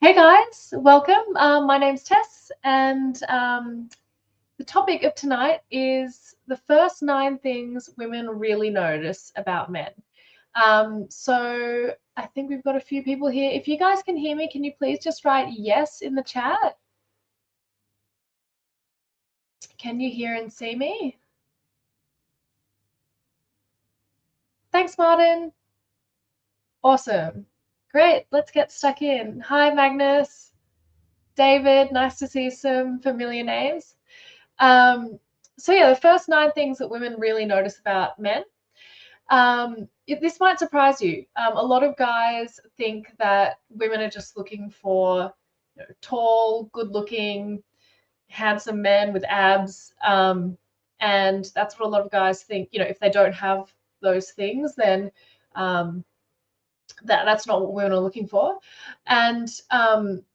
Hey guys, welcome. My name's Tess, and the topic of tonight is the first 9 things women really notice about men. So I think we've got a few people here. If you guys can hear me, can you please just write yes in the chat? Can you hear and see me? Thanks, Martin. Awesome. Great, let's get stuck in. Hi, Magnus. David, nice to see some familiar names. So yeah, the first 9 things that women really notice about men. This might surprise you. A lot of guys think that women are just looking for tall, good-looking, handsome men with abs, and that's what a lot of guys think. If they don't have those things, then um, that's not what women are looking for, and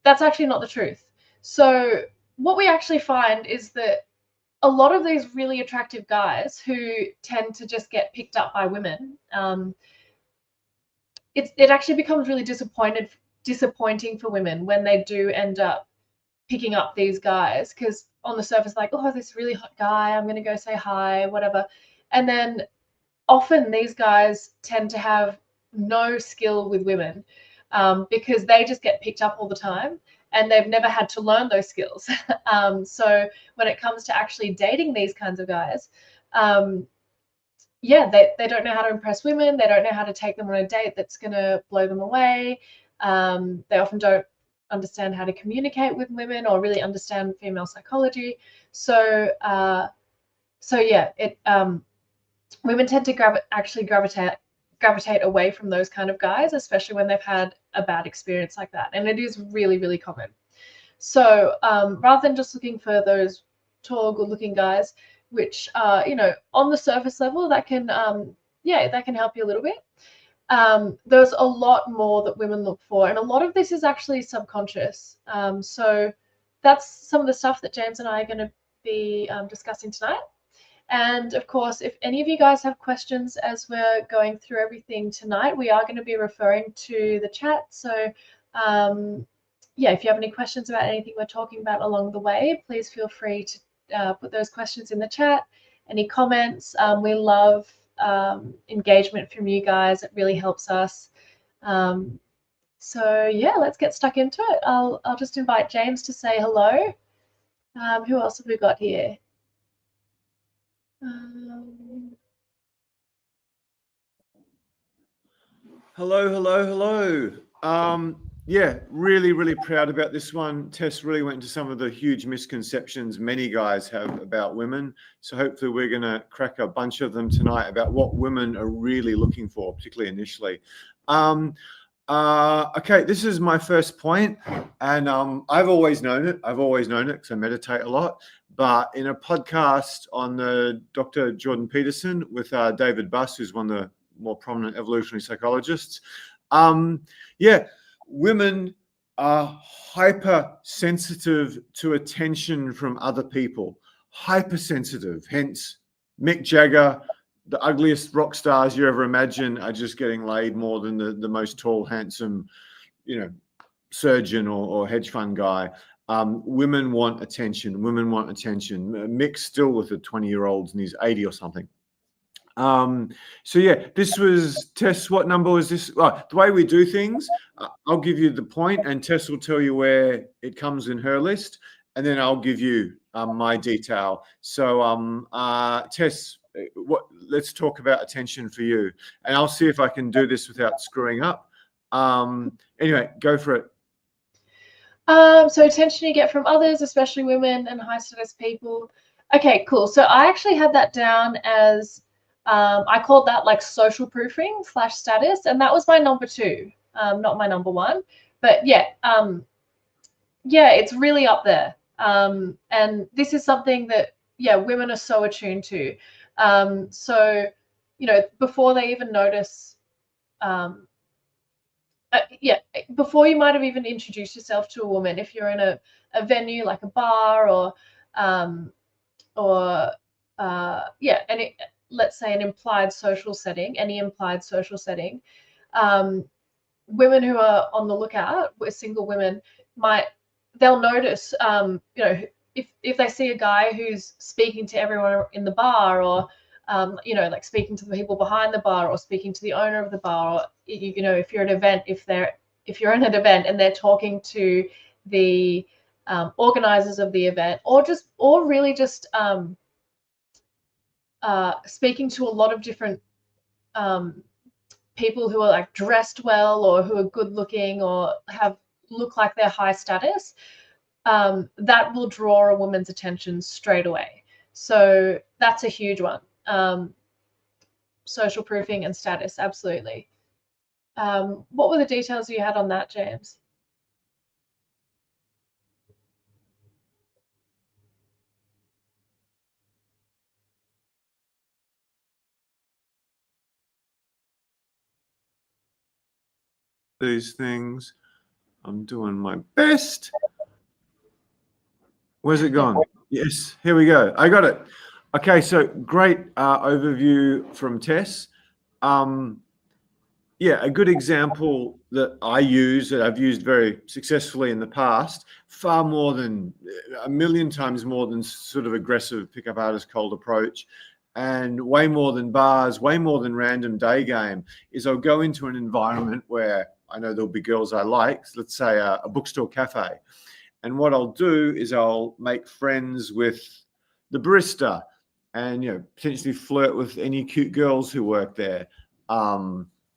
that's actually not the truth. So what we actually find is that a lot of these really attractive guys who tend to just get picked up by women, it actually becomes really disappointing for women when they do end up picking up these guys, because on the surface, like, oh, this really hot guy, I'm going to go say hi, whatever. And then often these guys tend to have no skill with women, because they just get picked up all the time and they've never had to learn those skills. So when it comes to actually dating these kinds of guys, yeah, they don't know how to impress women. They don't know how to take them on a date that's going to blow them away. They often don't understand how to communicate with women or really understand female psychology. So yeah, women tend to gravitate away from those kind of guys, especially when they've had a bad experience like that, and it is really, really common. So rather than just looking for those tall, good-looking guys, which on the surface level, that can that can help you a little bit. There's a lot more that women look for, and a lot of this is actually subconscious. So that's some of the stuff that James and I are going to be discussing tonight. And of course, if any of you guys have questions as we're going through everything tonight, we are going to be referring to the chat. So yeah, if you have any questions about anything we're talking about along the way, please feel free to put those questions in the chat. Any comments? We love engagement from you guys. It really helps us. So yeah, let's get stuck into it. I'll just invite James to say hello. Who else have we got here? Hello. Yeah, really proud about this one. Tess really went into some of the huge misconceptions many guys have about women. So hopefully we're going to crack a bunch of them tonight about what women are really looking for, particularly initially. Okay, this is my first point, and I've always known it because I meditate a lot. But in a podcast on the Dr. Jordan Peterson with David Buss, who's one of the more prominent evolutionary psychologists, yeah, women are hypersensitive to attention from other people. Hypersensitive, hence Mick Jagger, the ugliest rock stars you ever imagine are just getting laid more than the most tall, handsome, surgeon or hedge fund guy. Women want attention. Mick's still with the 20-year-olds and he's 80 or something. So yeah, this was Tess. What number was this? The way we do things, I'll give you the point and Tess will tell you where it comes in her list, and then I'll give you my detail. So Tess, let's talk about attention for you, and I'll see if I can do this without screwing up. Anyway, go for it. So attention you get from others, especially women and high status people. Okay, cool. So I actually had that down as I called that like social proofing / status, and that was my number 2, not my number 1. But yeah, it's really up there. And this is something that women are so attuned to. So before they even notice. Before you might have even introduced yourself to a woman, if you're in a venue like a bar or let's say an implied social setting, any implied social setting, women who are on the lookout, with single women, they'll notice, if they see a guy who's speaking to everyone in the bar, or like speaking to the people behind the bar, or speaking to the owner of the bar, or if you're at an event, if you're in an event and they're talking to the organizers of the event, or really just speaking to a lot of different people who are like dressed well, or who are good looking, or look like they're high status, that will draw a woman's attention straight away. So that's a huge one. Social proofing and status, absolutely. What were the details you had on that, James? These things. I'm doing my best. Where's it gone? Yes, here we go. I got it. Okay, so great overview from Tess. Yeah, a good example that I use, that I've used very successfully in the past, far more than a million times more than sort of aggressive pickup artist cold approach, and way more than bars, way more than random day game, is I'll go into an environment where I know there'll be girls I like, let's say a bookstore cafe. And what I'll do is I'll make friends with the barista, and potentially flirt with any cute girls who work there,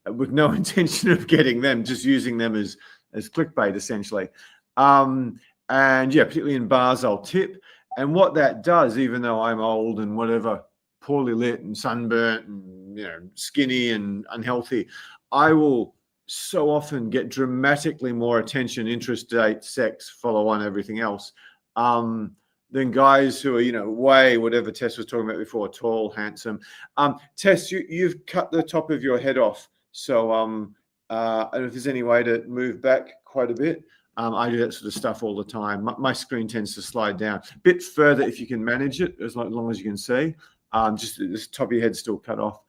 with no intention of getting them, just using them as clickbait essentially. And yeah, particularly in bars, I'll tip. And what that does, even though I'm old and whatever, poorly lit and sunburnt and skinny and unhealthy, I will so often get dramatically more attention, interest, date, sex, follow on, everything else, than guys who are, way whatever Tess was talking about before, tall, handsome. Tess, you've cut the top of your head off. So I don't know if there's any way to move back quite a bit. I do that sort of stuff all the time. My screen tends to slide down a bit further if you can manage it, as long as you can see. Just the top of your head still cut off.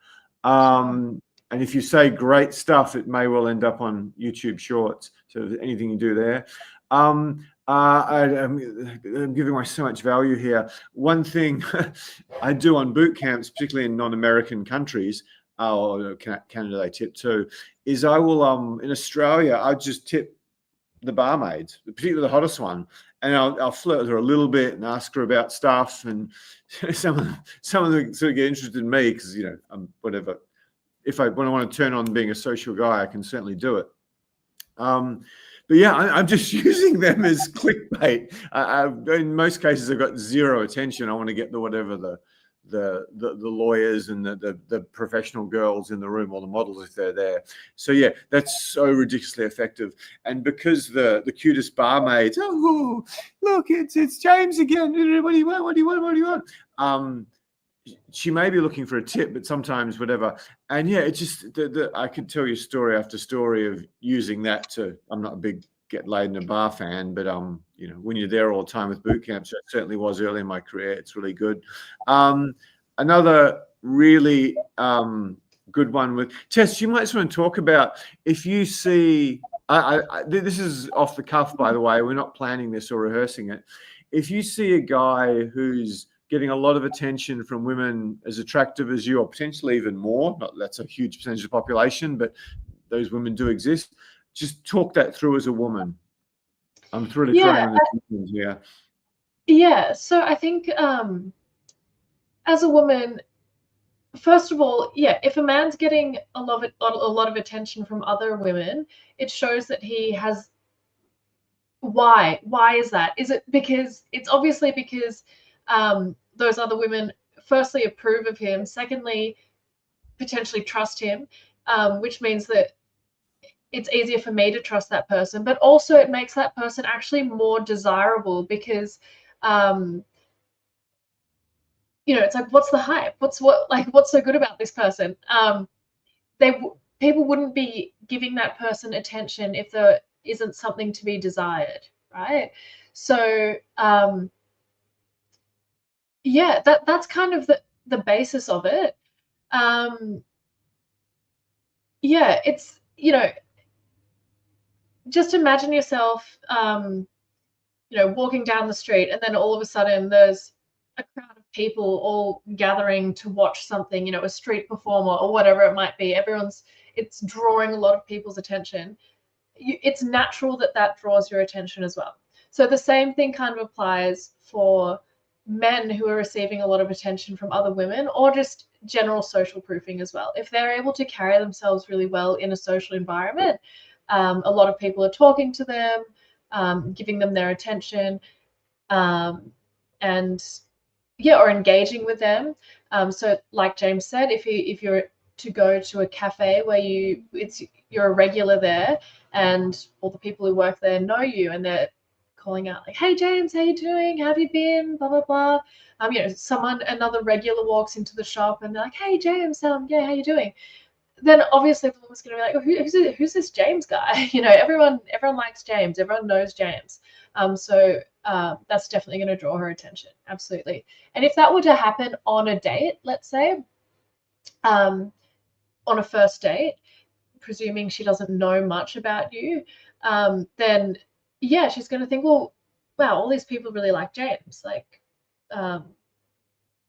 And if you say great stuff, it may well end up on YouTube Shorts. So anything you do there. I'm giving away so much value here. One thing I do on boot camps, particularly in non-American countries, or Canada they tip too, is I will, in Australia, I just tip the barmaids, particularly the hottest one, and I'll flirt with her a little bit and ask her about stuff. And some of them sort of get interested in me because I'm whatever. When I want to turn on being a social guy, I can certainly do it. But yeah, I'm just using them as clickbait. In most cases, I've got zero attention. I want to get the lawyers and the professional girls in the room, or the models if they're there. So yeah, that's so ridiculously effective. And because the cutest barmaids, oh look, it's James again. What do you want? What do you want? What do you want? She may be looking for a tip, but sometimes whatever. And yeah, it's just I could tell you story after story of using that to. I'm not a big get laid in a bar fan, but when you're there all the time with boot camps, it certainly was early in my career. It's really good. Another really good one with Tess, you might just want to talk about if you see. This is off the cuff, by the way. We're not planning this or rehearsing it. If you see a guy who's getting a lot of attention from women as attractive as you, or potentially even more, not that's a huge percentage of the population, but those women do exist. Just talk that through as a woman. I'm throwing in the questions here. Yeah, so I think as a woman, first of all, yeah, if a man's getting a lot of attention from other women, it shows that he has. Why is that? Is it because it's obviously because those other women firstly approve of him, secondly potentially trust him, which means that it's easier for me to trust that person, but also it makes that person actually more desirable because it's like, what's the hype? What's so good about this person? People wouldn't be giving that person attention if there isn't something to be desired, right? So yeah, that's kind of the basis of it. Yeah, it's just imagine yourself, walking down the street, and then all of a sudden there's a crowd of people all gathering to watch something, a street performer or whatever it might be. It's drawing a lot of people's attention. It's natural that draws your attention as well. So the same thing kind of applies for men who are receiving a lot of attention from other women, or just general social proofing as well. If they're able to carry themselves really well in a social environment, a lot of people are talking to them, giving them their attention, and or engaging with them. So like James said, if you're to go to a cafe where you're a regular there, and all the people who work there know you, and they're calling out like, "Hey James, how you doing? How have you been? Blah blah blah." Another regular walks into the shop and they're like, "Hey James, yeah, how you doing?" Then obviously the woman's going to be like, "Oh, who's this James guy?" Everyone likes James. Everyone knows James. So that's definitely going to draw her attention. Absolutely. And if that were to happen on a date, let's say, on a first date, presuming she doesn't know much about you, then yeah, she's going to think, well, wow, all these people really like James. Like,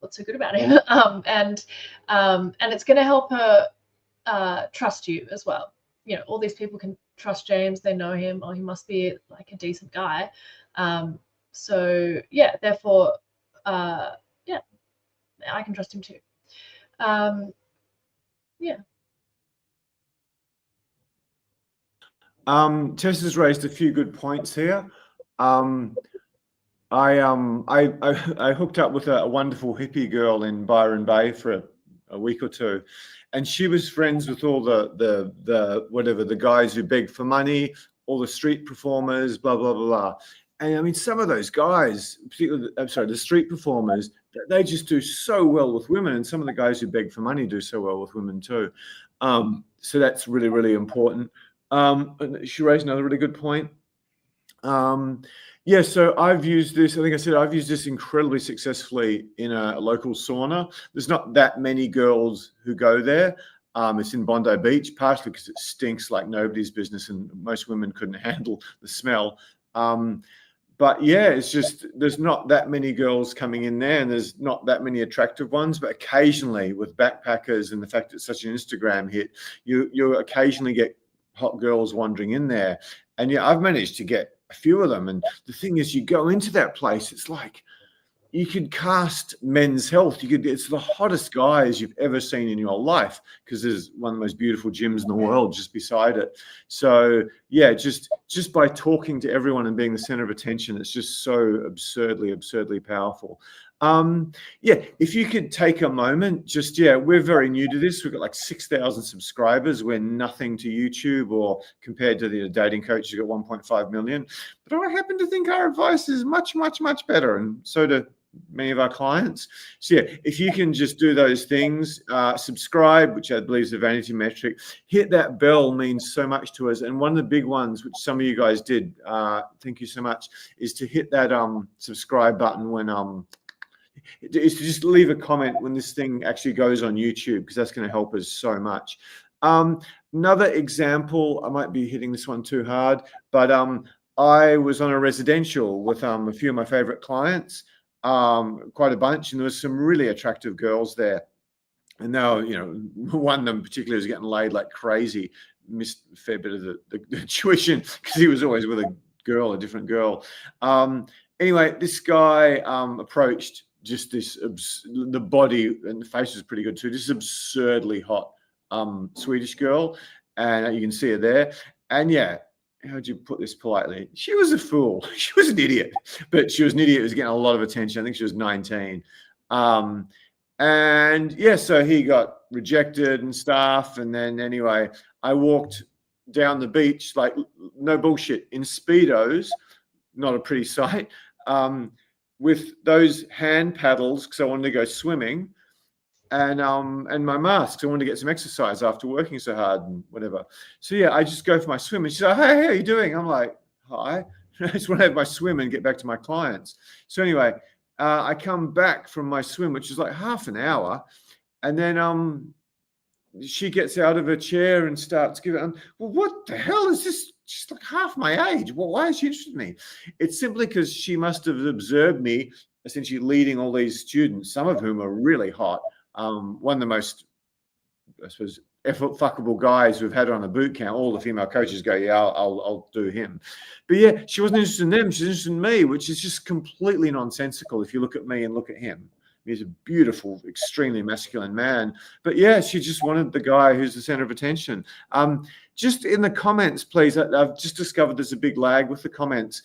what's so good about him? And it's going to help her trust you as well. All these people can trust James. They know him. Oh, he must be like a decent guy. So yeah, therefore, yeah, I can trust him too. Yeah. Tess has raised a few good points here. I hooked up with a wonderful hippie girl in Byron Bay for a week or two, and she was friends with all the guys who beg for money, all the street performers, blah blah blah blah. And I mean, some of those guys, particularly, the street performers, they just do so well with women, and some of the guys who beg for money do so well with women too. So that's really, really important. She raised another really good point. Yeah, so I've used this. I think I said I've used this incredibly successfully in a local sauna. There's not that many girls who go there. It's in Bondi Beach, partially because it stinks like nobody's business, and most women couldn't handle the smell. But yeah, it's just there's not that many girls coming in there, and there's not that many attractive ones. But occasionally, with backpackers and the fact it's such an Instagram hit, you occasionally get hot girls wandering in there. And yeah, I've managed to get a few of them. And the thing is, you go into that place, it's like you could cast Men's Health. It's the hottest guys you've ever seen in your life, because there's one of the most beautiful gyms in the world just beside it. So yeah, just by talking to everyone and being the center of attention, it's just so absurdly powerful. Yeah, if you could take a moment, we're very new to this. We've got like 6,000 subscribers. We're nothing to YouTube, or compared to the dating coach, you've got 1.5 million. But I happen to think our advice is much better, and so do many of our clients. So yeah, if you can just do those things, subscribe, which I believe is a vanity metric, hit that bell means so much to us. And one of the big ones, which some of you guys did, thank you so much, is to hit that subscribe button when is to just leave a comment when this thing actually goes on YouTube, because that's going to help us so much. Another example, I might be hitting this one too hard, but I was on a residential with a few of my favorite clients, quite a bunch, and there was some really attractive girls there. And now, one of them particularly was getting laid like crazy, missed a fair bit of the tuition because he was always with a different girl. Anyway, this guy approached just the body and the face was pretty good too. This absurdly hot Swedish girl, and you can see her there. And yeah, how'd you put this politely? She was a fool. She was an idiot, but she was an idiot who was getting a lot of attention. I think she was 19. And yeah, so he got rejected and stuff. And then anyway, I walked down the beach, like no bullshit, in Speedos, not a pretty sight, with those hand paddles because I wanted to go swimming, and my mask. So I wanted to get some exercise after working so hard and whatever. So yeah, I just go for my swim, and she's like, "Hey, how are you doing?" I'm like, "Hi." I just want to have my swim and get back to my clients. So anyway, I come back from my swim, which is like half an hour, and then she gets out of her chair and starts giving. Well, what the hell is this she's like half my age. Well, why is she interested in me? It's simply because she must have observed me essentially leading all these students, some of whom are really hot. One of the most, I suppose, effort fuckable guys we've had on a boot camp. All the female coaches go, yeah, I'll do him. But yeah, she wasn't interested in them. She's interested in me, which is just completely nonsensical if you look at me and look at him. He's a beautiful, extremely masculine man. But yeah, she just wanted the guy who's the center of attention. Just in the comments, please. I've just discovered there's a big lag with the comments.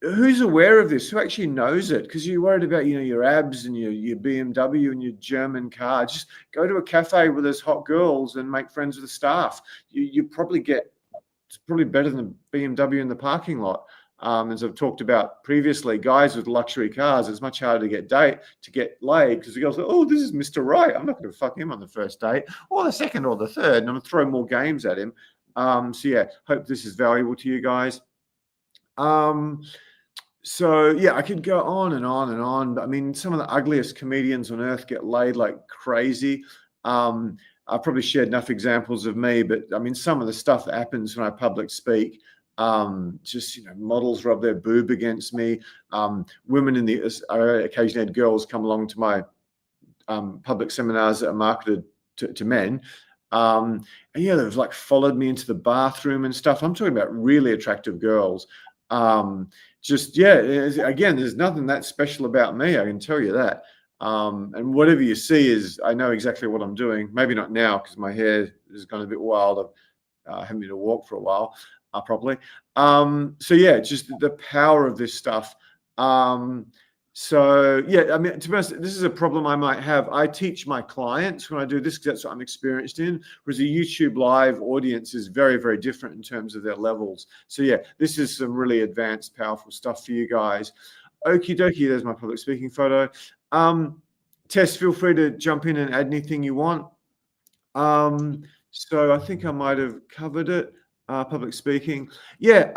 Who's aware of this? Who actually knows it? Because you're worried about, your abs and your BMW and your German car. Just go to a cafe with those hot girls and make friends with the staff. You probably get, it's probably better than a BMW in the parking lot. As I've talked about previously, guys with luxury cars, it's much harder to get laid because the girls go, oh, this is Mr. Right. I'm not going to fuck him on the first date or the second or the third. And I'm going to throw more games at him. So yeah, hope this is valuable to you guys. So yeah, I could go on and on and on. But I mean, some of the ugliest comedians on earth get laid like crazy. I probably shared enough examples of me, but I mean, some of the stuff that happens when I public speak, just, models rub their boob against me. Women I occasionally had girls come along to my public seminars that are marketed to men. And yeah, they've like followed me into the bathroom and stuff. I'm talking about really attractive girls. Again, there's nothing that special about me, I can tell you that. And whatever you see I know exactly what I'm doing. Maybe not now because my hair has gone a bit wild. I haven't been to walk for a while, properly. So yeah, just the power of this stuff. So yeah, I mean, to be honest, this is a problem I might have. I teach my clients when I do this because that's what I'm experienced in, whereas a YouTube live audience is very, very different in terms of their levels. So yeah, this is some really advanced, powerful stuff for you guys. Okie dokie, there's my public speaking photo. Tess, feel free to jump in and add anything you want. So I think I might have covered it. Public speaking. Yeah.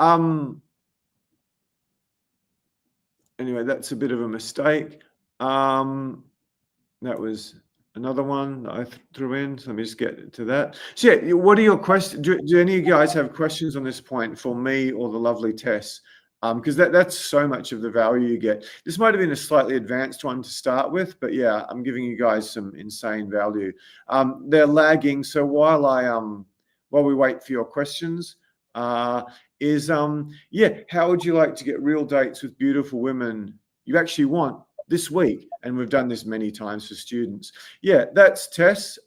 Anyway, that's a bit of a mistake. That was another one that I threw in. So let me just get to that. So yeah, what are your questions? Do any of you guys have questions on this point for me or the lovely Tess? Because that's so much of the value you get. This might have been a slightly advanced one to start with, but yeah, I'm giving you guys some insane value. They're lagging, so while we wait for your questions, how would you like to get real dates with beautiful women you actually want this week? And we've done this many times for students. Yeah, that's Tess.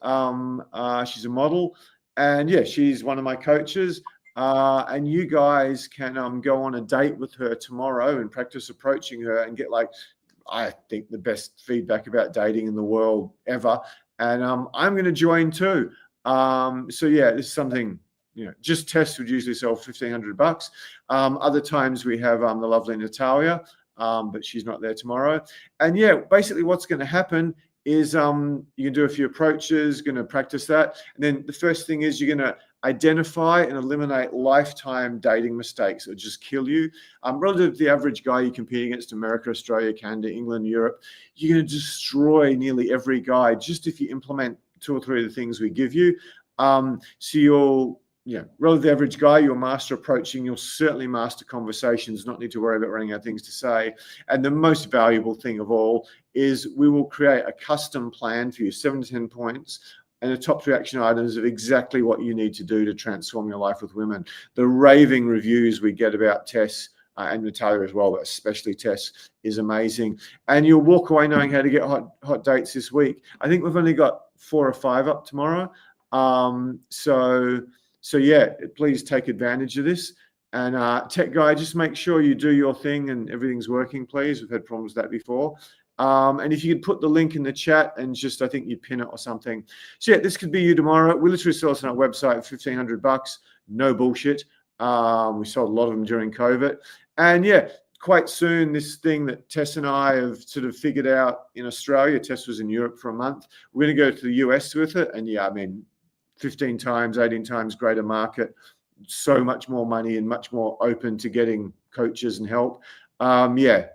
She's a model, and yeah, she's one of my coaches. And you guys can go on a date with her tomorrow and practice approaching her and get, like, I think, the best feedback about dating in the world ever. And I'm going to join too. So yeah, this is something, just Tess would usually sell $1,500. Other times we have the lovely Natalia, but she's not there tomorrow. And yeah, basically what's going to happen is you can do a few approaches, going to practice that. And then the first thing is you're going to identify and eliminate lifetime dating mistakes that would just kill you. Relative to the average guy you compete against, America, Australia, Canada, England, Europe, you're going to destroy nearly every guy just if you implement 2 or 3 of the things we give you. So you'll, relative to the average guy, you'll master approaching, you'll certainly master conversations, not need to worry about running out of things to say. And the most valuable thing of all is we will create a custom plan for you, 7 to 10 points, and the top 3 action items of exactly what you need to do to transform your life with women. The raving reviews we get about Tess and Natalia as well, but especially Tess, is amazing. And you'll walk away knowing how to get hot dates this week. I think we've only got 4 or 5 up tomorrow. So yeah, please take advantage of this. And tech guy, just make sure you do your thing and everything's working, please. We've had problems with that before. And if you could put the link in the chat and just, I think you pin it or something. So yeah, this could be you tomorrow. We literally sell us on our website for $1,500. No bullshit. We sold a lot of them during COVID. And yeah, quite soon, this thing that Tess and I have sort of figured out in Australia, Tess was in Europe for a month. We're going to go to the US with it. And yeah, I mean, 15 times, 18 times greater market, so much more money and much more open to getting coaches and help. Yeah,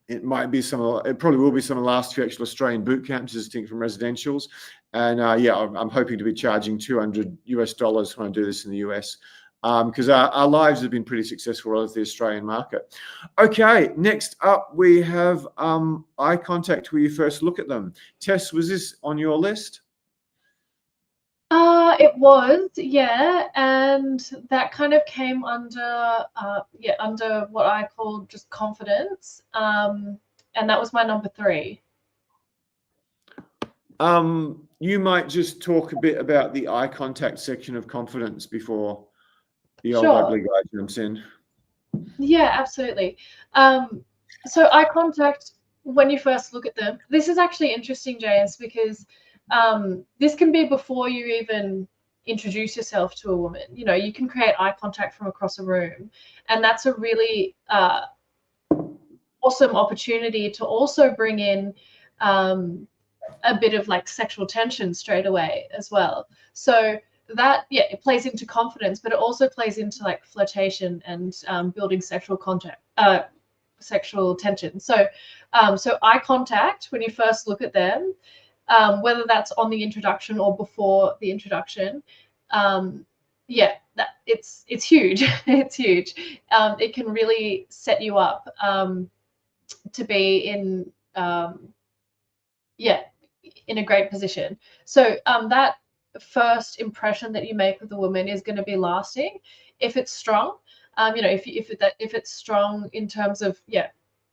it probably will be some of the last few actual Australian boot camps, distinct from residentials. And yeah, I'm hoping to be charging $200 when I do this in the US. because our lives have been pretty successful relative to the Australian market. Okay, next up we have eye contact when you first look at them. Tess, was this on your list? It was, yeah, and that kind of came under under what I call just confidence, and that was my number 3. You might just talk a bit about the eye contact section of confidence before the old Sure. ugly guy jumps in. Yeah, absolutely. So eye contact when you first look at them. This is actually interesting, James, because this can be before you even introduce yourself to a woman. You know, you can create eye contact from across a room, and that's a really awesome opportunity to also bring in a bit of like sexual tension straight away as well. So that, yeah, it plays into confidence, but it also plays into like flirtation and building sexual contact, sexual tension. So so eye contact when you first look at them, whether that's on the introduction or before the introduction, yeah, that it's huge. It's huge. It can really set you up to be in yeah, in a great position. So that first impression that you make with a woman is going to be lasting if it's strong. You know, if it's strong in terms of, yeah,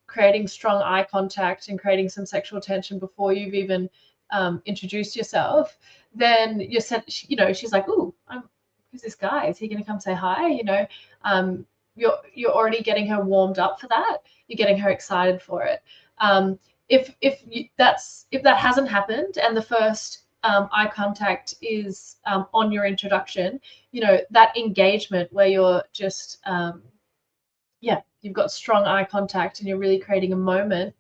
creating strong eye contact and creating some sexual tension before you've even introduced yourself, then you're sent, you know, she's like, ooh, who's this guy? Is he going to come say hi? You know, you're already getting her warmed up for that. You're getting her excited for it. If that hasn't happened and the first eye contact is on your introduction, you know, that engagement where you're just yeah, you've got strong eye contact and you're really creating a moment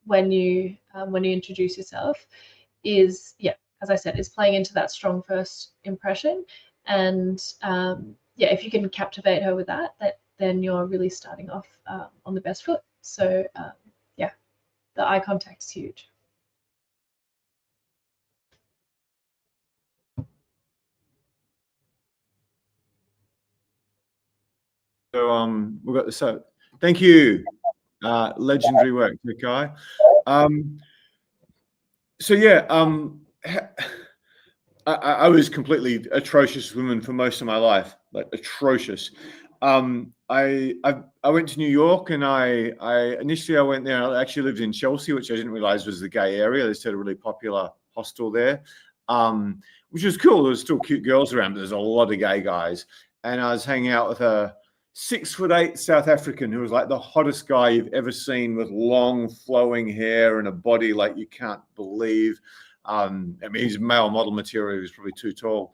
when you introduce yourself is, yeah, as I said, is playing into that strong first impression. And yeah, if you can captivate her with that, then you're really starting off on the best foot. So yeah, the eye contact's huge. So we've got this. So thank you. Legendary work, Kai. So yeah, I was completely atrocious woman for most of my life, like atrocious. I went to New York, and I initially I went there. I actually lived in Chelsea, which I didn't realize was the gay area. They said a really popular hostel there, which was cool. There was still cute girls around, but there's a lot of gay guys. And I was hanging out with a 6'8" South African who was like the hottest guy you've ever seen, with long flowing hair and a body like you can't believe. I mean, he's male model material. He was probably too tall.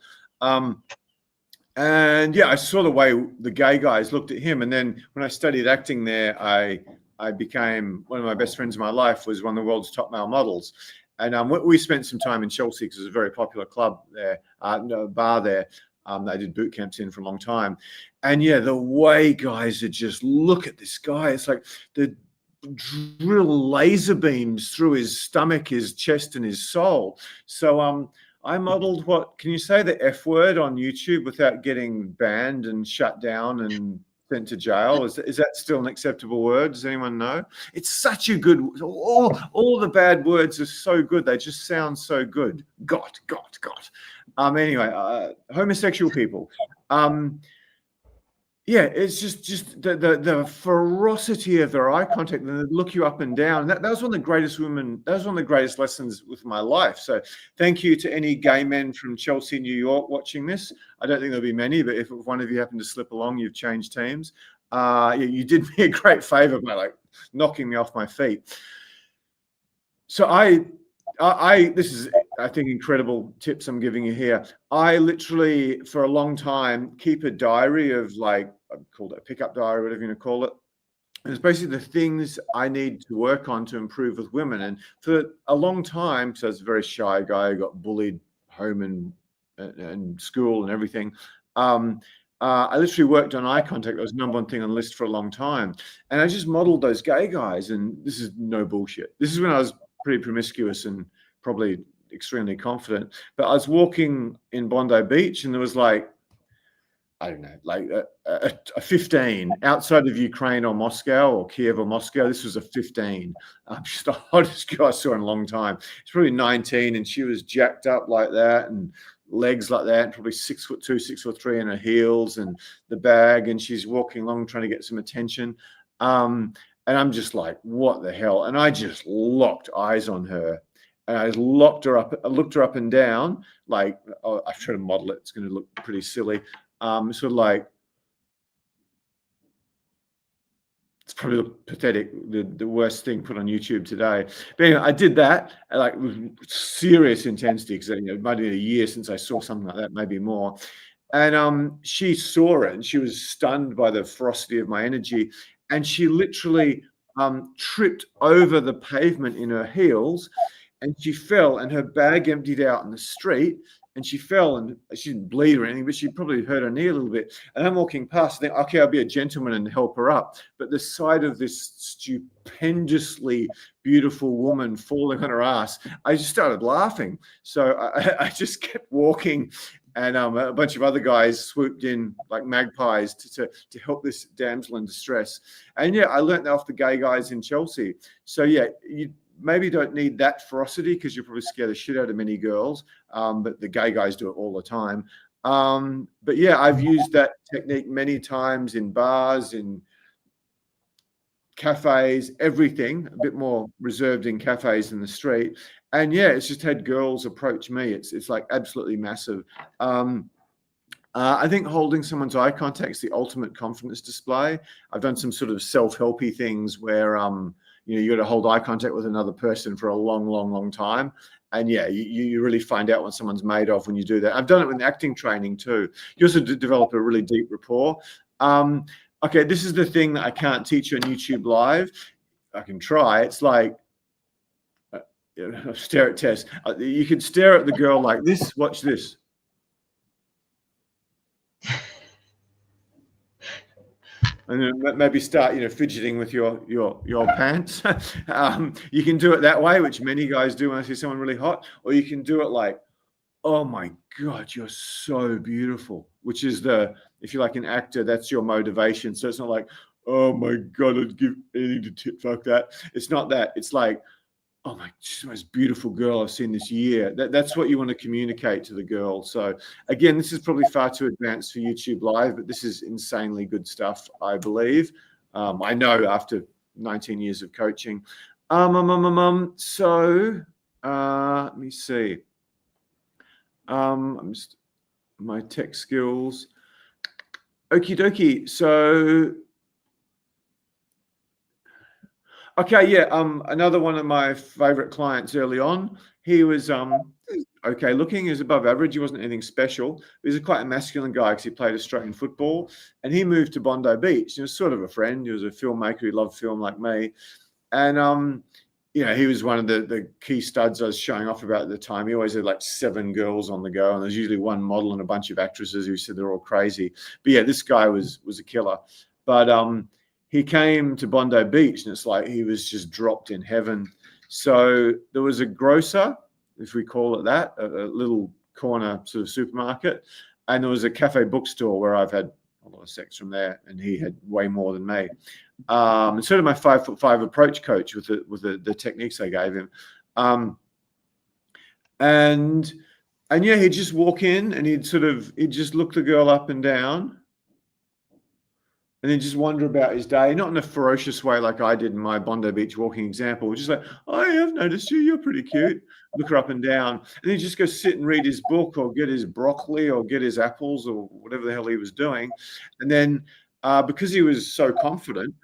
And yeah, I saw the way the gay guys looked at him. And then when I studied acting there, I became, one of my best friends in my life was one of the world's top male models. And we spent some time in Chelsea because it was a very popular club there, bar there. They did boot camps in for a long time. And yeah, the way guys would just look at this guy, it's like the drill laser beams through his stomach, his chest, and his soul. So I modeled, what can you say, the F word on YouTube without getting banned and shut down and sent to jail? Is that still an acceptable word? Does anyone know? It's such a good, all the bad words are so good. They just sound so good. Got. Anyway, homosexual people. Yeah, it's just the ferocity of their eye contact, and they look you up and down. That was one of the greatest women. That was one of the greatest lessons with my life. So thank you to any gay men from Chelsea, New York, watching this. I don't think there'll be many, but if one of you happen to slip along, you've changed teams. Yeah, you did me a great favor by like knocking me off my feet. So this is, I think, incredible tips I'm giving you here. I literally, for a long time, keep a diary of, like, I call it a pickup diary, whatever you want to call it. And it's basically the things I need to work on to improve with women. And for a long time, so I was a very shy guy, got bullied home and school and everything. I literally worked on eye contact. That was the #1 thing on the list for a long time. And I just modeled those gay guys. And this is no bullshit. This is when I was pretty promiscuous and probably extremely confident. But I was walking in Bondi Beach, and there was like I don't know, like a 15 outside of Ukraine or Moscow or Kiev or Moscow. This was a 15. She's the hottest girl I saw in a long time. She's probably 19, and she was jacked up like that, and legs like that, and probably 6'2", 6'3" in her heels and the bag, and she's walking along trying to get some attention. And I'm just like, what the hell? And I just locked eyes on her. And I locked her up. I looked her up and down, like, oh, I try to model it. It's going to look pretty silly. Sort of like, it's probably pathetic, the worst thing put on YouTube today. But anyway, I did that like with serious intensity, because it might have been a year since I saw something like that, maybe more. And she saw it, and she was stunned by the ferocity of my energy, and she literally tripped over the pavement in her heels, and she fell, and her bag emptied out in the street, and she fell, and she didn't bleed or anything, but she probably hurt her knee a little bit. And I'm walking past, I think, okay, I'll be a gentleman and help her up. But the sight of this stupendously beautiful woman falling on her ass, I just started laughing. So I just kept walking, and a bunch of other guys swooped in like magpies to help this damsel in distress. And yeah, I learned that off the gay guys in Chelsea. So yeah, you maybe don't need that ferocity, because you'll probably scare the shit out of many girls. But the gay guys do it all the time. But yeah, I've used that technique many times in bars, in cafes, everything. A bit more reserved in cafes than the street. And yeah, it's just had girls approach me. It's like absolutely massive. I think holding someone's eye contact is the ultimate confidence display. I've done some sort of self-helpy things where you got to hold eye contact with another person for a long time. And yeah, you really find out what someone's made of when you do that. I've done it with acting training too. You also develop a really deep rapport. Okay, this is the thing that I can't teach you on YouTube Live. I can try. It's like, stare at Tess. You can stare at the girl like this. Watch this. And then maybe start, fidgeting with your pants. You can do it that way, which many guys do when I see someone really hot, or you can do it like, oh my God, you're so beautiful, which is if you're like an actor, that's your motivation. So it's not like, oh my God, I'd give anything to tit fuck that. It's not that. It's like, oh my, she's the most beautiful girl I've seen this year. That's what you want to communicate to the girl. So again, this is probably far too advanced for YouTube Live, but this is insanely good stuff, I believe. I know after 19 years of coaching. So let me see. I'm just my tech skills. Okie dokie. So okay, yeah. Another one of my favorite clients early on. He was okay looking. He was above average. He wasn't anything special. He was quite a masculine guy because he played Australian football, and he moved to Bondi Beach. He was sort of a friend. He was a filmmaker. He loved film like me, and he was one of the key studs I was showing off about at the time. He always had like 7 girls on the go, and there's usually one model and a bunch of actresses who said they're all crazy. But yeah, this guy was a killer. But he came to Bondi Beach, and it's like he was just dropped in heaven. So there was a grocer, if we call it that, a little corner sort of supermarket, and there was a cafe bookstore where I've had a lot of sex from there, and he had way more than me. And so did my 5'5" approach coach with the techniques I gave him. And yeah, he'd just walk in, and he'd just look the girl up and down, and then just wonder about his day, not in a ferocious way like I did in my Bondi Beach walking example, just like, oh, I have noticed you, you're pretty cute. Look her up and down. And then just go sit and read his book, or get his broccoli, or get his apples, or whatever the hell he was doing. And then because he was so confident,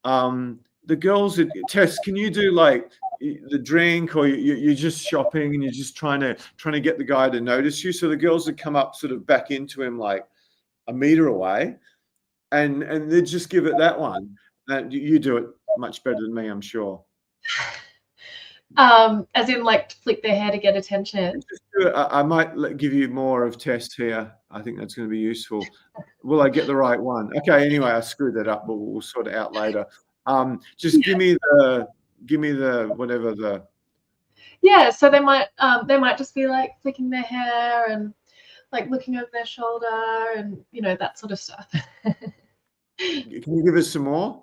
the girls would, Tess, can you do like the drink, or you're just shopping and you're just trying to get the guy to notice you? So the girls would come up sort of back into him like a meter away, and they'd just give it that one. You do it much better than me, I'm sure. As in like flick their hair to get attention. Just do it. I might give you more of Tess here. I think that's going to be useful. Will I get the right one? Okay, anyway, I screwed that up, but we'll sort it out later. Just give me the whatever the. Yeah, so they might just be like flicking their hair and like looking over their shoulder and, you know, that sort of stuff. Can you give us some more?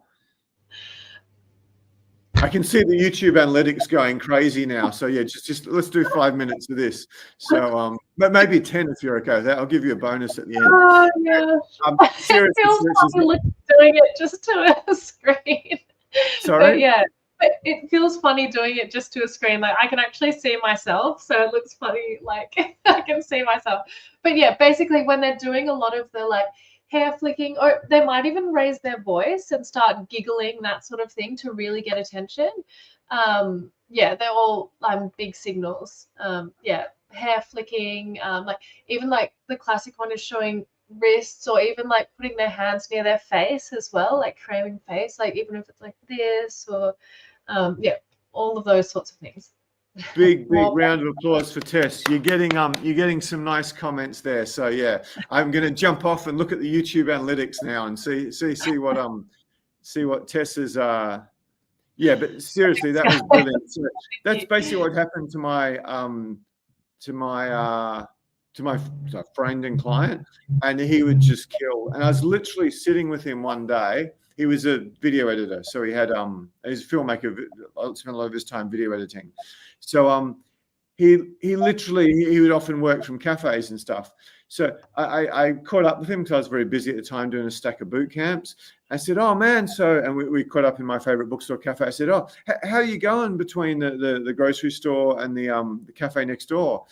I can see the YouTube analytics going crazy now. So yeah, just let's do 5 minutes of this. So but maybe 10 if you're okay with that. I'll give you a bonus at the end. Oh yeah. It Seriously, feels funny doing it just to a screen. sorry? But yeah, it feels funny doing it just to a screen. Like I can actually see myself, so it looks funny. Like I can see myself. But yeah, basically when they're doing a lot of the like hair flicking, or they might even raise their voice and start giggling, that sort of thing, to really get attention. Yeah, they're all big signals. Yeah, hair flicking, like even like the classic one is showing wrists, or even like putting their hands near their face as well, like framing face, like even if it's like this, or yeah, all of those sorts of things. Big round of applause for Tess. You're getting some nice comments there. So yeah, I'm going to jump off and look at the YouTube analytics now and see what Tess is. Yeah, but seriously, that was brilliant. So that's basically what happened to my friend and client, and he would just kill. And I was literally sitting with him one day. He was a video editor, so he had he's a filmmaker. Spent a lot of his time video editing. So he would often work from cafes and stuff. So I caught up with him because I was very busy at the time doing a stack of boot camps. I said, "Oh man," and we caught up in my favorite bookstore cafe. I said, "Oh, how are you going between the grocery store and the cafe next door?"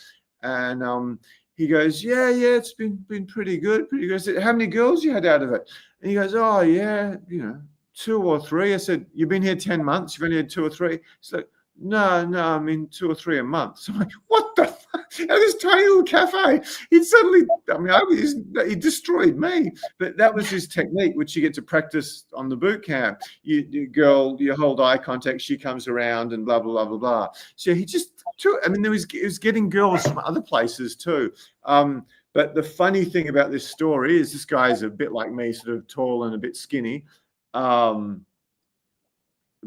And he goes, "Yeah, it's been pretty good. I said, "How many girls you had out of it?" And he goes, "Oh yeah, 2 or 3." I said, "You've been here 10 months. You've only had 2 or 3." He's like, No, I mean 2 or 3 a month. So I'm like, what the fuck? At this tiny little cafe, he destroyed me. But that was his technique, which you get to practice on the boot camp. You hold eye contact, she comes around and blah, blah, blah, blah, blah. So he just took, it was getting girls from other places too. But the funny thing about this story is this guy's a bit like me, sort of tall and a bit skinny.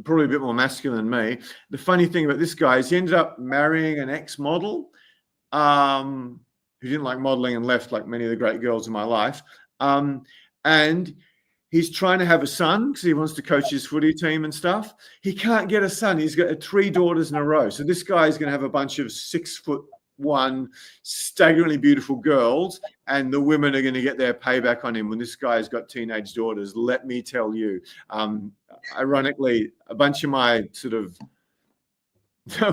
Probably a bit more masculine than me. The funny thing about this guy is he ended up marrying an ex-model who didn't like modeling and left, like many of the great girls in my life. And he's trying to have a son because he wants to coach his footy team and stuff. He can't get a son. He's got 3 daughters in a row. So this guy is going to have a bunch of 6'1", staggeringly beautiful girls, and the women are going to get their payback on him when this guy's got teenage daughters. Let me tell you. Ironically, a bunch of my sort of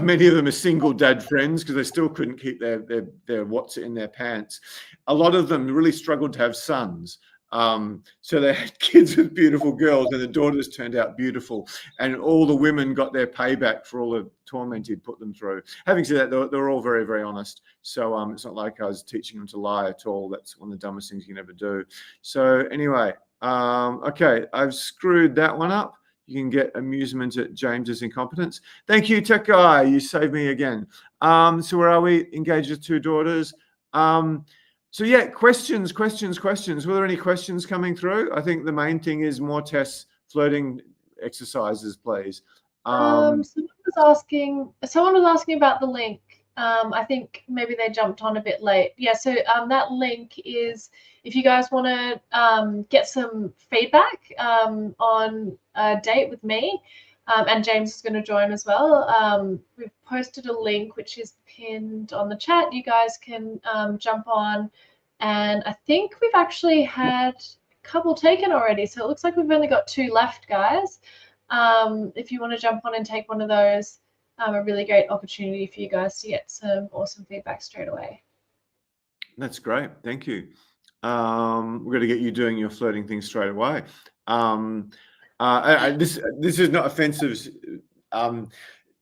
many of them are single dad friends because they still couldn't keep their what's in their pants. A lot of them really struggled to have sons. So they had kids with beautiful girls, and the daughters turned out beautiful, and all the women got their payback for all the torment he'd put them through. Having said that, they're all very, very honest. So it's not like I was teaching them to lie at all. That's one of the dumbest things you can ever do. So anyway, okay, I've screwed that one up. You can get amusement at James's incompetence. Thank you, tech guy. You saved me again. So where are we? Engaged with 2 daughters. So yeah, questions. Were there any questions coming through? I think the main thing is more tests, flirting exercises, please. Someone was asking about the link. I think maybe they jumped on a bit late. Yeah, so that link is if you guys want to get some feedback on a date with me, and James is going to join as well. We've posted a link which is pinned on the chat. You guys can jump on, and I think we've actually had a couple taken already. So it looks like we've only got 2 left, guys. If you want to jump on and take one of those, a really great opportunity for you guys to get some awesome feedback straight away. That's great. Thank you. We're going to get you doing your flirting thing straight away. This is not offensive.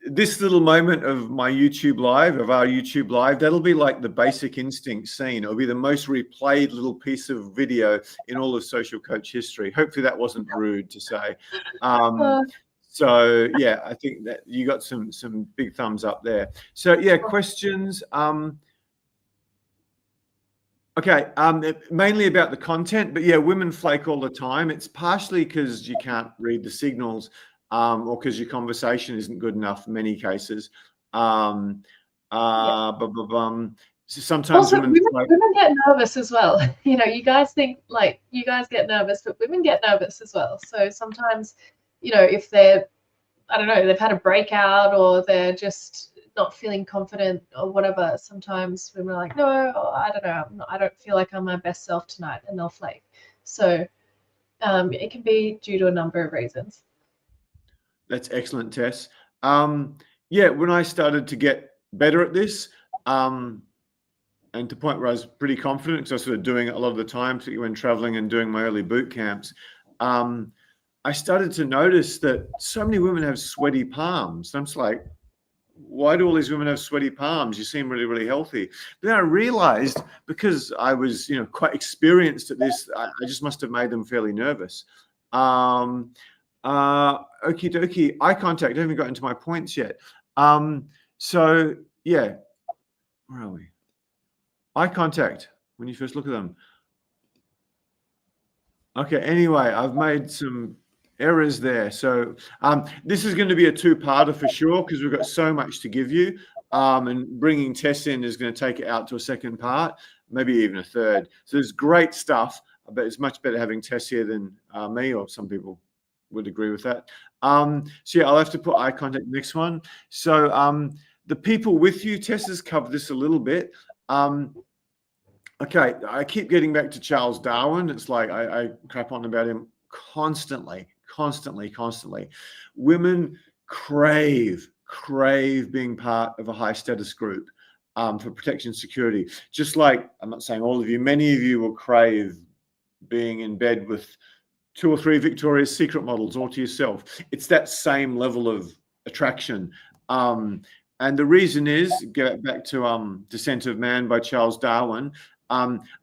This little moment of my YouTube live, of our YouTube live, that'll be like the Basic Instinct scene. It'll be the most replayed little piece of video in all of Social Coach history. Hopefully that wasn't rude to say. So yeah, I think that you got some big thumbs up there. So yeah, questions. Okay, mainly about the content, but yeah, women flake all the time. It's partially because you can't read the signals, or because your conversation isn't good enough in many cases. So sometimes Also, women like, women get nervous as well. You guys think like you guys get nervous, but women get nervous as well. So sometimes, if they're, I don't know, they've had a breakout or they're just not feeling confident or whatever, sometimes women are like, no, I don't know, I don't feel like I'm my best self tonight, and they'll flake. So it can be due to a number of reasons. that's excellent, Tess. Yeah, when I started to get better at this, and to the point where I was pretty confident, because I was sort of doing it a lot of the time, particularly when traveling and doing my early boot camps, I started to notice that so many women have sweaty palms. I'm just like, why do all these women have sweaty palms? You seem really, really healthy. But then I realized, because I was, quite experienced at this, I just must have made them fairly nervous. Okie dokie, eye contact. I haven't got into my points yet. So yeah, where are we? Eye contact when you first look at them. Okay, anyway, I've made some errors there. So this is going to be a two-parter for sure, because we've got so much to give you. And bringing Tess in is going to take it out to a second part, maybe even a third. So there's great stuff, but it's much better having Tess here than me, or some people would agree with that. So yeah, I'll have to put eye contact next one. So the people with you, Tess has covered this a little bit. Okay, I keep getting back to Charles Darwin. It's like I crap on about him constantly. Women crave being part of a high status group for protection and security. Just like, I'm not saying all of you, many of you will crave being in bed with 2 or 3 Victoria's Secret models all to yourself. It's that same level of attraction. And the reason is, get back to Descent of Man by Charles Darwin.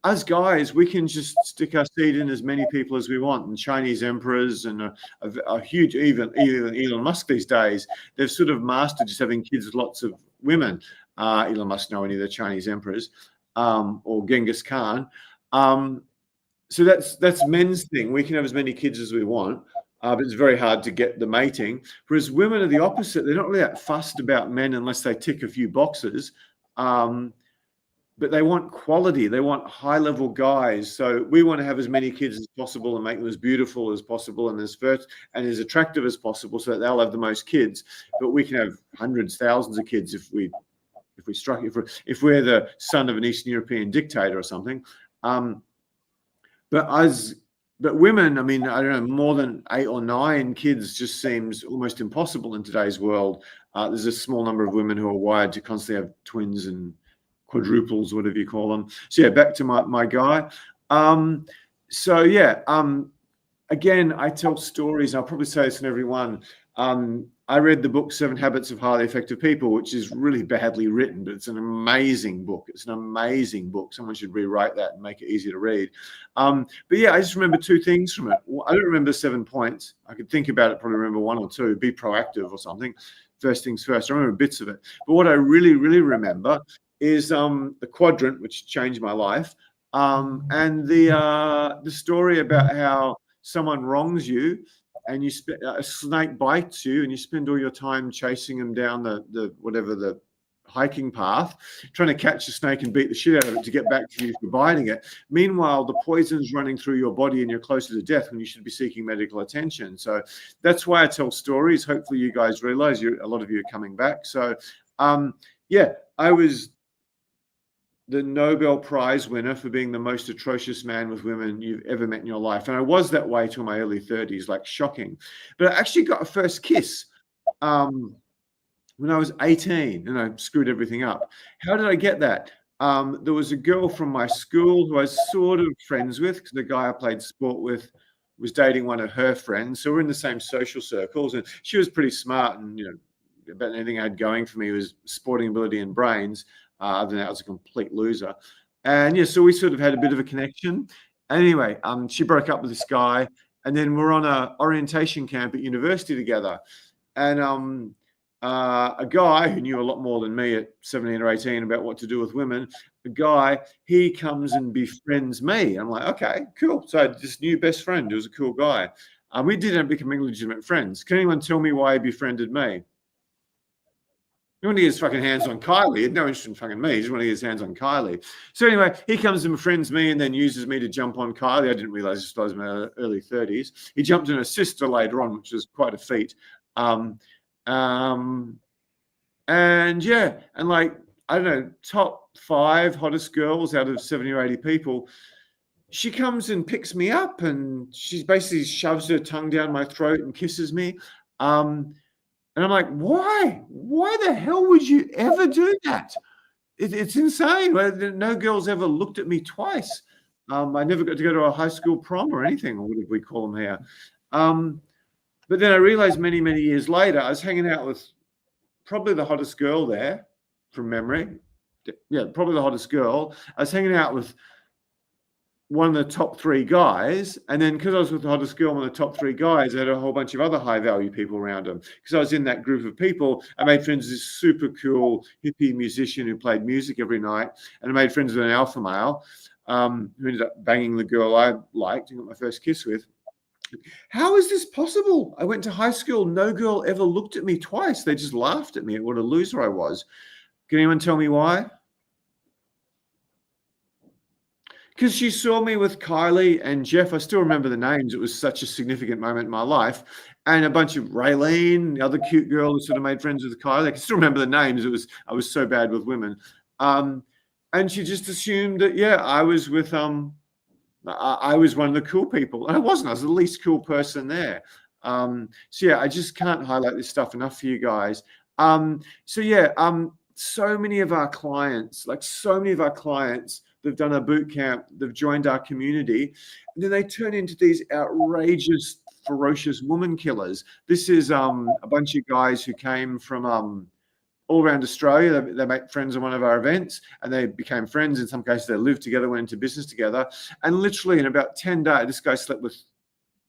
As guys, we can just stick our seed in as many people as we want, and Chinese emperors and a huge, even Elon Musk these days, they've sort of mastered just having kids with lots of women. Elon Musk know any of the Chinese emperors, or Genghis Khan. So that's men's thing. We can have as many kids as we want, but it's very hard to get the mating. Whereas women are the opposite. They're not really that fussed about men unless they tick a few boxes. But they want quality. They want high-level guys. So we want to have as many kids as possible and make them as beautiful as possible and as attractive as possible, so that they'll have the most kids. But we can have hundreds, thousands of kids if we're the son of an Eastern European dictator or something. But women, I mean, I don't know, more than 8 or 9 kids just seems almost impossible in today's world. There's a small number of women who are wired to constantly have twins and quadruples, whatever you call them. So yeah, back to my guy. So yeah, again, I tell stories. I'll probably say this in every one. I read the book 7 Habits of Highly Effective People, which is really badly written, but it's an amazing book. It's an amazing book. Someone should rewrite that and make it easy to read. But yeah, I just remember 2 things from it. I don't remember 7 points. I could think about it, probably remember 1 or 2. Be proactive or something. First things first. I remember bits of it. But what I really, really remember is the quadrant, which changed my life, and the story about how someone wrongs you, and a snake bites you, and you spend all your time chasing them down the hiking path, trying to catch the snake and beat the shit out of it to get back to you for biting it. Meanwhile, the poison's running through your body and you're closer to death when you should be seeking medical attention. So that's why I tell stories. Hopefully you guys realize a lot of you are coming back. So yeah, I was the Nobel Prize winner for being the most atrocious man with women you've ever met in your life. And I was that way till my early 30s, like shocking. But I actually got a first kiss when I was 18, and I screwed everything up. How did I get that? There was a girl from my school who I was sort of friends with, because the guy I played sport with was dating one of her friends. So we're in the same social circles, and she was pretty smart, and about anything I had going for me was sporting ability and brains. Other than that, I was a complete loser. And yeah, so we sort of had a bit of a connection. Anyway, she broke up with this guy, and then we're on a orientation camp at university together. And a guy who knew a lot more than me at 17 or 18 about what to do with women, he comes and befriends me. I'm like, okay, cool. So this new best friend, who was a cool guy. We did end up becoming legitimate friends. Can anyone tell me why he befriended me? He wanted to get his fucking hands on Kylie. He had no interest in fucking me. He just wanted to get his hands on Kylie. So anyway, he comes and befriends me and then uses me to jump on Kylie. I didn't realize this was in my early 30s. He jumped on her sister later on, which was quite a feat. And yeah, and like, I don't know, top 5 hottest girls out of 70 or 80 people. She comes and picks me up and she basically shoves her tongue down my throat and kisses me. And I'm like, why? Why the hell would you ever do that? It's insane. No girls ever looked at me twice. I never got to go to a high school prom or anything, or what did we call them here? But then I realized many, many years later, I was hanging out with probably the hottest girl there from memory. Yeah, probably the hottest girl. I was hanging out with one of the top 3 guys, and then because I was with the hottest girl, one of the top 3 guys, I had a whole bunch of other high value people around him. Because I was in that group of people, I made friends with this super cool hippie musician who played music every night, and I made friends with an alpha male who ended up banging the girl I liked and got my first kiss with. How is this possible? I went to high school, no girl ever looked at me twice. They just laughed at me at what a loser I was. Can anyone tell me why? Because she saw me with Kylie and Jeff. I still remember the names. It was such a significant moment in my life. And a bunch of Raylene, the other cute girl who sort of made friends with Kylie. I can still remember the names. I was so bad with women. And she just assumed that, yeah, I was with I was one of the cool people. And I wasn't. I was the least cool person there. So yeah, I just can't highlight this stuff enough for you guys. So yeah, so many of our clients, they've done a boot camp, they've joined our community, and then they turn into these outrageous, ferocious woman killers. This is a bunch of guys who came from all around Australia. They made friends at one of our events, and they became friends. In some cases, they lived together, went into business together. And literally in about 10 days, this guy slept with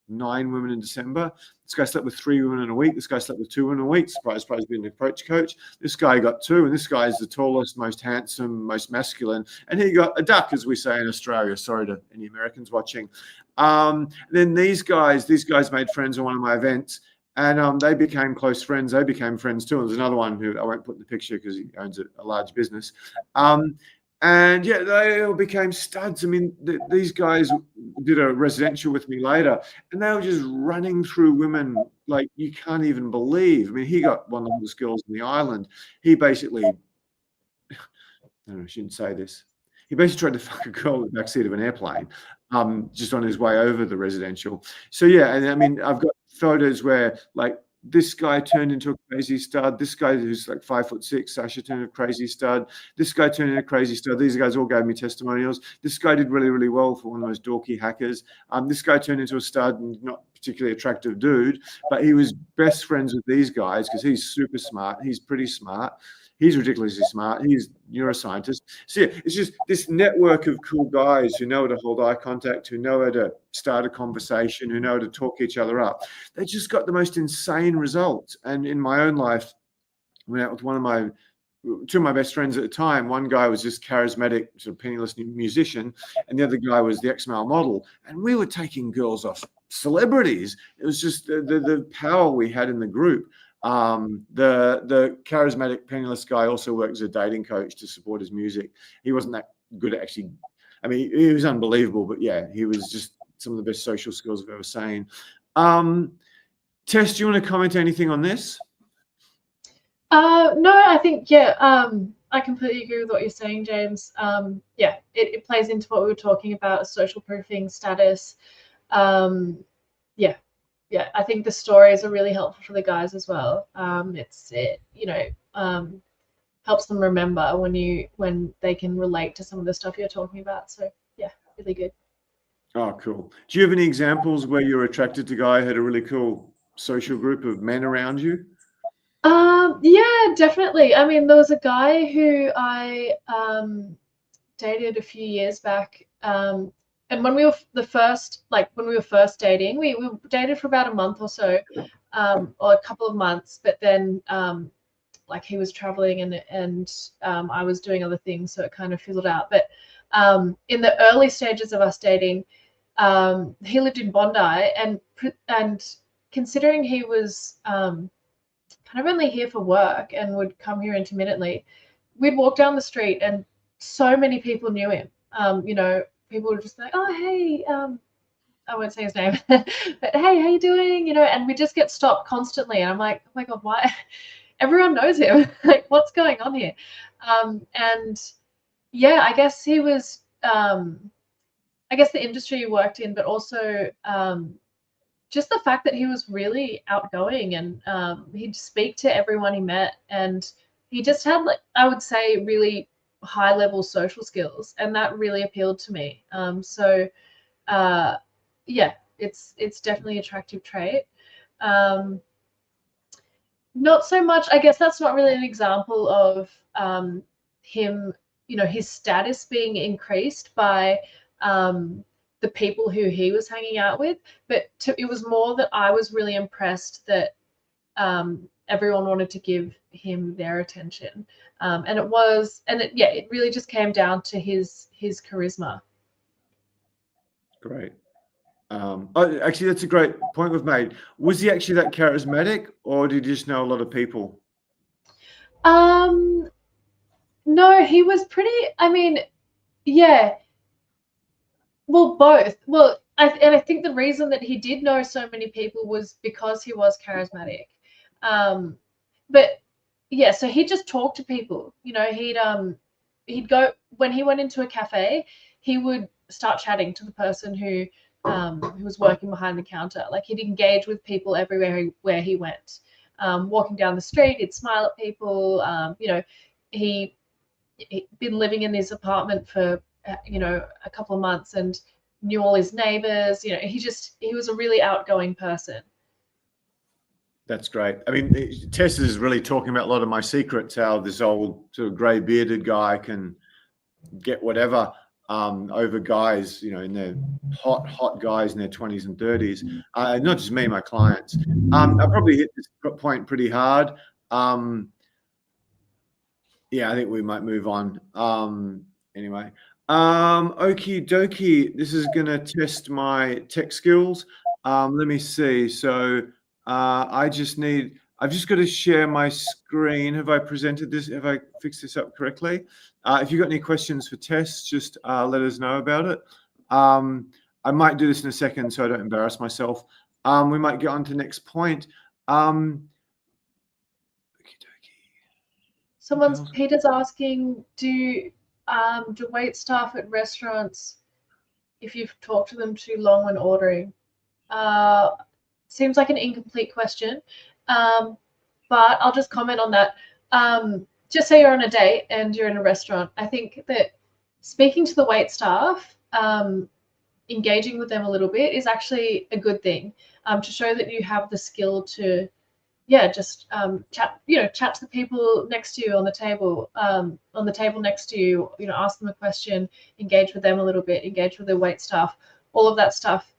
9 women in December. This guy slept with 3 women in a week. This guy slept with 2 women in a week. Surprise, being an approach coach. This guy got 2, and this guy is the tallest, most handsome, most masculine. And he got a duck, as we say in Australia. Sorry to any Americans watching. Then these guys made friends on one of my events, and they became close friends. They became friends too. And there's another one who I won't put in the picture because he owns a large business. And yeah, they all became studs. I mean, these guys did a residential with me later, and they were just running through women like you can't even believe. I mean, he got one of the oldest girls in the island. He basically, I don't know, I shouldn't say this. He basically tried to fuck a girl in the backseat of an airplane, just on his way over the residential. So yeah, and I mean, I've got photos where like this guy turned into a crazy stud. This guy who's like 5'6", Sasha, turned into a crazy stud. This guy turned into a crazy stud. These guys all gave me testimonials. This guy did really, really well for one of those dorky hackers. This guy turned into a stud and not particularly attractive dude, but he was best friends with these guys because he's super smart. He's pretty smart. He's ridiculously smart. He's a neuroscientist. So yeah, it's just this network of cool guys who know how to hold eye contact, who know how to start a conversation, who know how to talk each other up. They just got the most insane results. And in my own life, I went out with two of my best friends at the time. One guy was just charismatic, sort of penniless musician, and the other guy was the ex-male model. And we were taking girls off celebrities. It was just the power we had in the group. The charismatic penniless guy also worked as a dating coach to support his music. He wasn't that good at actually, I mean, he was unbelievable, but yeah, he was just some of the best social skills I've ever seen. Tess, do you want to comment anything on this? No, I think, yeah, I completely agree with what you're saying, James. Yeah, it plays into what we were talking about, social proofing, status. Yeah, I think the stories are really helpful for the guys as well. Helps them remember when they can relate to some of the stuff you're talking about. So yeah, really good. Oh, cool. Do you have any examples where you're attracted to a guy who had a really cool social group of men around you? Yeah, definitely. I mean, there was a guy who I dated a few years back. And when we were first dating, we dated for about a month or so, or a couple of months, but then he was traveling and I was doing other things, so it kind of fizzled out. But in the early stages of us dating, he lived in Bondi, and considering he was kind of only here for work and would come here intermittently, we'd walk down the street and so many people knew him. People would just be like, oh, hey, I won't say his name, but hey, how you doing? And we just get stopped constantly. And I'm like, oh my God, why? Everyone knows him. Like, what's going on here? And yeah, I guess he was, I guess the industry he worked in, but also just the fact that he was really outgoing and he'd speak to everyone he met. And he just had, like, I would say, really high level social skills. And that really appealed to me. Yeah, it's definitely an attractive trait. Not so much, I guess that's not really an example of him, his status being increased by the people who he was hanging out with, but it was more that I was really impressed that everyone wanted to give him their attention. It really just came down to his charisma. Great. Actually, that's a great point we've made. Was he actually that charismatic, or did he just know a lot of people? No, he was pretty. I mean, yeah. Well, both. Well, I think the reason that he did know so many people was because he was charismatic. But yeah, so he'd just talk to people. He'd go when he went into a cafe, he would start chatting to the person who was working behind the counter. Like, he'd engage with people everywhere where he went. Walking down the street, he'd smile at people. He'd been living in his apartment for a couple of months and knew all his neighbors. He was a really outgoing person. That's great. I mean, Tess is really talking about a lot of my secrets, how this old sort of grey bearded guy can get whatever over guys, in their hot guys in their 20s and 30s. Not just me, my clients. I probably hit this point pretty hard. Yeah, I think we might move on. Anyway, okie dokie. This is going to test my tech skills. Let me see. So I've just got to share my screen. Have I presented this? Have I fixed this up correctly? If you've got any questions for Tess, just let us know about it. I might do this in a second so I don't embarrass myself. We might get on to the next point. Peter's asking, do wait staff at restaurants, if you've talked to them too long when ordering? Seems like an incomplete question, but I'll just comment on that. Just say you're on a date and you're in a restaurant. I think that speaking to the wait staff, engaging with them a little bit is actually a good thing, to show that you have the skill to just chat to the people next to you on the table next to you, ask them a question, engage with them a little bit, engage with the wait staff, all of that stuff.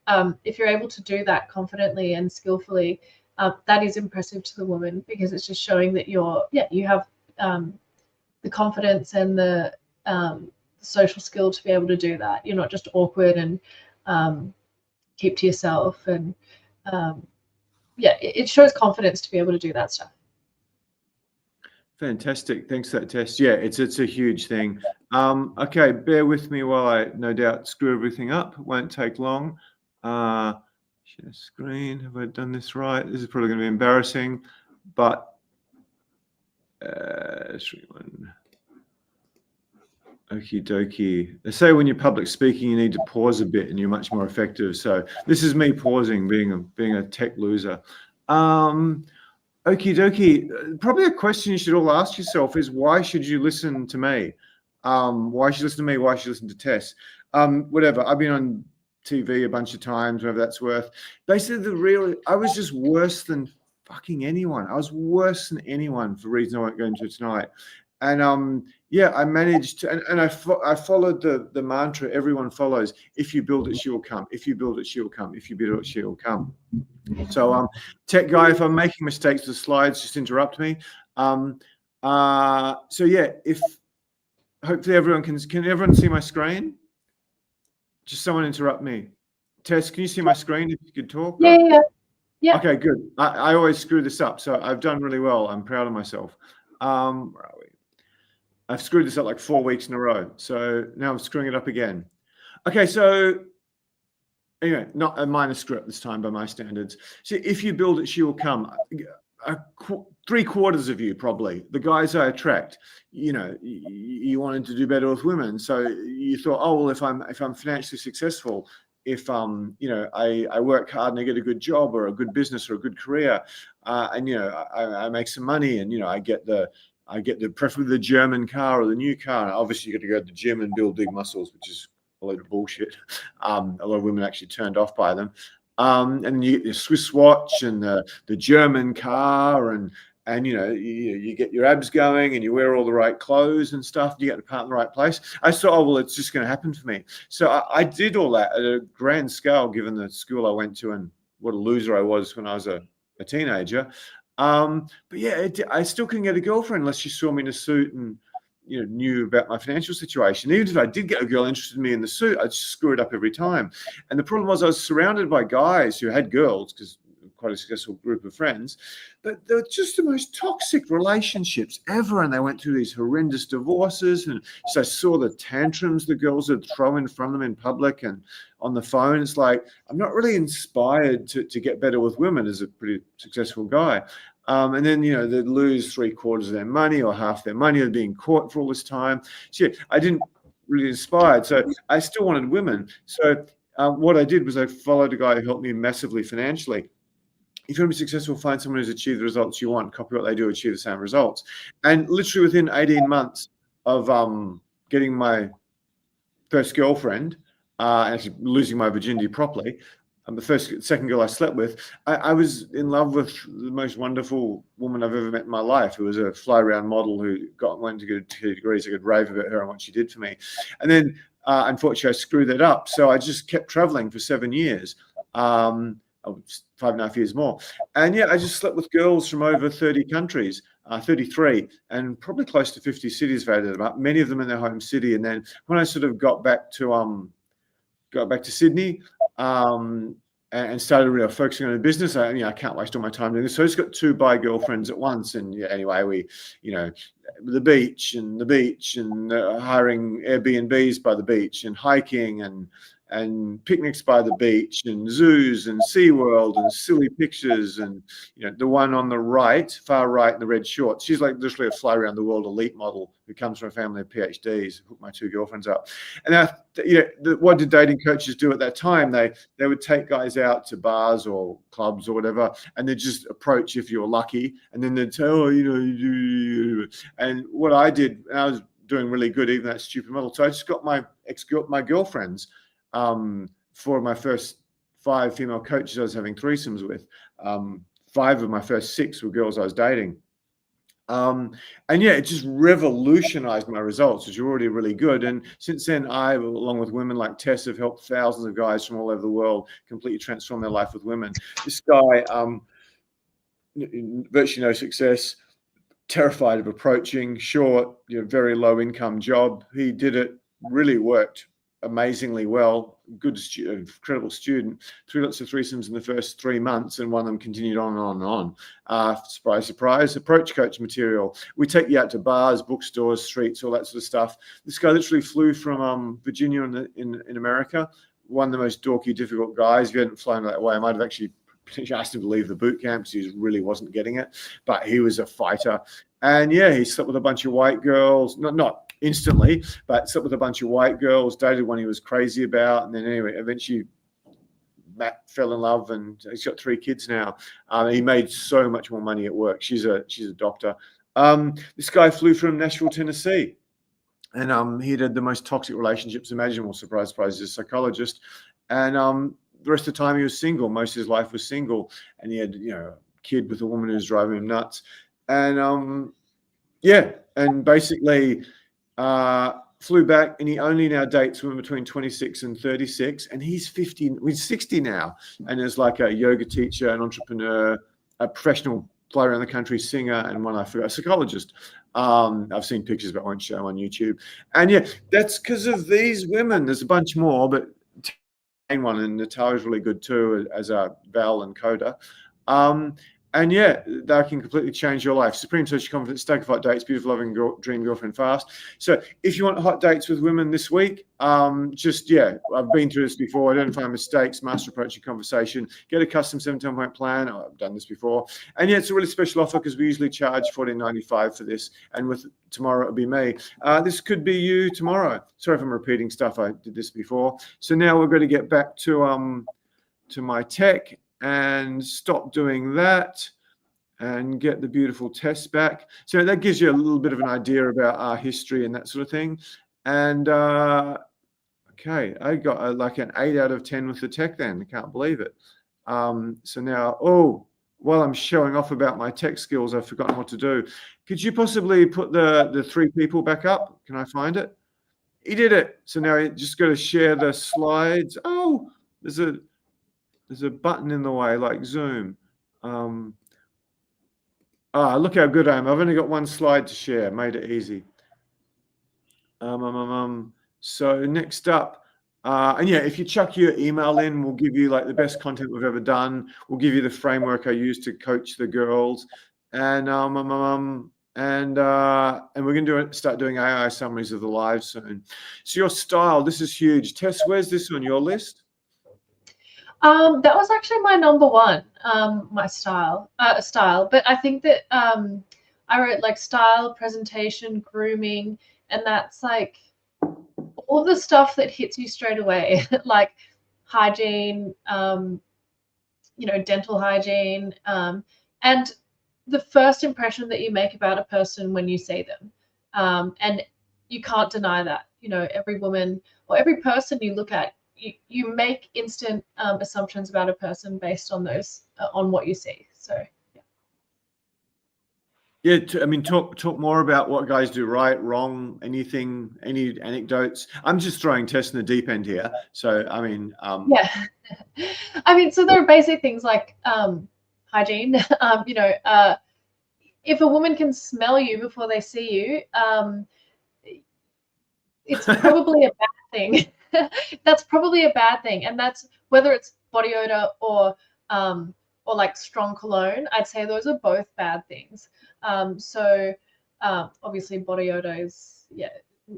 If you're able to do that confidently and skillfully, that is impressive to the woman, because it's just showing that you have the confidence and the social skill to be able to do that. You're not just awkward and keep to yourself. And it shows confidence to be able to do that stuff. Fantastic. Thanks for that, Tess. Yeah, it's a huge thing. Okay, bear with me while I no doubt screw everything up. It won't take long. Share screen. Have I done this right? This is probably going to be embarrassing, but okie dokie. They say when you're public speaking, you need to pause a bit and you're much more effective. So this is me pausing, being a tech loser. Okie dokie. Probably a question you should all ask yourself is, why should you listen to me? Why should you listen to me? Why should you listen to Tess? Whatever. I've been on TV a bunch of times, whatever that's worth. Basically, I was just worse than fucking anyone. I was worse than anyone for reasons I won't go into tonight. And I managed to, and I followed the mantra everyone follows: if you build it, she will come. If you build it, she will come. If you build it, she will come. So tech guy, if I'm making mistakes with the slides, just interrupt me. If hopefully everyone can everyone see my screen? Just someone interrupt me. Tess, can you see my screen if you could talk? Yeah. Yeah. Okay, good. I always screw this up, so I've done really well. I'm proud of myself. Where are we? I've screwed this up like 4 weeks in a row, so now I'm screwing it up again. Okay, so anyway, not a minor screw up this time by my standards. So if you build it, she will come. 3/4 of you, probably the guys I attract, you wanted to do better with women, so you thought, oh well, if I'm financially successful, if I work hard and I get a good job or a good business or a good career, and I make some money, and I get preferably the German car or the new car. And obviously, you got to go to the gym and build big muscles, which is a load of bullshit. A lot of women are actually turned off by them. And you get the Swiss watch and the German car, and you get your abs going, and you wear all the right clothes and stuff. And you get the part in the right place. I thought, oh well, it's just going to happen for me. So I did all that at a grand scale, given the school I went to and what a loser I was when I was a teenager. But yeah, I still couldn't get a girlfriend unless she saw me in a suit and knew about my financial situation. Even if I did get a girl interested in me in the suit, I'd just screw it up every time. And the problem was I was surrounded by guys who had girls, because quite a successful group of friends, but they were just the most toxic relationships ever. And they went through these horrendous divorces. And so I saw the tantrums the girls would throw in front of them in public and on the phone. It's like, I'm not really inspired to get better with women as a pretty successful guy. And then, they'd lose 3/4 of their money or half their money. They're being caught for all this time. So I didn't really inspired. So I still wanted women. So what I did was I followed a guy who helped me massively financially. If you want to be successful, find someone who's achieved the results you want, copy what they do, achieve the same results. And literally within 18 months of getting my first girlfriend, actually losing my virginity properly, the second girl I slept with, I was in love with the most wonderful woman I've ever met in my life, who was a fly-around model who went to get 2 degrees. I could rave about her and what she did for me. And then, unfortunately, I screwed that up. So I just kept traveling for 7 years, 5.5 years more. And yeah, I just slept with girls from over 30 countries, 33, and probably close to 50 cities if I added them up, many of them in their home city. And then when I sort of got back to Sydney, and started really focusing on the business, I can't waste all my time doing this. So I just got 2 bi girlfriends at once. And yeah, anyway, we, the beach and hiring Airbnbs by the beach and hiking and picnics by the beach and zoos and SeaWorld and silly pictures. And the one on the right, far right in the red shorts, she's like literally a fly around the world elite model who comes from a family of PhDs. Hooked my 2 girlfriends up. And what did dating coaches do at that time? They would take guys out to bars or clubs or whatever, and they'd just approach if you're lucky, and then they'd say, oh, and what I did, and I was doing really good, even that stupid model. So I just got my girlfriends. For my first 5 female coaches I was having threesomes with, 5 of my first 6 were girls I was dating. And yeah, it just revolutionized my results, which are already really good. And since then, I, along with women like Tess, have helped thousands of guys from all over the world completely transform their life with women. This guy, virtually no success, terrified of approaching, short, very low income job. He did it, really worked amazingly well, good incredible student, 3 lots of threesomes in the first 3 months, and one of them continued on and on and on. Surprise, surprise, approach coach material. We take you out to bars, bookstores, streets, all that sort of stuff. This guy literally flew from Virginia in America, one of the most dorky, difficult guys. If you hadn't flown that way, I might have actually asked him to leave the boot camp because he really wasn't getting it, but he was a fighter. And yeah, he slept with a bunch of white girls, not instantly, but slept with a bunch of white girls, dated one he was crazy about. And then anyway, eventually Matt fell in love, and he's got 3 kids now. He made so much more money at work. She's a doctor. This guy flew from Nashville, Tennessee, and he had the most toxic relationships imaginable. Surprise, surprise, he's a psychologist. And the rest of the time he was single. Most of his life was single, and he had a kid with a woman who was driving him nuts. And yeah, and basically flew back, and he only now dates women between 26 and 36, and he's 50, he's 60 now, and is like a yoga teacher, an entrepreneur, a professional fly around the country singer, and one I forgot, a psychologist. I've seen pictures, but I won't show on YouTube. And yeah, that's because of these women. There's a bunch more, but main one, and Natalia's really good too, as a Val and Coda. And yeah, that can completely change your life. Supreme Social Confidence, Stack of Hot Dates, Beautiful Loving Dream Girlfriend Fast. So if you want hot dates with women this week, just, yeah, I've been through this before. Identify mistakes, master approach your conversation, get a custom 7-10-point plan. Oh, I've done this before. And yeah, it's a really special offer because we usually charge $14.95 for this. And with tomorrow, it'll be me. This could be you tomorrow. Sorry if I'm repeating stuff. I did this before. So now we're going to get back to my tech and stop doing that and get the beautiful test back. So that gives you a little bit of an idea about our history and that sort of thing. And okay, I got like an 8 out of 10 with the tech then. I can't believe it. So now, while I'm showing off about my tech skills, I've forgotten what to do. Could you possibly put the 3 people back up? Can I find it? He did it. So now you just got to share the slides. Oh, there's a button in the way, like Zoom. Look how good I am. I've only got 1 slide to share. Made it easy. So next up, and yeah, if you chuck your email in, we'll give you like the best content we've ever done. We'll give you the framework I use to coach the girls, and we're going to start doing AI summaries of the live soon. So your style, this is huge. Tess, where's this on your list? That was actually my number 1, my style. But I think that I wrote like style, presentation, grooming, and that's like all the stuff that hits you straight away, like hygiene, dental hygiene, and the first impression that you make about a person when you see them. And you can't deny that. Every woman or every person you look at, you make instant assumptions about a person based on those, on what you see. So yeah, I mean, talk more about what guys do right, wrong, anything, any anecdotes. I'm just throwing Tess in the deep end here. So I mean, yeah, I mean, so there are basic things like hygiene. If a woman can smell you before they see you, it's probably a bad thing. That's probably a bad thing, and that's whether it's body odor or like strong cologne. I'd say those are both bad things. Obviously body odor is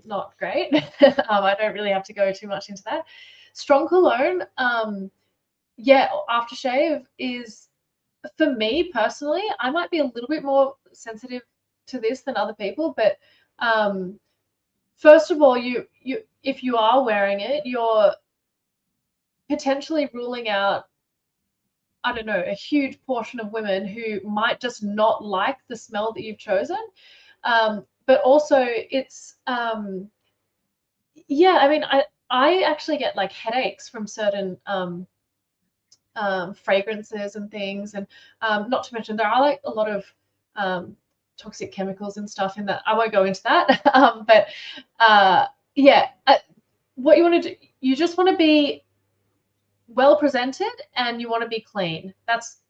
not great. I don't really have to go too much into that. Strong cologne, aftershave is, for me personally, I might be a little bit more sensitive to this than other people, but first of all, you if you are wearing it, you're potentially ruling out, I don't know, a huge portion of women who might just not like the smell that you've chosen. But also it's I mean, I actually get like headaches from certain fragrances and things, and not to mention there are like a lot of toxic chemicals and stuff in that. I won't go into that. What you want to do, you just want to be well presented and you want to be clean. That's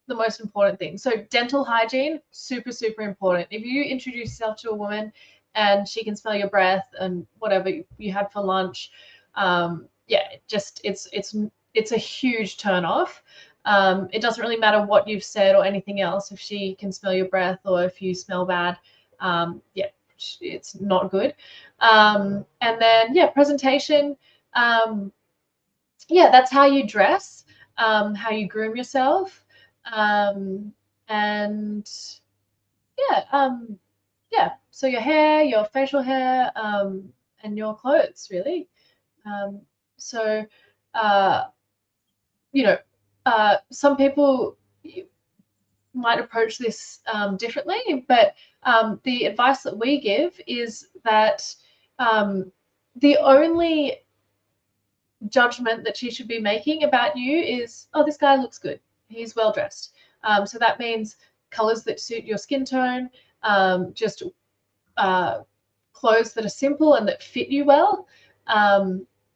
the most important thing. So dental hygiene, super, super important. If you introduce yourself to a woman and she can smell your breath and whatever you had for lunch, it's a huge turn off. It doesn't really matter what you've said or anything else. If she can smell your breath or if you smell bad, it's not good. And then, presentation. That's how you dress, how you groom yourself. So your hair, your facial hair, and your clothes, really. Some people might approach this differently, but the advice that we give is that the only judgment that she should be making about you is, oh, this guy looks good, he's well dressed. So that means colors that suit your skin tone, just clothes that are simple and that fit you well.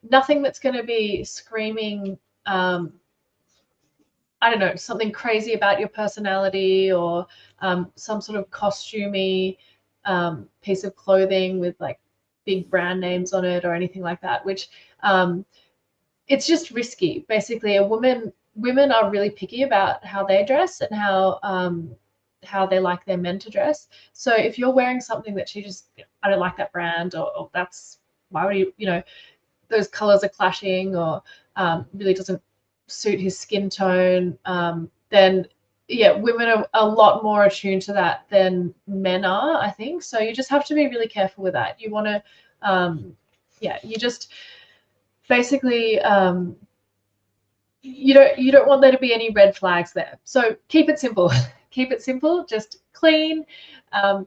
Nothing that's going to be screaming, I don't know, something crazy about your personality, or some sort of costumey piece of clothing with like big brand names on it or anything like that, which it's just risky. Basically, a woman women are really picky about how they dress and how they like their men to dress. So if you're wearing something that she just, I don't like that brand, or that's, why would you, those colors are clashing, or really doesn't suit his skin tone, then yeah, women are a lot more attuned to that than men are, I think. So you just have to be really careful with that. You want to, you just basically, you don't want there to be any red flags there. So keep it simple. Keep it simple. Just clean.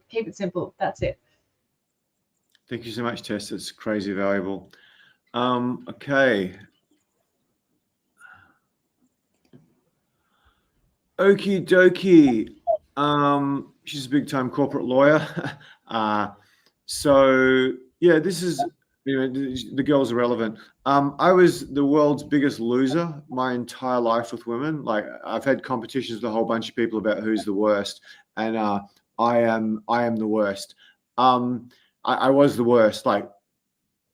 Keep it simple. That's it. Thank you so much, Tess. It's crazy valuable. Okay. Okie dokie. She's a big time corporate lawyer. So yeah, this is, the girls are relevant. I was the world's biggest loser my entire life with women. Like, I've had competitions with a whole bunch of people about who's the worst, and I am the worst. I was the worst. Like,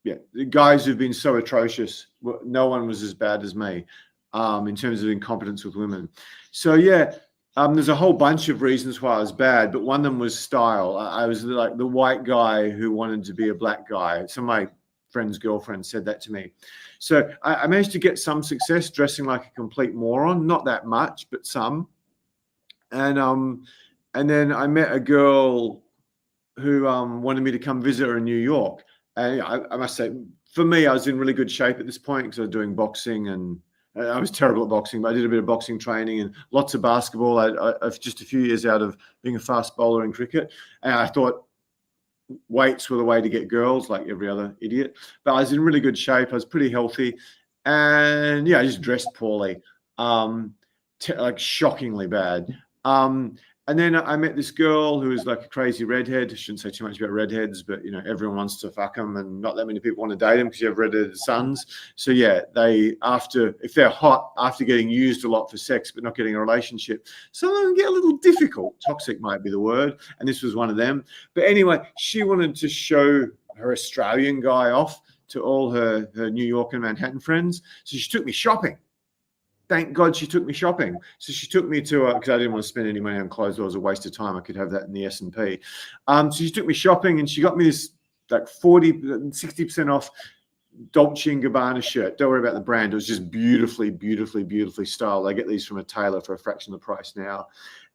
yeah, the guys who've been so atrocious, no one was as bad as me, in terms of incompetence with women. So yeah, there's a whole bunch of reasons why I was bad, but one of them was style. I was like the white guy who wanted to be a black guy. Some of my friends' girlfriends said that to me. So I managed to get some success dressing like a complete moron, not that much, but some. And then I met a girl who wanted me to come visit her in New York. And I must say, for me, I was in really good shape at this point because I was doing boxing, and I was terrible at boxing, but I did a bit of boxing training and lots of basketball. I just a few years out of being a fast bowler in cricket. And I thought weights were the way to get girls, like every other idiot. But I was in really good shape. I was pretty healthy. And yeah, I just dressed poorly, like shockingly bad. And then I met this girl who was like a crazy redhead. I shouldn't say too much about redheads, but everyone wants to fuck them, and not that many people want to date them because you have redheaded sons. So yeah, if they're hot after getting used a lot for sex but not getting a relationship, some of them get a little difficult. Toxic might be the word, and this was one of them. But anyway, she wanted to show her Australian guy off to all her New York and Manhattan friends, so she took me shopping. Thank God she took me shopping. So she took me to, because I didn't want to spend any money on clothes. It was a waste of time. I could have that in the S&P. So she took me shopping, and she got me this like 60% off Dolce & Gabbana shirt. Don't worry about the brand. It was just beautifully, beautifully, beautifully styled. I get these from a tailor for a fraction of the price now.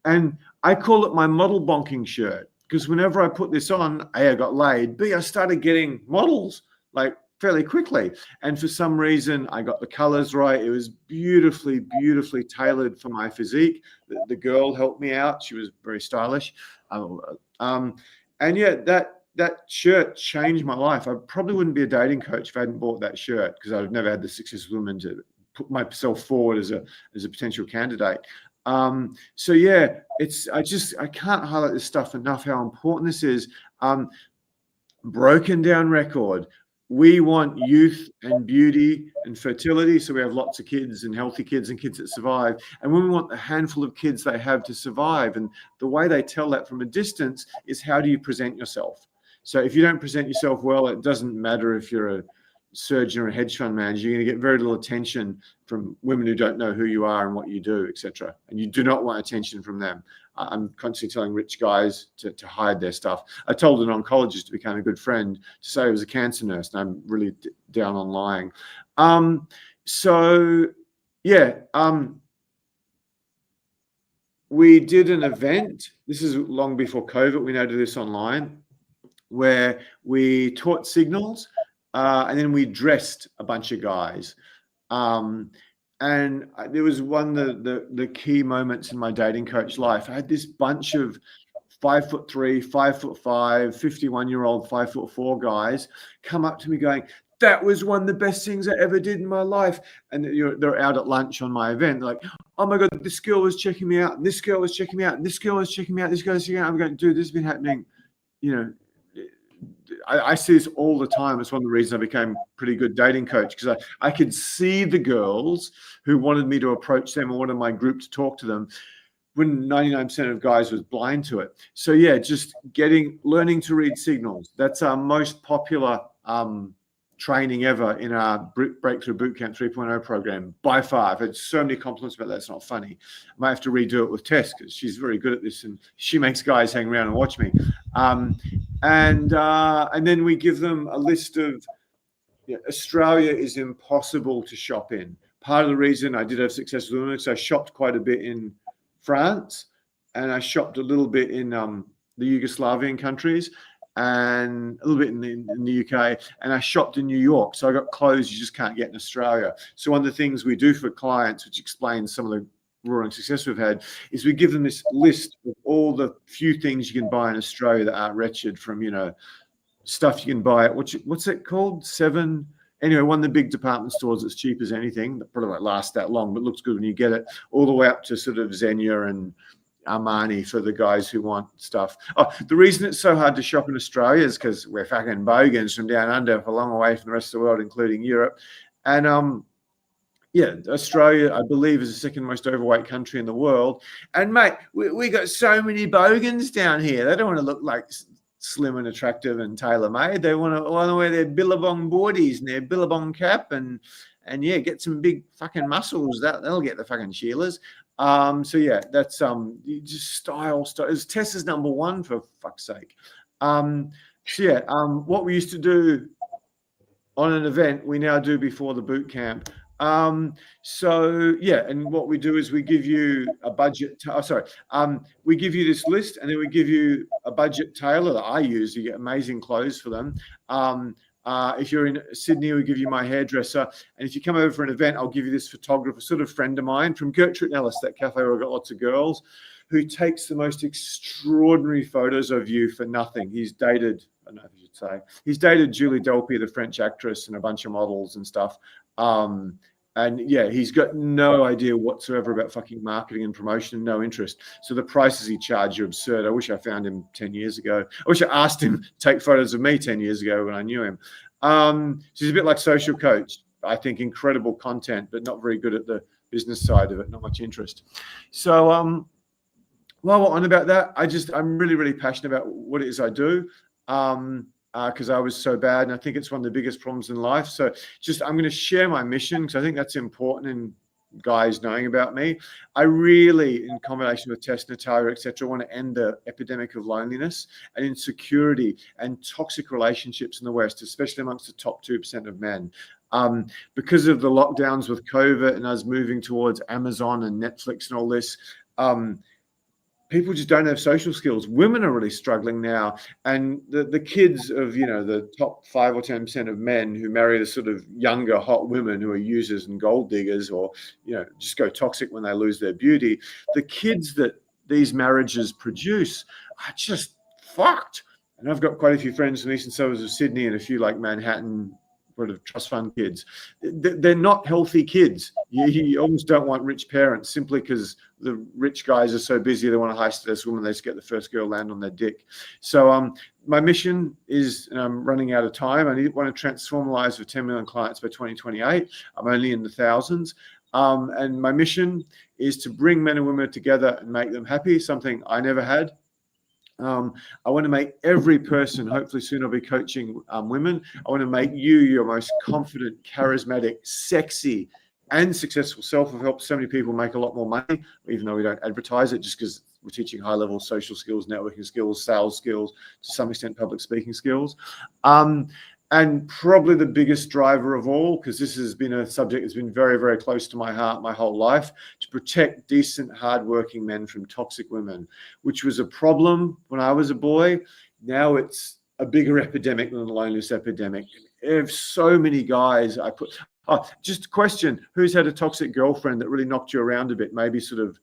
And I call it my model bonking shirt because whenever I put this on, A, I got laid. B, I started getting models like fairly quickly. And for some reason, I got the colors right. It was beautifully, beautifully tailored for my physique. The girl helped me out. She was very stylish. And yeah, that shirt changed my life. I probably wouldn't be a dating coach if I hadn't bought that shirt, because I've never had the success with women to put myself forward as a potential candidate. So yeah, I can't highlight this stuff enough, how important this is. Broken down record. We want youth and beauty and fertility, so we have lots of kids and healthy kids and kids that survive. And when we want the handful of kids they have to survive, and the way they tell that from a distance is, how do you present yourself? So if you don't present yourself well, it doesn't matter if you're a surgeon or a hedge fund manager, you're going to get very little attention from women who don't know who you are and what you do, etc. And you do not want attention from them. I'm constantly telling rich guys to hide their stuff. I told an oncologist who became a good friend to say he was a cancer nurse, and I'm really down on lying. So yeah, we did an event. This is long before COVID. We now do this online, where we taught signals, and then we dressed a bunch of guys. And there was one of the key moments in my dating coach life. I had this bunch of 5'3", 5'5", 51-year-old 5'4" guys come up to me going, "That was one of the best things I ever did in my life." And they're out at lunch on my event. They're like, "Oh my God, this girl was checking me out, and this girl was checking me out, and this girl was checking me out, this girl was checking me out." I'm going, "Dude, this has been happening, I see this all the time." It's one of the reasons I became a pretty good dating coach, because I could see the girls who wanted me to approach them or wanted my group to talk to them, when 99% of guys was blind to it. So yeah, just learning to read signals. That's our most popular training ever in our Breakthrough Bootcamp 3.0 program, by far. I've had so many compliments about that. It's not funny. I might have to redo it with Tess because she's very good at this, and she makes guys hang around and watch me. And then we give them a list of, Australia is impossible to shop in. Part of the reason I did have success with women is I shopped quite a bit in France, and I shopped a little bit in the Yugoslavian countries, and a little bit in the UK, and I shopped in New York. So I got clothes you just can't get in Australia. So one of the things we do for clients, which explains some of the roaring success we've had, is we give them this list of all the few things you can buy in Australia that aren't wretched, from, stuff you can buy at, what's it called? Anyway, one of the big department stores that's cheap as anything, that probably won't last that long, but looks good when you get it, all the way up to sort of Xenia and Armani for the guys who want stuff. Oh, the reason it's so hard to shop in Australia is because we're fucking bogans from down under, a long way from the rest of the world, including Europe. And Australia, I believe, is the second most overweight country in the world. And mate, we got so many bogans down here. They don't want to look like slim and attractive and tailor-made. They want to wear their billabong boardies and their billabong cap and get some big fucking muscles. That'll get the fucking Sheilas. That's just style. Tessa's number one, for fuck's sake. What we used to do on an event, we now do before the boot camp. And what we do is we give you a budget. We give you this list, and then we give you a budget tailor that I use. You get amazing clothes for them. If you're in Sydney, we give you my hairdresser. And if you come over for an event, I'll give you this photographer, sort of friend of mine from Gertrude Ellis, that cafe where I've got lots of girls, who takes the most extraordinary photos of you for nothing. He's dated, I don't know if you should say, he's dated Julie Delpy, the French actress, and a bunch of models and stuff. He's got no idea whatsoever about fucking marketing and promotion, no interest. So the prices he charged are absurd. I wish I found him 10 years ago. I wish I asked him to take photos of me 10 years ago when I knew him. So he's a bit like Social Coach. I think incredible content, but not very good at the business side of it, not much interest. So while we're on about that, I'm really, really passionate about what it is I do. Because I was so bad, and I think it's one of the biggest problems in life. So I'm going to share my mission, because I think that's important in guys knowing about me. I really, in combination with Tess, Natalia, etc., want to end the epidemic of loneliness and insecurity and toxic relationships in the West, especially amongst the top 2% of men. Because of the lockdowns with COVID and us moving towards Amazon and Netflix and all this, people just don't have social skills. Women are really struggling now. And the kids of, the top 5 or 10% of men who marry the sort of younger, hot women who are users and gold diggers, or, just go toxic when they lose their beauty. The kids that these marriages produce are just fucked. And I've got quite a few friends from the eastern suburbs of Sydney and a few like Manhattan sort of trust fund kids. They're not healthy kids. You almost don't want rich parents, simply because the rich guys are so busy. They want a high status woman. They just get the first girl land on their dick. So my mission is, and I'm running out of time, I want to transform the lives of 10 million clients by 2028. I'm only in the thousands. And my mission is to bring men and women together and make them happy, something I never had. I want to make every person, hopefully soon I'll be coaching women. I want to make you your most confident, charismatic, sexy, and successful self. I've helped so many people make a lot more money, even though we don't advertise it, just because we're teaching high-level social skills, networking skills, sales skills, to some extent public speaking skills. And probably the biggest driver of all, because this has been a subject that's been very, very close to my heart my whole life, to protect decent, hardworking men from toxic women, which was a problem when I was a boy. Now it's a bigger epidemic than the loneliness epidemic. If so many guys just a question, who's had a toxic girlfriend that really knocked you around a bit, maybe sort of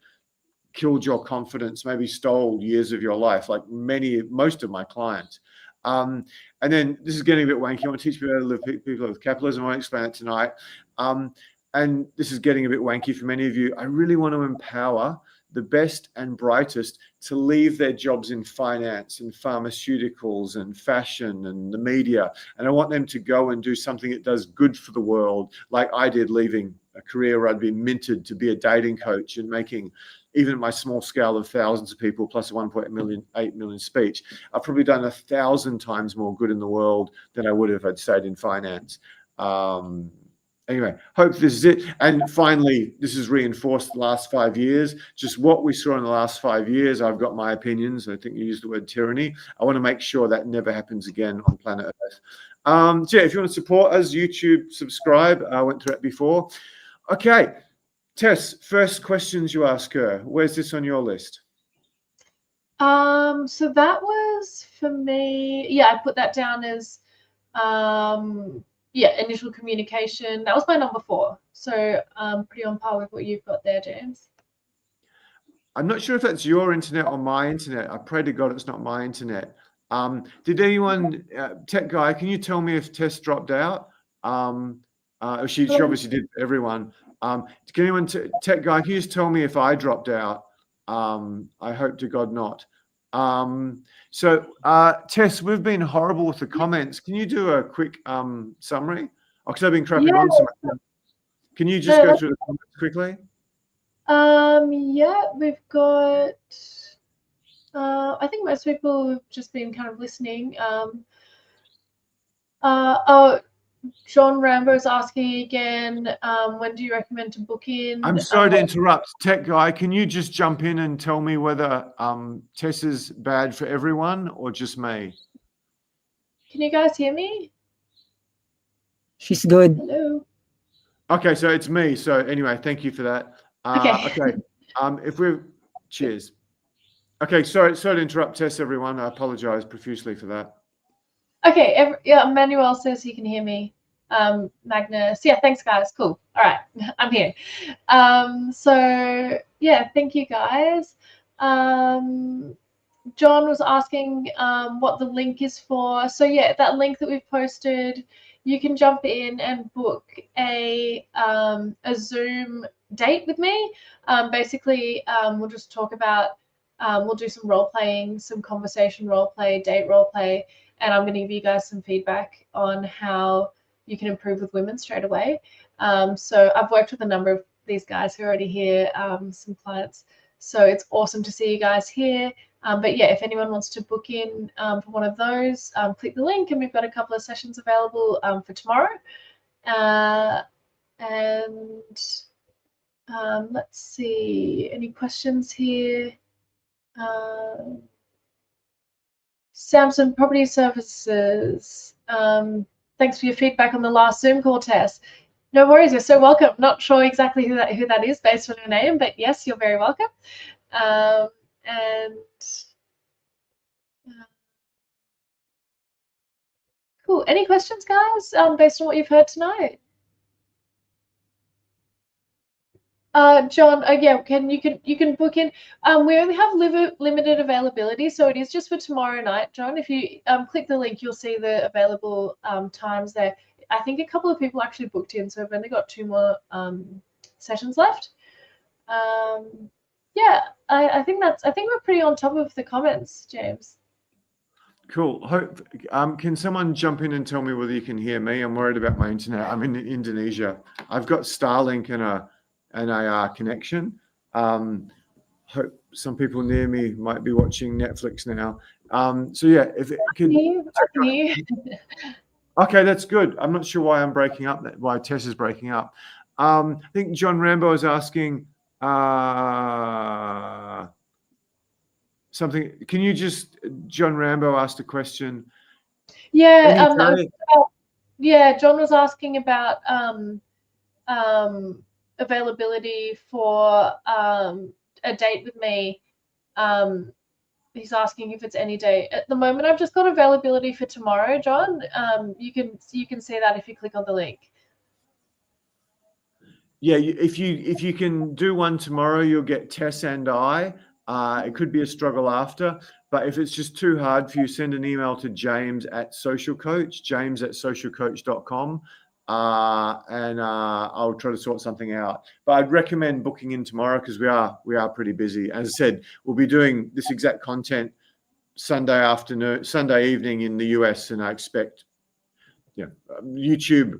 killed your confidence, maybe stole years of your life, like most of my clients. And then this is getting a bit wanky. I want to teach people how to live people with capitalism. I won't explain it tonight. And this is getting a bit wanky for many of you. I really want to empower the best and brightest to leave their jobs in finance and pharmaceuticals and fashion and the media. And I want them to go and do something that does good for the world, like I did leaving a career where I'd been minted to be a dating coach and making, even at my small scale of thousands of people plus a 1.8 million speech, I've probably done 1,000 times more good in the world than I would if I'd stayed in finance. Anyway, hope this is it. And finally, this has reinforced the last 5 years. Just what we saw in the last 5 years, I've got my opinions. I think you used the word tyranny. I want to make sure that never happens again on planet Earth. So yeah, if you want to support us, YouTube, subscribe. I went through it before. Okay, Tess, first questions you ask her. Where's this on your list? So that was for me. Yeah, I put that down as initial communication. That was my number 4. So pretty on par with what you've got there, James. I'm not sure if that's your internet or my internet. I pray to God it's not my internet. Did anyone, tech guy, can you tell me if Tess dropped out? She obviously did for everyone. Can anyone, tech guy, can you just tell me if I dropped out? I hope to God not. Tess, we've been horrible with the comments. Can you do a quick summary? Because I've been crapping on so much. Can you just go through the comments quickly? Yeah, we've got, I think most people have just been kind of listening. John Rambo is asking again, when do you recommend to book in? I'm sorry to interrupt. Tech guy, can you just jump in and tell me whether Tess is bad for everyone or just me? Can you guys hear me? She's good. Hello. Okay, so it's me. So anyway, thank you for that. Okay. Cheers. Okay, sorry to interrupt Tess, everyone. I apologize profusely for that. Okay, Manuel says he can hear me. Magnus, yeah, thanks guys. Cool. All right, I'm here. So yeah, thank you guys. John was asking what the link is for. So yeah, that link that we've posted, you can jump in and book a Zoom date with me. Basically, we'll just talk about, we'll do some role playing, some conversation role play, date role play, and I'm going to give you guys some feedback on how you can improve with women straight away. So I've worked with a number of these guys who are already here, some clients. So it's awesome to see you guys here. But yeah, if anyone wants to book in for one of those, click the link, and we've got a couple of sessions available for tomorrow. Let's see, any questions here? Samson Property Services, thanks for your feedback on the last Zoom call test. No worries, you're so welcome. Not sure exactly who that is based on your name, but yes, you're very welcome. Cool. Any questions, guys, based on what you've heard tonight? John, yeah, you can book in. We only have limited availability, so it is just for tomorrow night, John. If you click the link, you'll see the available times there. I think a couple of people actually booked in, so we've only got 2 more sessions left. Yeah, I think we're pretty on top of the comments, James. Cool. Can someone jump in and tell me whether you can hear me? I'm worried about my internet. I'm in Indonesia. I've got Starlink and a connection. Hope some people near me might be watching Netflix now. So yeah, if it could. Okay, that's good. I'm not sure why I'm breaking up. Why Tess is breaking up. I think John Rambo is asking something. Can you just, John Rambo asked a question. Yeah, John was asking about availability for a date with me. He's asking if it's any day. At the moment, I've just got availability for tomorrow, John. You can see that if you click on the link. Yeah, if you can do one tomorrow, you'll get Tess and I. It could be a struggle after, but if it's just too hard for you, send an email to james@socialcoach.com, and I'll try to sort something out. But I'd recommend booking in tomorrow because we are pretty busy. As I said, we'll be doing this exact content Sunday evening in the US, and I expect, YouTube.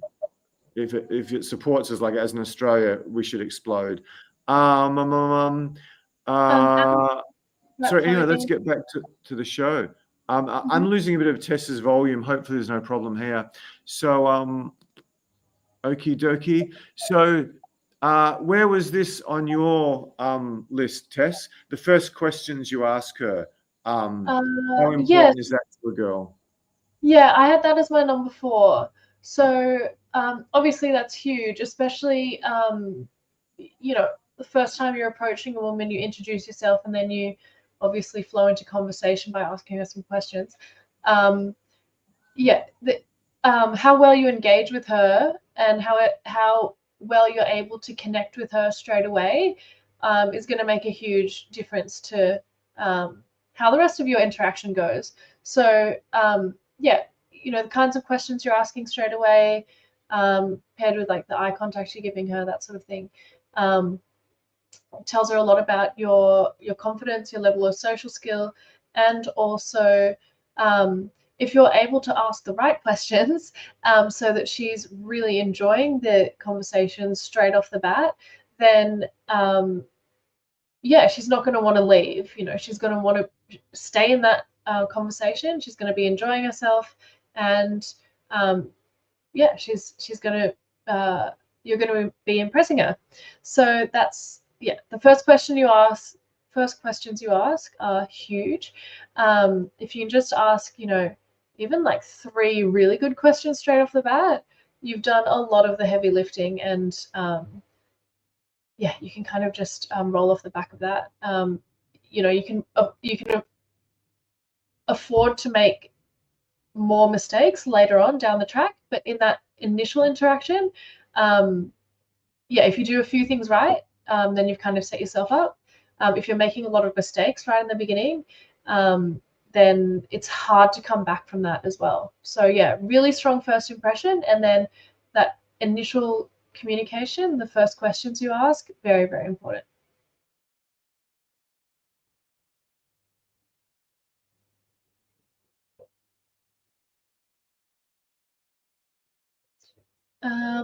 if it supports us like as in Australia, we should explode. Sorry, anyway, let's get back to the show. I'm losing a bit of Tessa's volume. Hopefully there's no problem here. So, okie dokie. So, where was this on your list, Tess? The first questions you ask her. How important Yes. is that to a girl? Yeah, I had that as my number 4. So obviously that's huge, especially you know, the first time you're approaching a woman, you introduce yourself, and then you obviously flow into conversation by asking her some questions. Yeah, how well you engage with her and how well you're able to connect with her straight away is going to make a huge difference to how the rest of your interaction goes. So yeah, the kinds of questions you're asking straight away, paired with like the eye contact you're giving her, that sort of thing, tells her a lot about your confidence, your level of social skill, and also if you're able to ask the right questions so that she's really enjoying the conversation straight off the bat, then yeah, she's not going to want to leave. She's going to want to stay in that conversation. She's going to be enjoying herself, and yeah, she's going to you're going to be impressing her. So that's the first questions you ask are huge. If you can just ask, even like 3 really good questions straight off the bat, you've done a lot of the heavy lifting, and yeah, you can kind of just roll off the back of that. You can afford to make more mistakes later on down the track, but in that initial interaction, yeah, if you do a few things right, then you've kind of set yourself up. If you're making a lot of mistakes right in the beginning, then it's hard to come back from that as well. So yeah, really strong first impression, and then that initial communication, the first questions you ask, very, very important.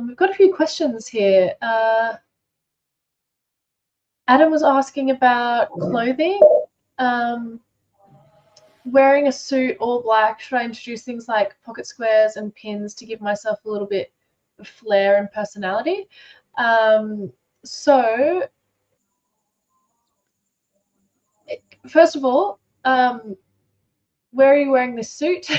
We've got a few questions here. Adam was asking about clothing. Wearing a suit all black, should I introduce things like pocket squares and pins to give myself a little bit of flair and personality? So, first of all, where are you wearing this suit?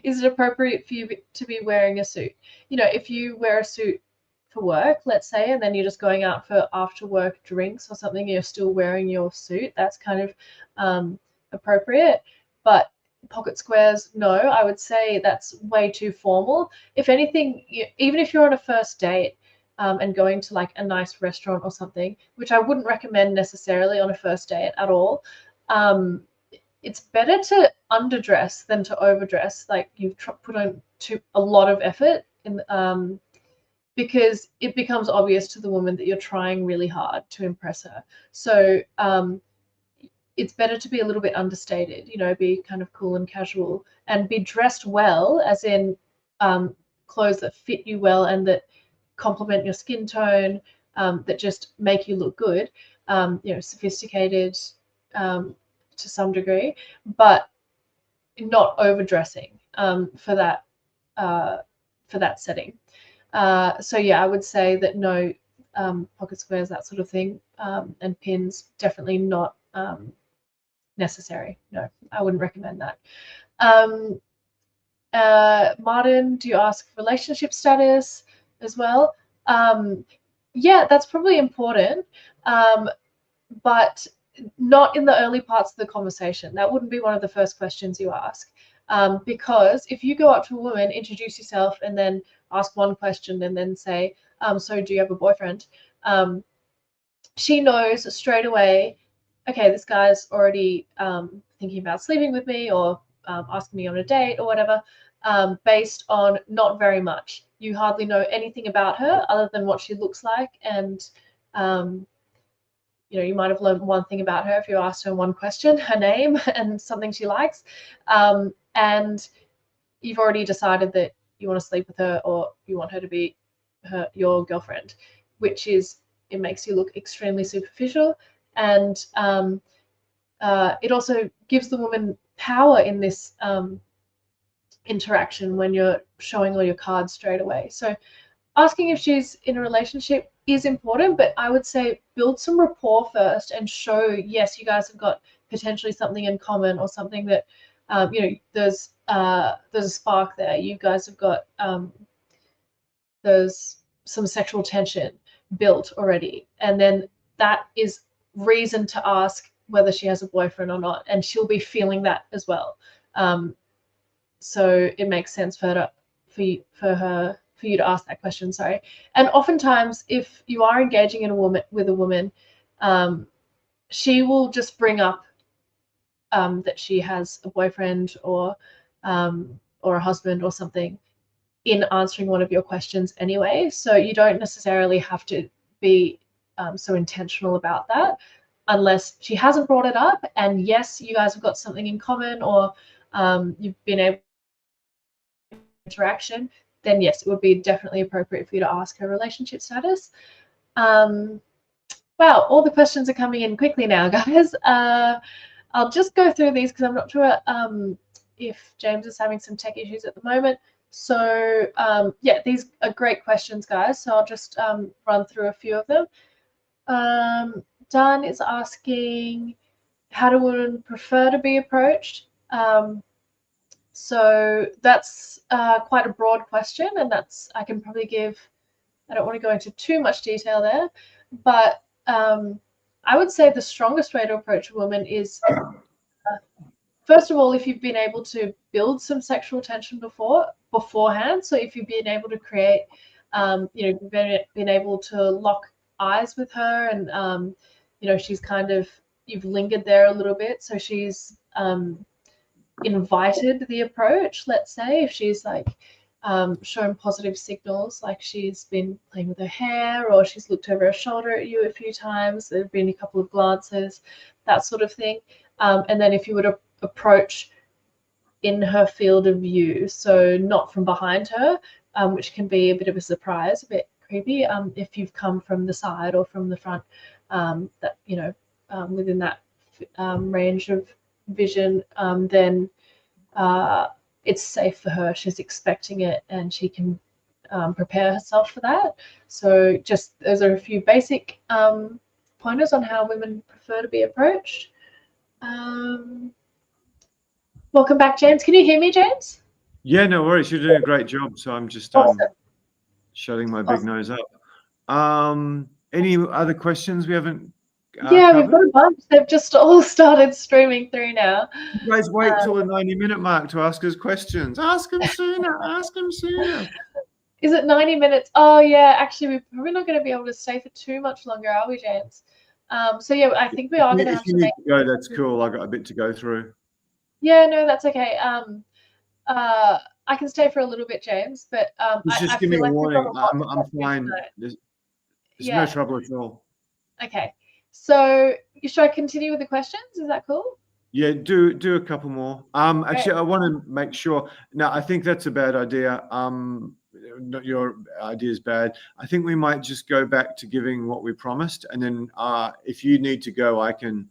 Is it appropriate for you to be wearing a suit? If you wear a suit for work, let's say, and then you're just going out for after work drinks or something, you're still wearing your suit, that's kind of appropriate. But pocket squares, no, I would say that's way too formal. If anything, even if you're on a first date and going to like a nice restaurant or something, which I wouldn't recommend necessarily on a first date at all, it's better to underdress than to overdress. Like you've put on a lot of effort in, because it becomes obvious to the woman that you're trying really hard to impress her. So it's better to be a little bit understated, be kind of cool and casual, and be dressed well, as in clothes that fit you well and that complement your skin tone, that just make you look good, sophisticated to some degree, but not overdressing for that setting. So yeah, I would say that no, pocket squares, that sort of thing, and pins, definitely not necessary. No, I wouldn't recommend that. Martin, do you ask relationship status as well? Yeah, that's probably important, but not in the early parts of the conversation. That wouldn't be one of the first questions you ask. Because if you go up to a woman, introduce yourself, and then ask one question and then say, so do you have a boyfriend? She knows straight away, okay, this guy's already thinking about sleeping with me or asking me on a date or whatever, based on not very much. You hardly know anything about her other than what she looks like, and you might have learned one thing about her if you asked her one question, her name and something she likes, and you've already decided that you want to sleep with her or you want her to be your girlfriend, which is it makes you look extremely superficial, and it also gives the woman power in this interaction when you're showing all your cards straight away. So asking if she's in a relationship is important, but I would say build some rapport first and show, yes, you guys have got potentially something in common or something that, there's a spark there. You guys have got there's some sexual tension built already. And then that is reason to ask whether she has a boyfriend or not. And she'll be feeling that as well. So it makes sense for you to ask that question. Sorry. And oftentimes, if you are engaging with a woman, she will just bring up that she has a boyfriend or a husband or something in answering one of your questions anyway. So you don't necessarily have to be so intentional about that unless she hasn't brought it up. And yes, you guys have got something in common, or you've been able to interaction, then yes, it would be definitely appropriate for you to ask her relationship status. Wow, all the questions are coming in quickly now, guys. I'll just go through these because I'm not sure if James is having some tech issues at the moment. So yeah, these are great questions, guys. So I'll just run through a few of them. Dan is asking, how do women prefer to be approached? So that's quite a broad question, and I can probably give, I don't want to go into too much detail there, but I would say the strongest way to approach a woman is, first of all, if you've been able to build some sexual tension beforehand. So if you've been able to create, been able to lock eyes with her, and she's kind of, you've lingered there a little bit, so she's invited the approach. Let's say if she's like shown positive signals, like she's been playing with her hair, or she's looked over her shoulder at you a few times, there have been a couple of glances, that sort of thing. And then if you were to approach in her field of view, so not from behind her, which can be a bit of a surprise, a bit creepy, if you've come from the side or from the front, that within that range of vision, then it's safe for her. She's expecting it, and she can prepare herself for that. So just those are a few basic pointers on how women prefer to be approached. Welcome back, James. Can you hear me, James? Yeah, no worries. You're doing a great job. So I'm just Awesome. shutting my big nose up. Any other questions we haven't yeah, covered? we've got a bunch. They've just all started streaming through now. You guys wait till the 90-minute mark to ask us questions. Ask them sooner. Ask them sooner. Is it 90 minutes? Oh, yeah. Actually, we're probably not going to be able to stay for too much longer, are we, James? So, yeah, I think we are going to have to make... If you need to go, that's cool. I've got a bit to go through. Yeah, no, that's okay. I can stay for a little bit, James, but just I give me feel a like warning. I'm fine. There's no trouble at all. Okay. So should I continue with the questions? Is that cool? Yeah, do a couple more. Actually, I want to make sure. No, I think that's a bad idea. Your idea is bad. I think we might just go back to giving what we promised, and then if you need to go, I can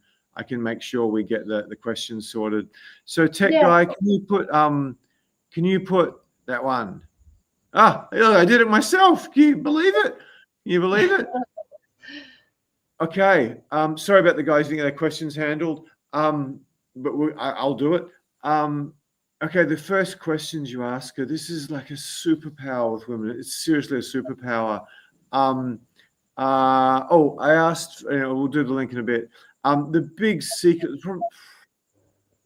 make sure we get the questions sorted. So, tech guy, can you put that one? I did it myself. Can you believe it? Can you believe it? Okay. Sorry about the guys getting their questions handled. But I'll do it. Okay, the first questions you ask her, this is like a superpower with women. It's seriously a superpower. I asked, we'll do the link in a bit. The big secret,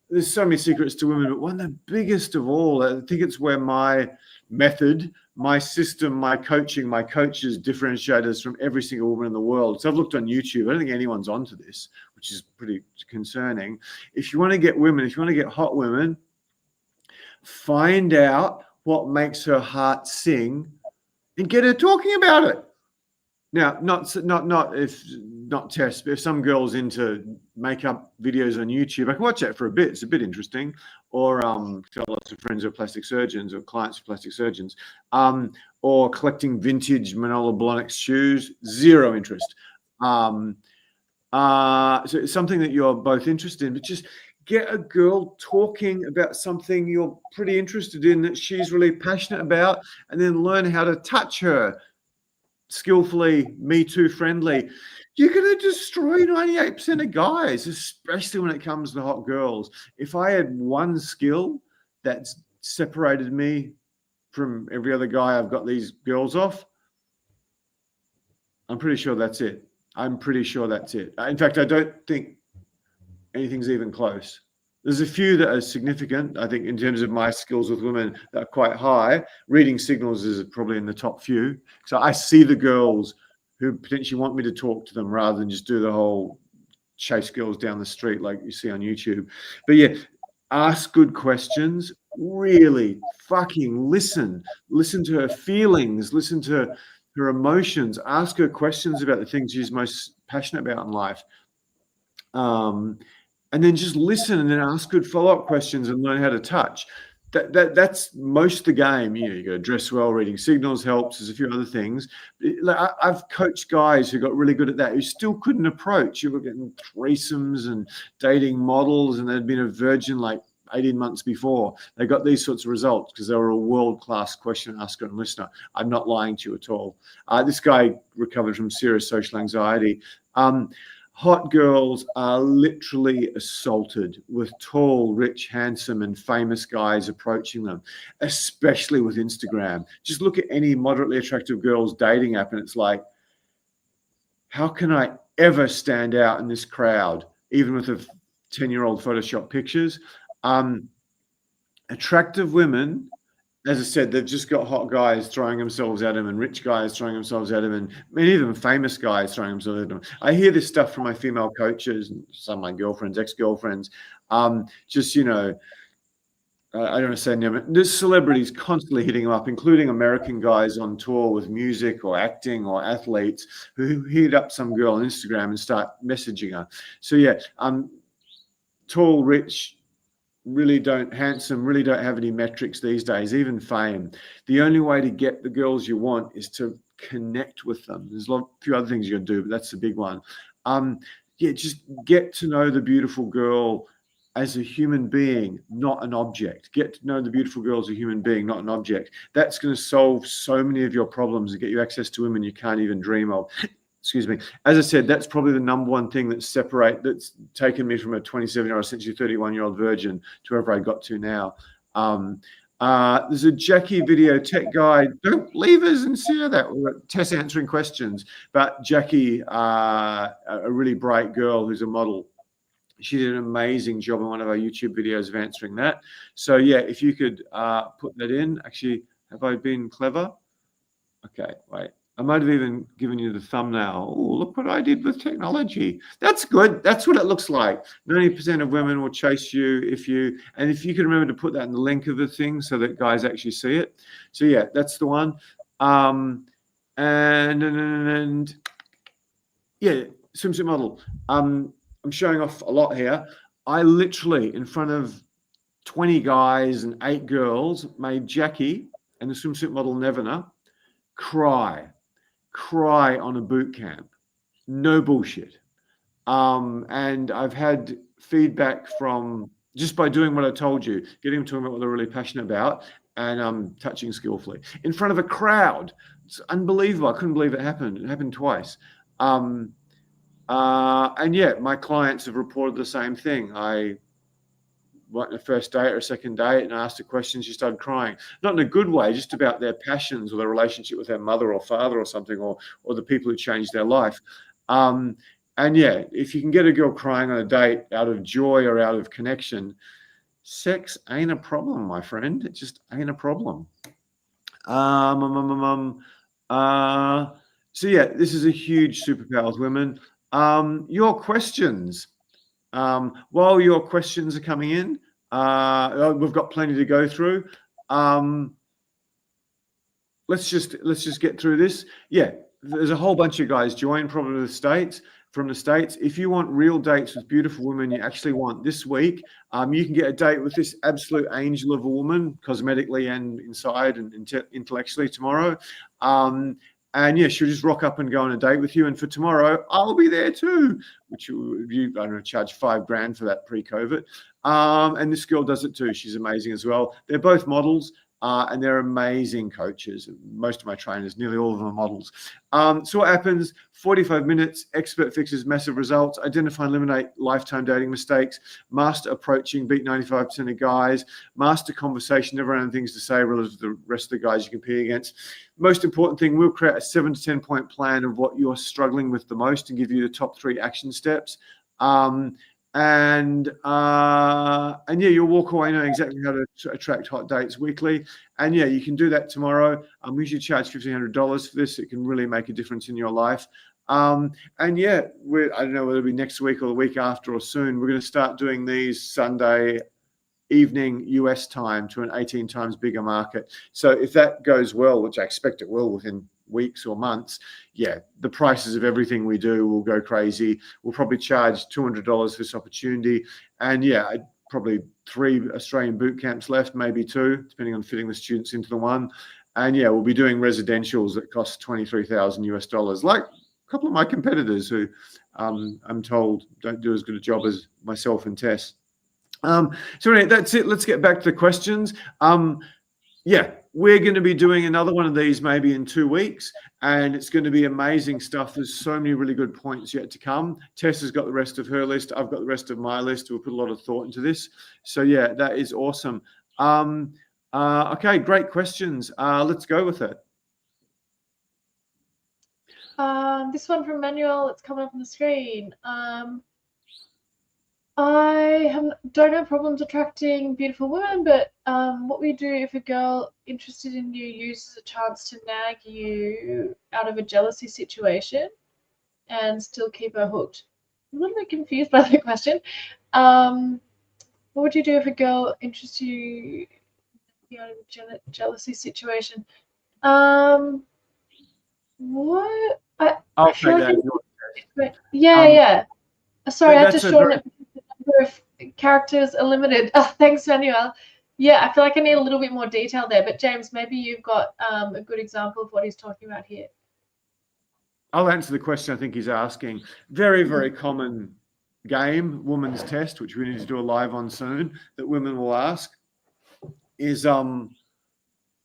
there's so many secrets to women, but one of the biggest of all, I think it's where my method, my system, my coaching, my coaches differentiate us from every single woman in the world. So I've looked on YouTube. I don't think anyone's onto this, which is pretty concerning. If you want to get women, if you want to get hot women, find out what makes her heart sing and get her talking about it. Now, not not tests, but if some girl's into makeup videos on YouTube, I can watch that for a bit. It's a bit interesting. Or got lots of friends who are plastic surgeons or clients of plastic surgeons. Or collecting vintage Manolo Blahnik shoes, zero interest. So it's something that you're both interested in, but just get a girl talking about something you're pretty interested in that she's really passionate about, and then learn how to touch her skillfully, Me Too friendly. You're going to destroy 98% of guys, especially when it comes to hot girls. If I had one skill that's separated me from every other guy I've got these girls off, I'm pretty sure that's it. I'm pretty sure that's it. In fact, I don't think anything's even close. There's a few that are significant, I think, in terms of my skills with women that are quite high. Reading signals is probably in the top few. So I see the girls who potentially want me to talk to them rather than just do the whole chase girls down the street like you see on YouTube. But yeah, ask good questions. Really fucking listen. Listen to her feelings. Listen to her emotions. Ask her questions about the things she's most passionate about in life. And then just listen and then ask good follow-up questions and learn how to touch. That's most of the game. You got to dress well, reading signals helps. There's a few other things. I've coached guys who got really good at that who still couldn't approach. You were getting threesomes and dating models, and they'd been a virgin like 18 months before. They got these sorts of results because they were a world-class question asker and listener. I'm not lying to you at all. This guy recovered from serious social anxiety. Hot girls are literally assaulted with tall, rich, handsome, and famous guys approaching them, especially with Instagram. Just look at any moderately attractive girl's dating app, and it's like, how can I ever stand out in this crowd, even with a 10-year-old Photoshop pictures? Attractive women, as I said, they've just got hot guys throwing themselves at them and rich guys throwing themselves at them and many of them famous guys throwing themselves at them. I hear this stuff from my female coaches and some of my girlfriends, ex-girlfriends. Just, you know, I don't want to say never. There's celebrities constantly hitting them up, including American guys on tour with music or acting or athletes who hit up some girl on Instagram and start messaging her. So yeah, tall, rich, really don't have any metrics these days, even fame. The only way to get the girls you want is to connect with them. There's a few other things you can do, but that's the big one. Just get to know the beautiful girl as a human being, not an object. Get to know the beautiful girl as a human being, not an object. That's going to solve so many of your problems and get you access to women you can't even dream of. Excuse me. As I said, that's probably the number one thing that's taken me from a 27-year-old, essentially 31-year-old virgin to wherever I got to now. There's a Jackie video tech guide. Don't leave us and see that. Tess answering questions. But Jackie, a really bright girl who's a model, she did an amazing job in one of our YouTube videos of answering that. So yeah, if you could put that in. Actually, have I been clever? Okay, wait. I might have even given you the thumbnail. Oh, look what I did with technology. That's good. That's what it looks like. 90% of women will chase you if you can remember to put that in the link of the thing so that guys actually see it. So yeah, that's the one. And yeah, swimsuit model. I'm showing off a lot here. I literally, in front of 20 guys and 8 girls, made Jackie and the swimsuit model Nevena cry on a boot camp. No bullshit. And I've had feedback from just by doing what I told you, getting them to about what they're really passionate about and touching skillfully in front of a crowd. It's unbelievable. I couldn't believe it happened. It happened twice. And yeah, my clients have reported the same thing. I went on a first date or a second date and asked her questions. She started crying, not in a good way, just about their passions or their relationship with their mother or father or something, or the people who changed their life. And yeah, if you can get a girl crying on a date out of joy or out of connection, sex ain't a problem, my friend. It just ain't a problem. So yeah, this is a huge superpower with women. Your questions. While your questions are coming in, we've got plenty to go through. Let's just get through this. Yeah, there's a whole bunch of guys join, probably the States. from the States. If you want real dates with beautiful women, you actually want this week, you can get a date with this absolute angel of a woman, cosmetically and inside and intellectually tomorrow. And yeah, she'll just rock up and go on a date with you. And for tomorrow, I'll be there too, which you I don't know, charge $5,000 for that pre-COVID. And this girl does it too. She's amazing as well. They're both models. And they're amazing coaches. Most of my trainers, nearly all of them are models. So what happens? 45 minutes, expert fixes massive results, identify and eliminate lifetime dating mistakes, master approaching, beat 95% of guys, master conversation, never run things to say relative to the rest of the guys you compete against. Most important thing, we'll create a 7 to 10 point plan of what you're struggling with the most and give you the top 3 action steps. And yeah, you'll walk away knowing exactly how to attract hot dates weekly. And yeah, you can do that tomorrow. We usually charge $1,500 for this. It can really make a difference in your life. And yeah, I don't know whether it'll be next week or the week after or soon. We're going to start doing these Sunday evening US time to an 18 times bigger market. So if that goes well, which I expect it will within weeks or months, yeah, the prices of everything we do will go crazy. We'll probably charge $200 for this opportunity. And yeah, probably 3 Australian boot camps left, maybe 2, depending on fitting the students into the one. And yeah, we'll be doing residentials that cost $23,000 US, like a couple of my competitors who I'm told don't do as good a job as myself and Tess. So anyway, that's it. Let's get back to the questions. Yeah, we're going to be doing another one of these maybe in 2 weeks, and it's going to be amazing stuff. There's so many really good points yet to come. Tess has got the rest of her list. I've got the rest of my list. We'll put a lot of thought into this. So yeah, that is awesome. Okay, great questions. Let's go with it. This one from Manuel, it's coming up on the screen. I don't have problems attracting beautiful women, but what we do if a girl interested in you uses a chance to nag you out of a jealousy situation and still keep her hooked? I'm a little bit confused by the question. What would you do if a girl interests you out of a jealousy situation? What? I'll I feel take like yeah. Sorry, I had to shorten it. Number of characters are limited. Oh, thanks, Manuel. Yeah, I feel like I need a little bit more detail there. But James, maybe you've got a good example of what he's talking about here. I'll answer the question I think he's asking. Very, very common game, woman's test, which we need to do a live on soon, that women will ask is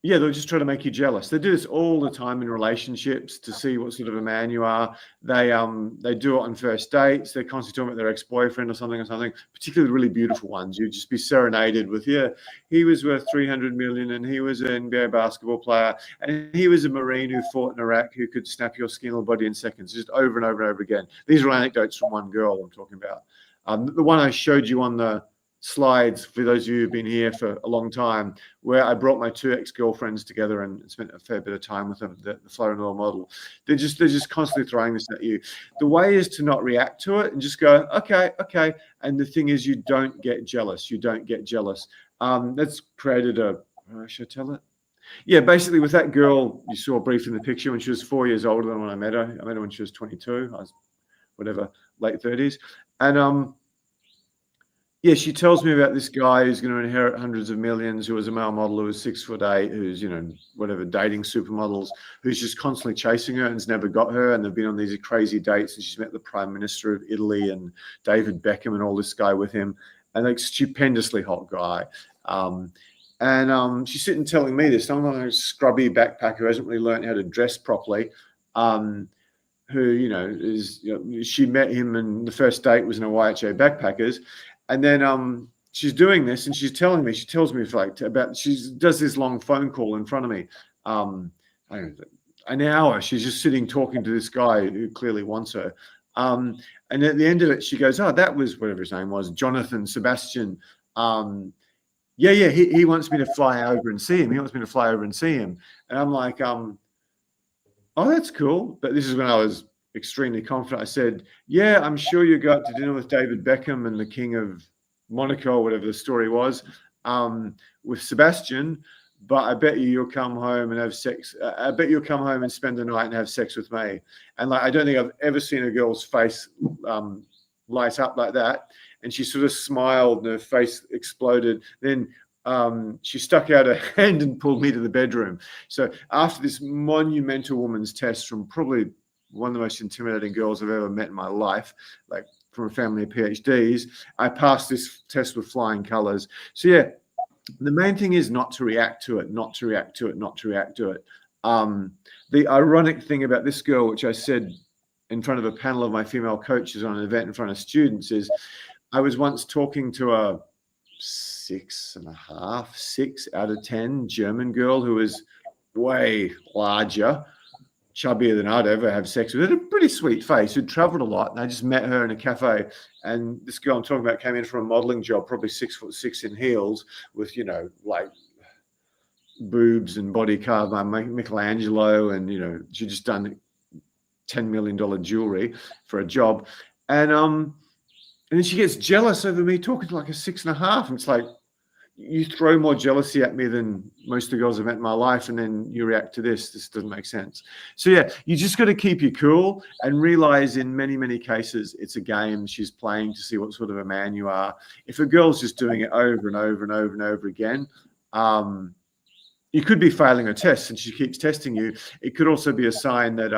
yeah, they'll just try to make you jealous. They do this all the time in relationships to see what sort of a man you are. They do it on first dates. They're constantly talking about their ex-boyfriend or something, particularly really beautiful ones. You'd just be serenaded with, yeah, he was worth 300 million and he was an NBA basketball player and he was a Marine who fought in Iraq who could snap your skin or body in seconds, just over and over and over again. These are anecdotes from one girl I'm talking about. The one I showed you on the slides, for those of you who've been here for a long time, where I brought my 2 ex-girlfriends together and spent a fair bit of time with them, the flow-and-roll model. They're just constantly throwing this at you. The way is to not react to it and just go, okay. And the thing is, you don't get jealous. You don't get jealous. That's created should I tell it? Yeah, basically with that girl you saw briefly in the picture when she was 4 years older than when I met her. I met her when she was 22. I was late 30s. And yeah, she tells me about this guy who's going to inherit hundreds of millions, who was a male model, who was 6'8", who's, dating supermodels, who's just constantly chasing her and has never got her. And they've been on these crazy dates and she's met the Prime Minister of Italy and David Beckham and all this guy with him, and like stupendously hot guy. And she's sitting telling me this. I'm a scrubby backpacker who hasn't really learned how to dress properly. Who, she met him and the first date was in a YHA Backpackers. And then she's doing this and she tells me she does this long phone call in front of me. An hour, she's just sitting talking to this guy who clearly wants her. And at the end of it, she goes, oh, that was whatever his name was, Jonathan Sebastian. He wants me to fly over and see him. And I'm like, oh, that's cool. But this is when I was extremely confident. I said, yeah, I'm sure you got to dinner with David Beckham and the King of Monaco, or whatever the story was, with Sebastian, but I bet you'll come home and have sex. I bet you'll come home and spend the night and have sex with me. And like, I don't think I've ever seen a girl's face light up like that. And she sort of smiled and her face exploded. Then she stuck out her hand and pulled me to the bedroom. So after this monumental woman's test from probably one of the most intimidating girls I've ever met in my life, like from a family of PhDs, I passed this test with flying colors. So yeah, the main thing is not to react to it, not to react to it, not to react to it. The ironic thing about this girl, which I said in front of a panel of my female coaches on an event in front of students, is I was once talking to a 6.5, 6 out of 10 German girl who was way larger, chubbier than I'd ever have sex with. Had a pretty sweet face, who'd traveled a lot. And I just met her in a cafe. And this girl I'm talking about came in for a modeling job, probably 6'6" in heels with, you know, like boobs and body carved by Michelangelo. And, you know, she'd just done $10 million jewelry for a job. And then she gets jealous over me talking to like a 6.5. And it's like, you throw more jealousy at me than most of the girls I've met in my life, and then you react to this. This doesn't make sense. So yeah, you just got to keep your cool and realize in many, many cases, it's a game she's playing to see what sort of a man you are. If a girl's just doing it over and over and over and over again, you could be failing a test and she keeps testing you. It could also be a sign that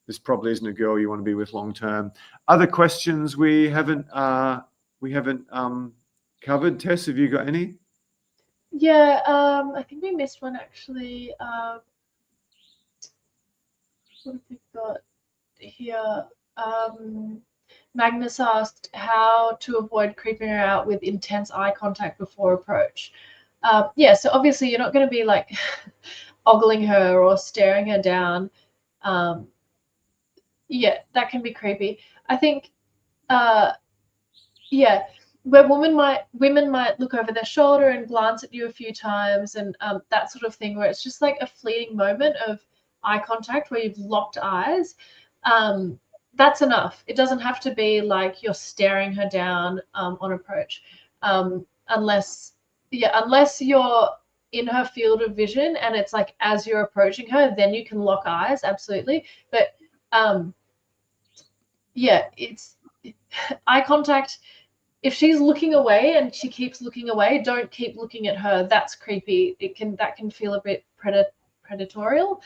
this probably isn't a girl you want to be with long term. Other questions we haven't covered? Tess, have you got any? Yeah, I think we missed one actually. What have we got here? Magnus asked how to avoid creeping her out with intense eye contact before approach. Yeah, so obviously you're not going to be like ogling her or staring her down. Yeah, that can be creepy. I think, yeah, where women might look over their shoulder and glance at you a few times and that sort of thing, where it's just like a fleeting moment of eye contact where you've locked eyes. That's enough. It doesn't have to be like you're staring her down on approach, unless you're in her field of vision and it's like as you're approaching her, then you can lock eyes, absolutely. But yeah, it's eye contact. If she's looking away and she keeps looking away, don't keep looking at her. That's creepy. That can feel a bit predatorial.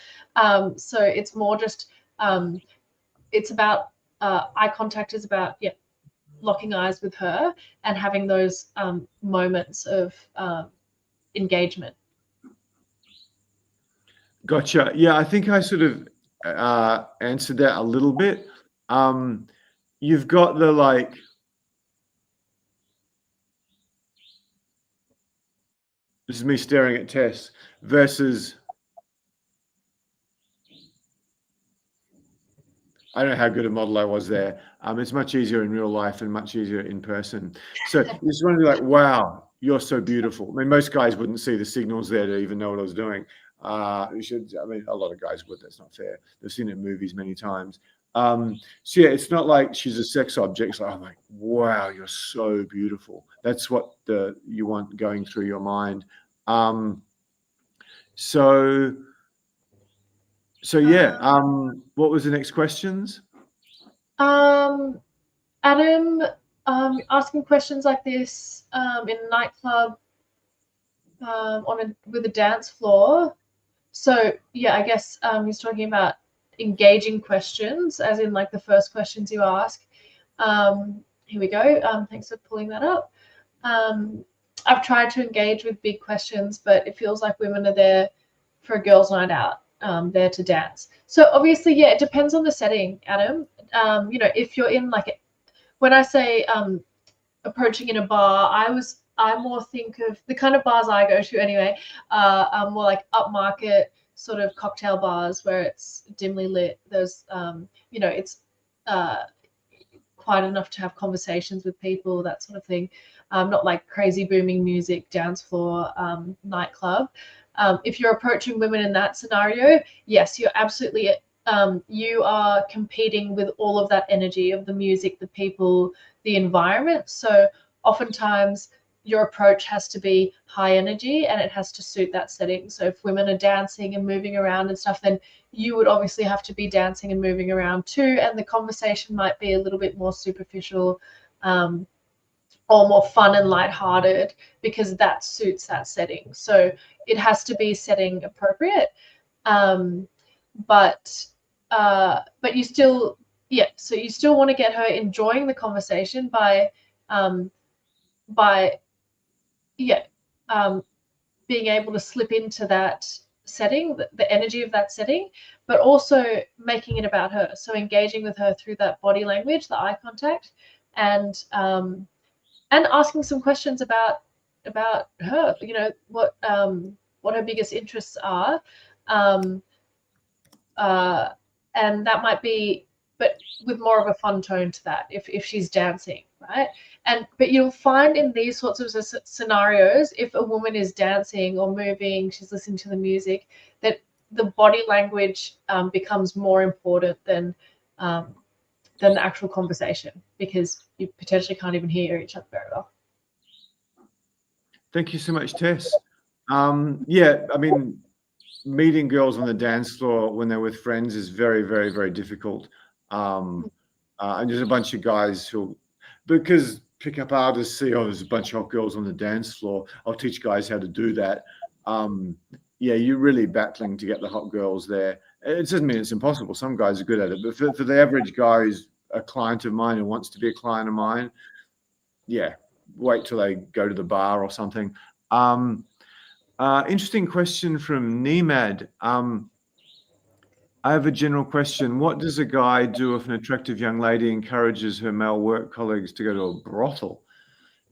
So it's more just it's about eye contact is about locking eyes with her and having those moments of engagement. Gotcha. Yeah, I think I sort of answered that a little bit. You've got the like. This is me staring at Tess versus. I don't know how good a model I was there. It's much easier in real life and much easier in person. So you just want to be like, wow, you're so beautiful. I mean, most guys wouldn't see the signals there to even know what I was doing. You should. I mean, a lot of guys would. That's not fair. They've seen it in movies many times. So yeah, it's not like she's a sex object. It's like, I'm like, wow, you're so beautiful. That's what you want going through your mind. So yeah. What was the next questions? Adam, asking questions like this in a nightclub with a dance floor. So yeah, I guess he's talking about engaging questions, as in like the first questions you ask. Here we go. Thanks for pulling that up. I've tried to engage with big questions, but it feels like women are there for a girls' night out, there to dance. So obviously, yeah, it depends on the setting, Adam. If you're in when I say approaching in a bar, I more think of the kind of bars I go to anyway, more like upmarket sort of cocktail bars where it's dimly lit. There's, it's quiet enough to have conversations with people, that sort of thing. Not like crazy booming music, dance floor, nightclub. If you're approaching women in that scenario, yes, you're absolutely, you are competing with all of that energy of the music, the people, the environment. So oftentimes your approach has to be high energy and it has to suit that setting. So if women are dancing and moving around and stuff, then you would obviously have to be dancing and moving around too, and the conversation might be a little bit more superficial, or more fun and lighthearted, because that suits that setting. So it has to be setting appropriate, but you still, yeah. So you still want to get her enjoying the conversation by being able to slip into that setting, the energy of that setting, but also making it about her. So engaging with her through that body language, the eye contact, and asking some questions about her. You know, what her biggest interests are, and that might be, but with more of a fun tone to that if she's dancing, right? But you'll find in these sorts of scenarios, if a woman is dancing or moving, she's listening to the music, that the body language becomes more important than the actual conversation, because you potentially can't even hear each other very well. Thank you so much, Tess. Yeah, I mean, meeting girls on the dance floor when they're with friends is very, very, very difficult. And there's a bunch of guys who, because pickup artists see, oh, there's a bunch of hot girls on the dance floor, I'll teach guys how to do that. Yeah, you're really battling to get the hot girls there. It doesn't mean it's impossible. Some guys are good at it, but for the average guy who's a client of mine and wants to be a client of mine, yeah, wait till they go to the bar or something. Interesting question from Nemad. I have a general question. What does a guy do if an attractive young lady encourages her male work colleagues to go to a brothel?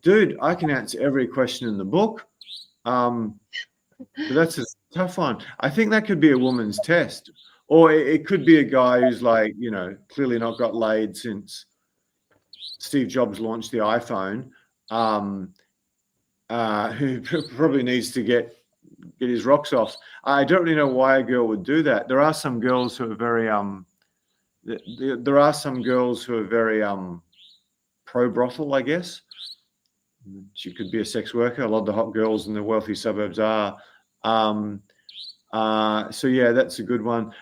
Dude, I can answer every question in the book. But that's a tough one. I think that could be a woman's test. Or it could be a guy who's like, you know, clearly not got laid since Steve Jobs launched the iPhone, who probably needs to get his rocks off. I don't really know why a girl would do that. There are some girls who are very pro brothel, I guess. She could be a sex worker. A lot of the hot girls in the wealthy suburbs are. So yeah, that's a good one.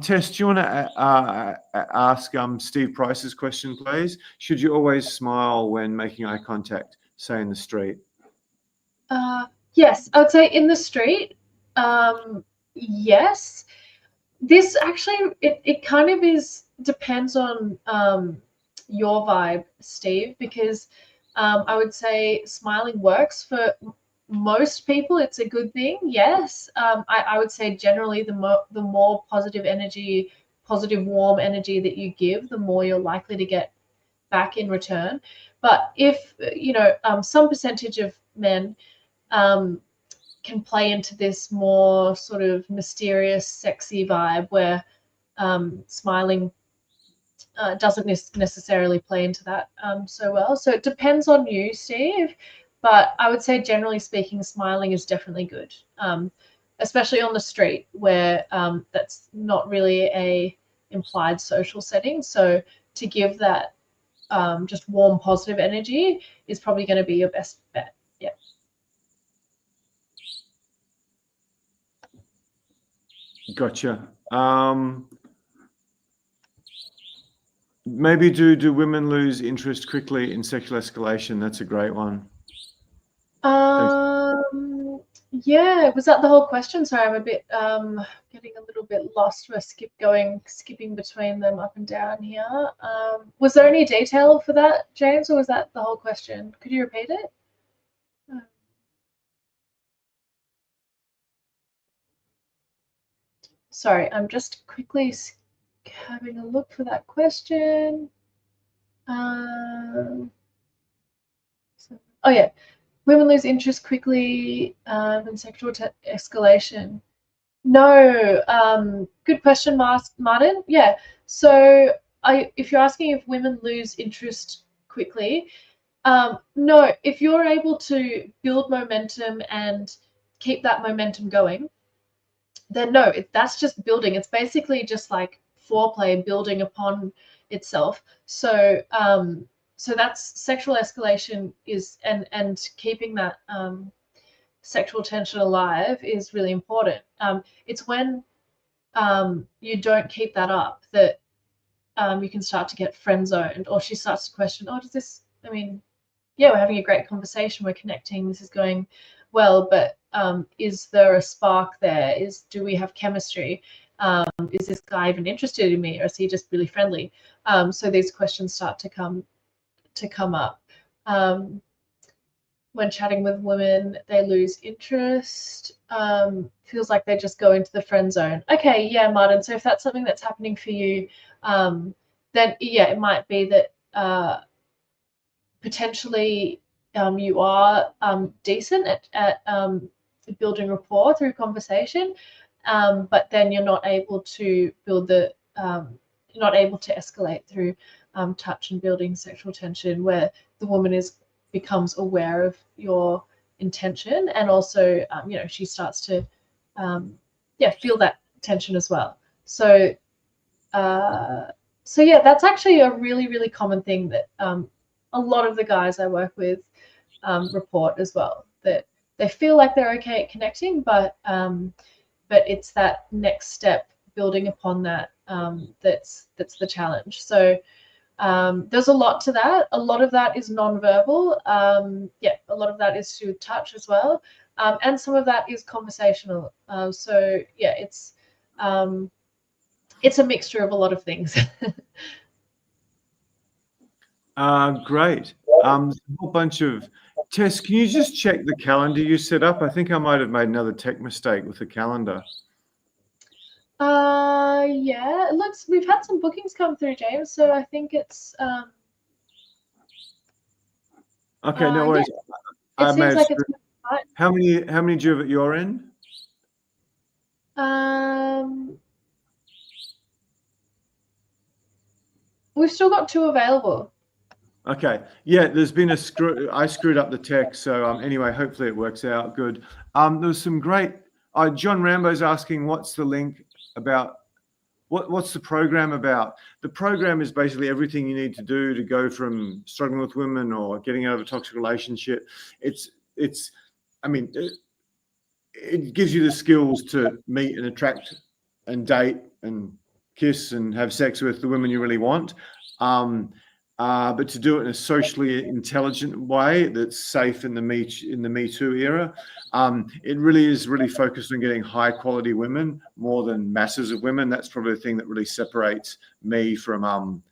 Tess, do you want to ask Steve Price's question, please? Should you always smile when making eye contact, say in the street? Yes, I would say in the street, yes. This actually, it kind of depends on your vibe, Steve, because I would say smiling works for most people. It's a good thing, yes. I would say generally the more positive energy, positive warm energy that you give, the more you're likely to get back in return. But if, you know, some percentage of men can play into this more sort of mysterious, sexy vibe where smiling doesn't necessarily play into that so well. So it depends on you, Steve. But I would say, generally speaking, smiling is definitely good, especially on the street where that's not really a implied social setting. So to give that just warm, positive energy is probably going to be your best bet. Yeah. Gotcha. Maybe do women lose interest quickly in sexual escalation? That's a great one. Yeah, was that the whole question? Sorry, I'm a bit getting a little bit lost. We're skipping between them up and down here. Was there any detail for that, James, or was that the whole question? Could you repeat it? Sorry, I'm just quickly having a look for that question. Oh yeah, women lose interest quickly in sexual escalation. No, good question, Martin. Yeah, so if you're asking if women lose interest quickly, no. If you're able to build momentum and keep that momentum going, then no, that's just building. It's basically just like foreplay building upon itself. So so that's sexual escalation is and keeping that sexual tension alive is really important. It's when you don't keep that up that you can start to get friend zoned, or she starts to question, oh, does this, I mean, yeah, we're having a great conversation, we're connecting, this is going well, but is there a spark there? Do we have chemistry? Is this guy even interested in me, or is he just really friendly? So these questions start to come up. When chatting with women, they lose interest. Feels like they just go into the friend zone. Okay, yeah, Martin. So if that's something that's happening for you, then yeah, it might be that potentially you are decent at building rapport through conversation, but then you're not able to you're not able to escalate through touch and building sexual tension, where the woman becomes aware of your intention, and also she starts to feel that tension as well. So yeah, that's actually a really, really common thing that a lot of the guys I work with report as well, that they feel like they're okay at connecting, but it's that next step, building upon that, that's the challenge. So there's a lot to that. A lot of that is non-verbal. A lot of that is through touch as well, and some of that is conversational. So yeah, it's a mixture of a lot of things. Great. A whole bunch of Tess, can you just check the calendar you set up? I think I might have made another tech mistake with the calendar. Yeah, it looks, we've had some bookings come through, James, so I think it's okay, no worries. Yeah. It seems like it's right. How many do you have at your end? We've still got 2 available. Okay. Yeah, there's been I screwed up the text. So anyway, hopefully it works out good. There was some great, John Rambo's asking, what's the link about, what's the program about? The program is basically everything you need to do to go from struggling with women or getting out of a toxic relationship. I mean, it gives you the skills to meet and attract and date and kiss and have sex with the women you really want. But to do it in a socially intelligent way that's safe in the Me Too era. It really is focused on getting high quality women more than masses of women. That's probably the thing that really separates me from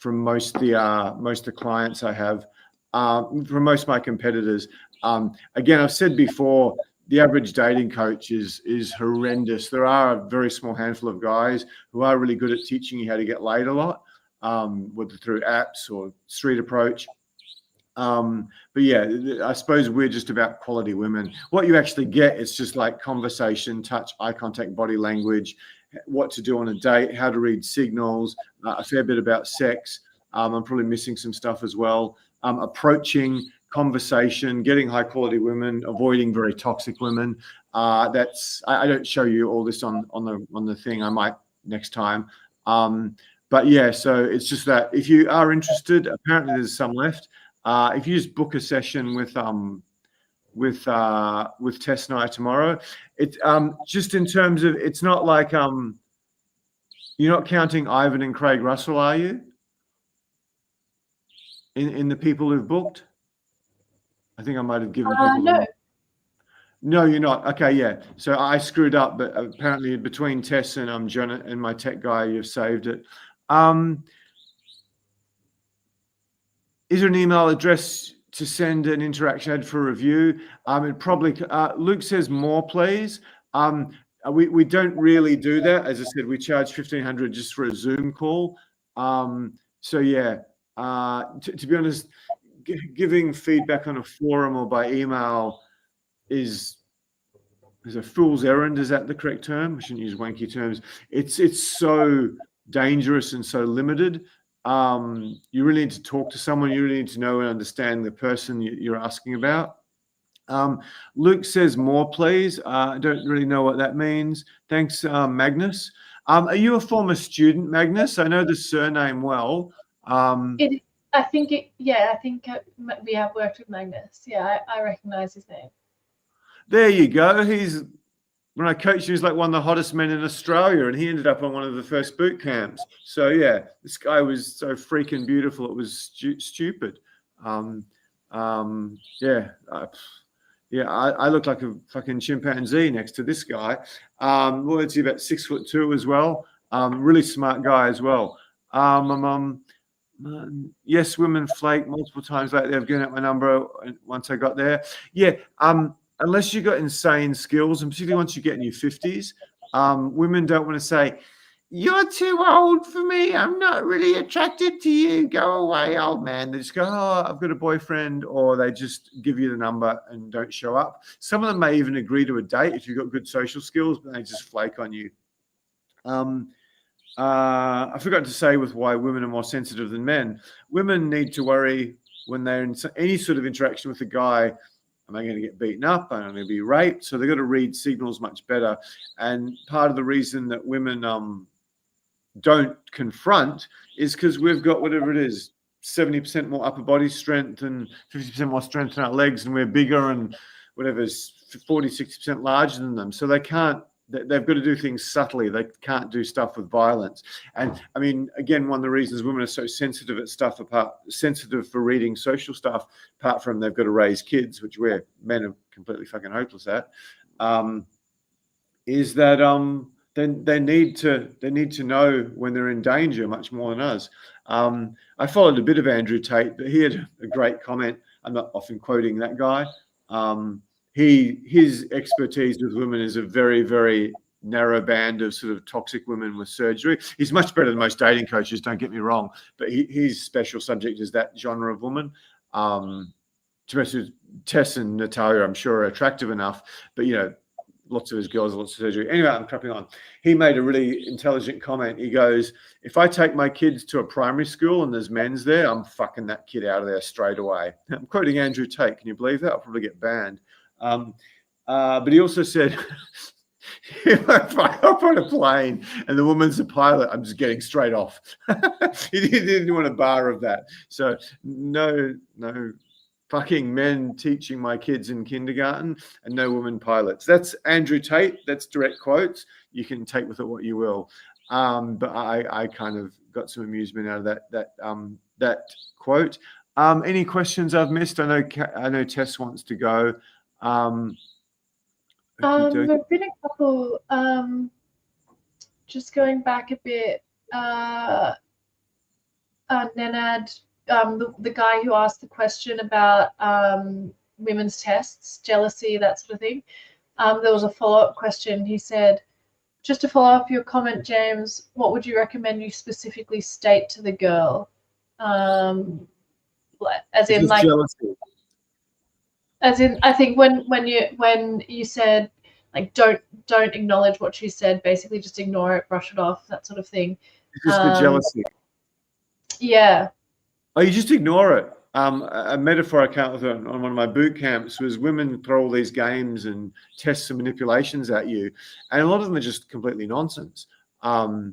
most of the clients I have, from most of my competitors. Again, I've said before, the average dating coach is horrendous. There are a very small handful of guys who are really good at teaching you how to get laid a lot, whether through apps or street approach. But yeah, I suppose we're just about quality women. What you actually get is just like conversation, touch, eye contact, body language, what to do on a date, how to read signals, a fair bit about sex. I'm probably missing some stuff as well. Approaching conversation, getting high quality women, avoiding very toxic women. I don't show you all this on the thing. I might next time. But yeah, so it's just that if you are interested, apparently there's some left. If you just book a session with Tess and I tomorrow, it just in terms of, it's not like you're not counting Ivan and Craig Russell, are you? In the people who've booked? I think I might have given people. No. No, you're not. Okay, yeah. So I screwed up, but apparently between Tess and John and my tech guy, you've saved it. Is there an email address to send an interaction ad for review? It probably, Luke says more, please. We don't really do that. As I said, we charge $1,500 just for a Zoom call. So yeah, to be honest, giving feedback on a forum or by email is a fool's errand. Is that the correct term? I shouldn't use wanky terms. It's so dangerous and so limited. You really need to talk to someone. You really need to know and understand the person you're asking about. Luke says more, please. I don't really know what that means. Thanks, Magnus. Are you a former student, Magnus? I know the surname well. I think we have worked with Magnus. Yeah, I recognize his name. There you go. When I coached, he was like one of the hottest men in Australia, and he ended up on one of the first boot camps. So yeah, this guy was so freaking beautiful. It was stupid. Yeah, I look like a fucking chimpanzee next to this guy. Well, it's about 6'2" as well. Really smart guy as well. Yes, women flake multiple times lately. I've given out my number once I got there. Yeah. Unless you've got insane skills, and particularly once you get in your 50s, women don't want to say, "You're too old for me. I'm not really attracted to you. Go away, old man." They just go, "Oh, I've got a boyfriend," or they just give you the number and don't show up. Some of them may even agree to a date if you've got good social skills, but they just flake on you. I forgot to say with why women are more sensitive than men. Women need to worry when they're in any sort of interaction with a guy. Am I going to get beaten up? Am I going to be raped? So they've got to read signals much better. And part of the reason that women don't confront is because we've got whatever it is, 70% more upper body strength and 50% more strength in our legs, and we're bigger and whatever is 40, 60% larger than them. So they've got to do things subtly. They can't do stuff with violence. And I mean, again, one of the reasons women are so sensitive at stuff, sensitive for reading social stuff, apart from they've got to raise kids, which we're men are completely fucking hopeless at, is that they need to know when they're in danger much more than us. I followed a bit of Andrew Tate, but he had a great comment. I'm not often quoting that guy. His expertise with women is a very, very narrow band of sort of toxic women with surgery. He's much better than most dating coaches, don't get me wrong, but his special subject is that genre of woman. Tess and Natalia, I'm sure, are attractive enough, but lots of his girls, lots of surgery. Anyway, I'm crapping on. He made a really intelligent comment. He goes, "If I take my kids to a primary school and there's men's there, I'm fucking that kid out of there straight away." I'm quoting Andrew Tate. Can you believe that? I'll probably get banned. But he also said, "If I hop on a plane and the woman's a pilot, I'm just getting straight off." He didn't want a bar of that. So no fucking men teaching my kids in kindergarten, and no women pilots. That's Andrew Tate. That's direct quotes. You can take with it what you will. But I kind of got some amusement out of that quote. Any questions I've missed? I know Tess wants to go. There've been a couple. Just going back a bit. Nenad, the guy who asked the question about women's tests, jealousy, that sort of thing. There was a follow-up question. He said, "Just to follow up your comment, James, what would you recommend you specifically state to the girl?" As in, like, jealousy. As in, I think when you said, like, don't acknowledge what she said, basically just ignore it, brush it off, that sort of thing. Just the jealousy. Yeah. Oh, you just ignore it. A metaphor I came up with on one of my boot camps was women throw all these games and tests and manipulations at you, and a lot of them are just completely nonsense. Particularly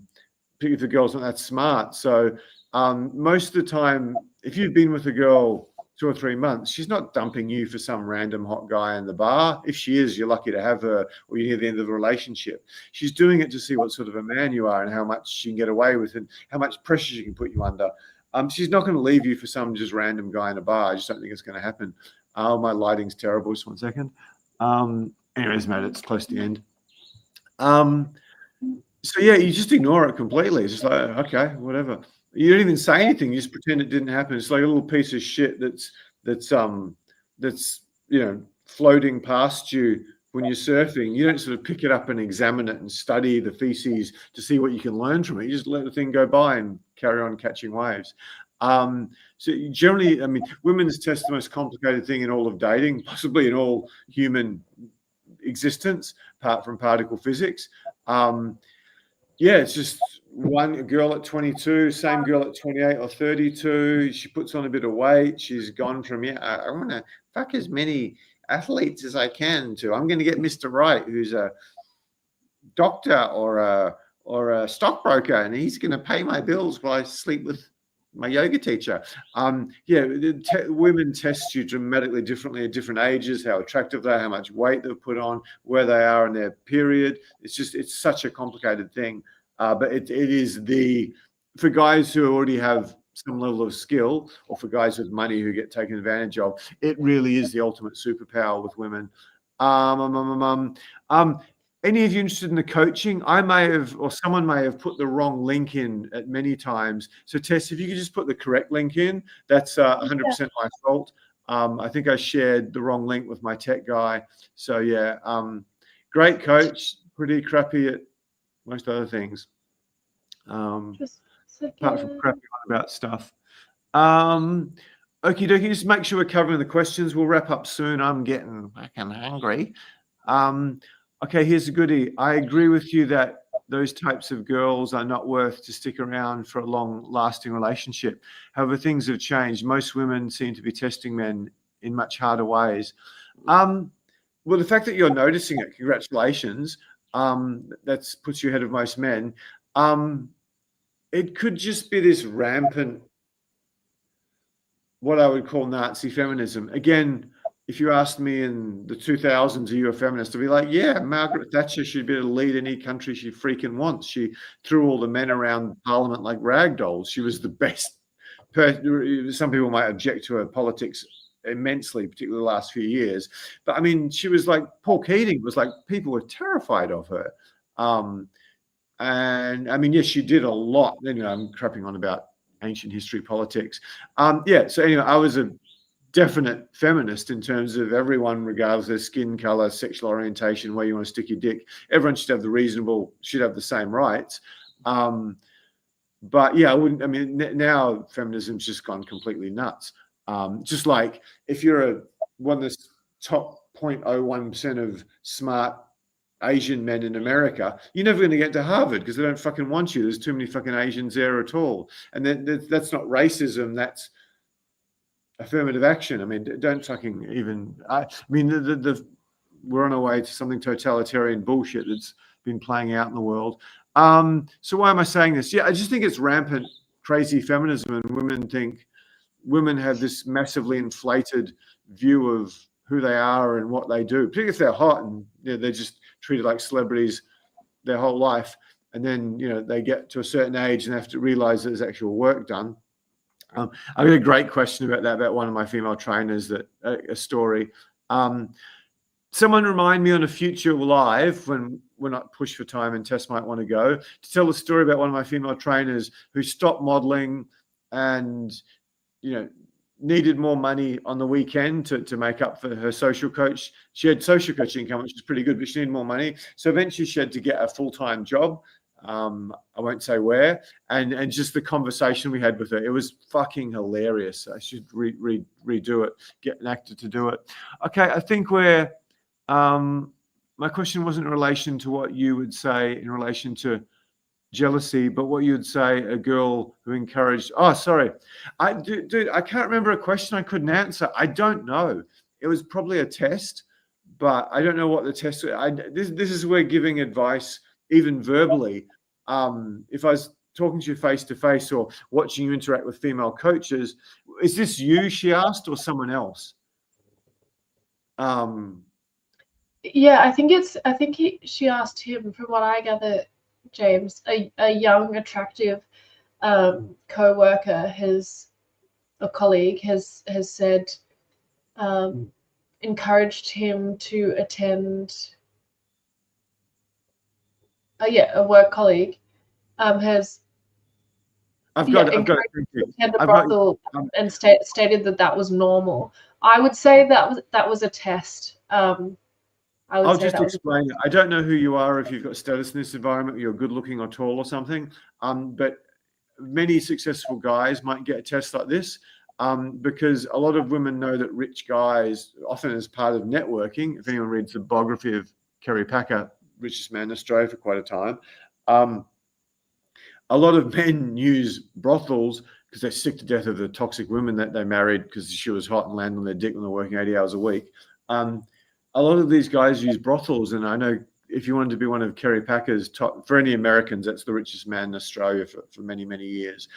if the girl's not that smart. So most of the time, if you've been with a girl 2 or 3 months, she's not dumping you for some random hot guy in the bar. If she is, you're lucky to have her, or you're near the end of the relationship. She's doing it to see what sort of a man you are and how much she can get away with and how much pressure she can put you under. She's not going to leave you for some just random guy in a bar. I just don't think it's going to happen. My lighting's terrible. Just 1 second. Anyways, mate, it's close to the end. So yeah, you just ignore it completely. It's just like, okay, whatever. You don't even say anything. You just pretend it didn't happen. It's like a little piece of shit that's floating past you when you're surfing. You don't sort of pick it up and examine it and study the feces to see what you can learn from it. You just let the thing go by and carry on catching waves. So generally, I mean, women's test the most complicated thing in all of dating, possibly in all human existence, apart from particle physics. It's just a girl at 22, same girl at 28 or 32. She puts on a bit of weight. She's gone from, I want to fuck as many athletes as I can to, I'm going to get Mr. Right, who's a doctor or a stockbroker, and he's going to pay my bills while I sleep with my yoga teacher. Women test you dramatically differently at different ages, how attractive they are, how much weight they've put on, where they are in their period. It's such a complicated thing. But it is for guys who already have some level of skill, or for guys with money who get taken advantage of, it really is the ultimate superpower with women. Any of you interested in the coaching? I may have, or someone may have put the wrong link in at many times. So Tess, if you could just put the correct link in, that's 100% my fault. I think I shared the wrong link with my tech guy. So yeah, great coach, pretty crappy at most other things. Just apart from crappy on about stuff. Okie dokie, just make sure we're covering the questions. We'll wrap up soon. I'm getting fucking hungry. Okay, here's a goodie. I agree with you that those types of girls are not worth to stick around for a long-lasting relationship. However, things have changed. Most women seem to be testing men in much harder ways. Well, the fact that you're noticing it, congratulations. That puts you ahead of most men. It could just be this rampant, what I would call Nazi feminism. Again, if you asked me in the 2000s, are you a feminist? I'd be like, yeah, Margaret Thatcher should be able to lead any country she freaking wants. She threw all the men around Parliament like rag dolls. She was the best. Some people might object to her politics immensely, particularly the last few years. But I mean, she was like, Paul Keating was like, people were terrified of her. And I mean, yes, she did a lot. You know, I'm crapping on about ancient history, politics. Yeah, so anyway, I was a definite feminist in terms of everyone, regardless of their skin color, sexual orientation, where you want to stick your dick. Everyone should have the same rights. But yeah, I mean, now feminism's just gone completely nuts. Just like if you're one of the top 0.01% of smart Asian men in America, you're never going to get to Harvard because they don't fucking want you. There's too many fucking Asians there at all. And that's not racism. That's affirmative action. I mean, don't fucking even. I mean, we're on our way to something totalitarian bullshit that's been playing out in the world. So why am I saying this? Yeah, I just think it's rampant, crazy feminism, and women have this massively inflated view of who they are and what they do, particularly if they're hot and they're just treated like celebrities their whole life. And then, they get to a certain age and have to realize there's actual work done. I got a great question about that, about one of my female trainers, a story. Someone remind me on a future live when we're not pushed for time and Tess might want to go, to tell a story about one of my female trainers who stopped modeling and, needed more money on the weekend to make up for her social coach. She had social coaching income, which is pretty good, but she needed more money. So eventually she had to get a full-time job. I won't say where, and just the conversation we had with her, it was fucking hilarious. I should redo it, get an actor to do it. Okay, I think my question wasn't in relation to what you would say in relation to jealousy, but what you'd say a girl who encouraged. Oh, sorry, dude, I can't remember a question I couldn't answer. I don't know. It was probably a test, but I don't know what the test. This is where giving advice, even verbally, if I was talking to you face to face or watching you interact with female coaches, is this you, she asked, or someone else? Yeah, I think she asked him. From what I gather, James, a young, attractive co-worker, a colleague has said, encouraged him to attend. A work colleague has. I've got it. Attend a brothel and stated that was normal. I would say that was a test. I'll just explain it. I don't know who you are, if you've got status in this environment, you're good looking or tall or something. But many successful guys might get a test like this because a lot of women know that rich guys, often as part of networking, if anyone reads the biography of Kerry Packer, richest man in Australia for quite a time, a lot of men use brothels because they're sick to death of the toxic women that they married because she was hot and landed on their dick when they're working 80 hours a week. A lot of these guys use brothels, and I know if you wanted to be one of Kerry Packer's top, for any Americans, that's the richest man in Australia for many, many years.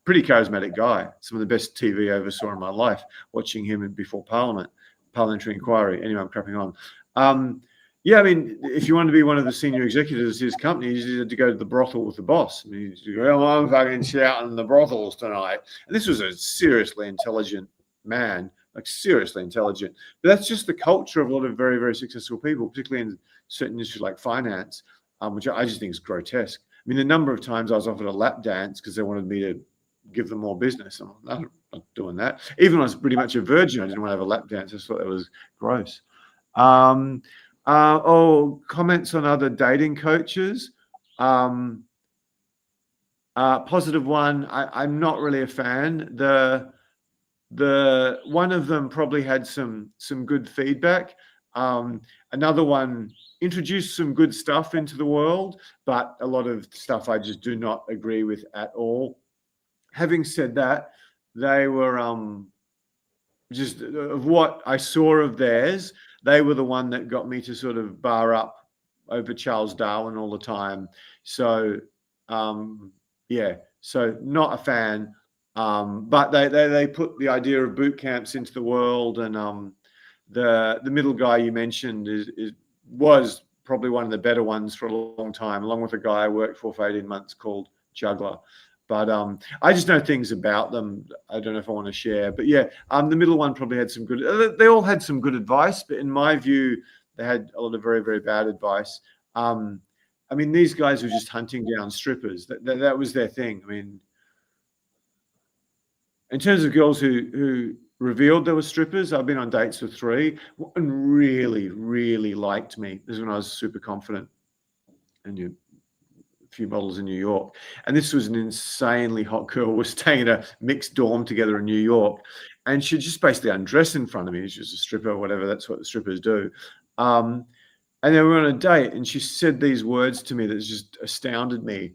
pretty charismatic guy. Some of the best TV I ever saw in my life, watching him before parliamentary inquiry. Anyway, I'm crapping on. Yeah, I mean, if you want to be one of the senior executives of his company, you had to go to the brothel with the boss. I mean, you go, oh, I'm fucking shouting in the brothels tonight. And this was a seriously intelligent man, like seriously intelligent. But that's just the culture of a lot of very, very successful people, particularly in certain industries like finance, which I just think is grotesque. I mean, the number of times I was offered a lap dance because they wanted me to give them more business. I'm not doing that. Even when I was pretty much a virgin, I didn't want to have a lap dance. I just thought it was gross. Comments on other dating coaches. Positive one. I'm not really a fan. The one of them probably had some good feedback. Another one introduced some good stuff into the world, but a lot of stuff I just do not agree with at all. Having said that, they were just of what I saw of theirs, they were the one that got me to sort of bar up over Charles Darwin all the time. So yeah, so not a fan. But they put the idea of boot camps into the world, and the middle guy you mentioned was probably one of the better ones for a long time, along with a guy I worked for 18 months called Juggler. But I just know things about them. I don't know if I want to share. But yeah, the middle one probably had some good. They all had some good advice, but in my view, they had a lot of very, very bad advice. I mean, these guys were just hunting down strippers. That was their thing. I mean, in terms of girls who revealed there were strippers, I've been on dates with 3. One really, really liked me. This is when I was super confident, and a few models in New York. And this was an insanely hot girl. We're staying in a mixed dorm together in New York, and she just basically undressed in front of me. She was a stripper or whatever. That's what the strippers do. And then we were on a date, and she said these words to me that just astounded me.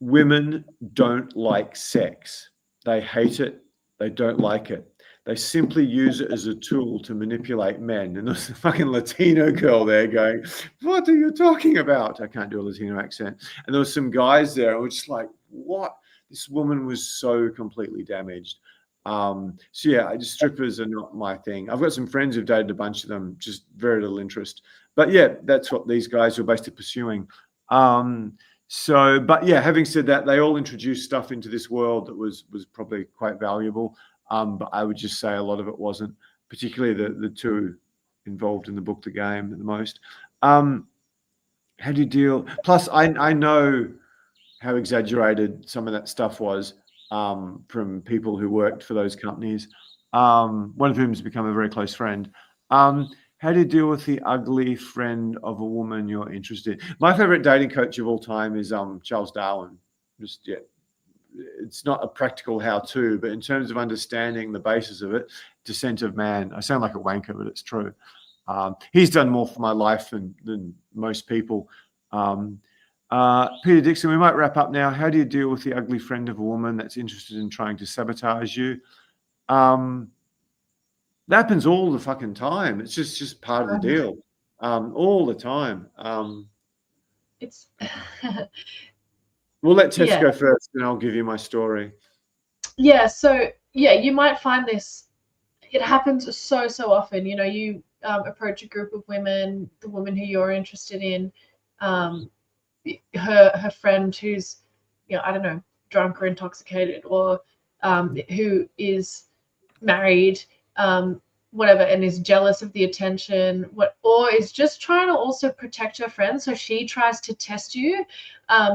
Women don't like sex. They hate it. They don't like it. They simply use it as a tool to manipulate men. And there's a fucking Latino girl there going, what are you talking about? I can't do a Latino accent. And there were some guys there and we're just like, what? This woman was so completely damaged. So yeah, strippers are not my thing. I've got some friends who've dated a bunch of them, just very little interest. But yeah, that's what these guys were basically pursuing. But yeah, having said that, they all introduced stuff into this world that was probably quite valuable. But I would just say a lot of it wasn't, particularly the 2 involved in the book, The Game, the most. How do you deal? Plus, I know how exaggerated some of that stuff was from people who worked for those companies, one of whom has become a very close friend. How do you deal with the ugly friend of a woman you're interested in? My favorite dating coach of all time is Charles Darwin. Just, yeah, it's not a practical how-to, but in terms of understanding the basis of it, Descent of Man. I sound like a wanker, but it's true. He's done more for my life than most people. Peter Dixon, we might wrap up now. How do you deal with the ugly friend of a woman that's interested in trying to sabotage you? That happens all the fucking time. It's just part of the deal. All the time. It's We'll let Tess go first, and I'll give you my story. Yeah. So yeah, you might find this. It happens so often. You know, you approach a group of women, the woman who you're interested in, her friend who's, you know, I don't know, drunk or intoxicated, or who is married, whatever, and is jealous of the attention, or is just trying to also protect her friend. So she tries to test you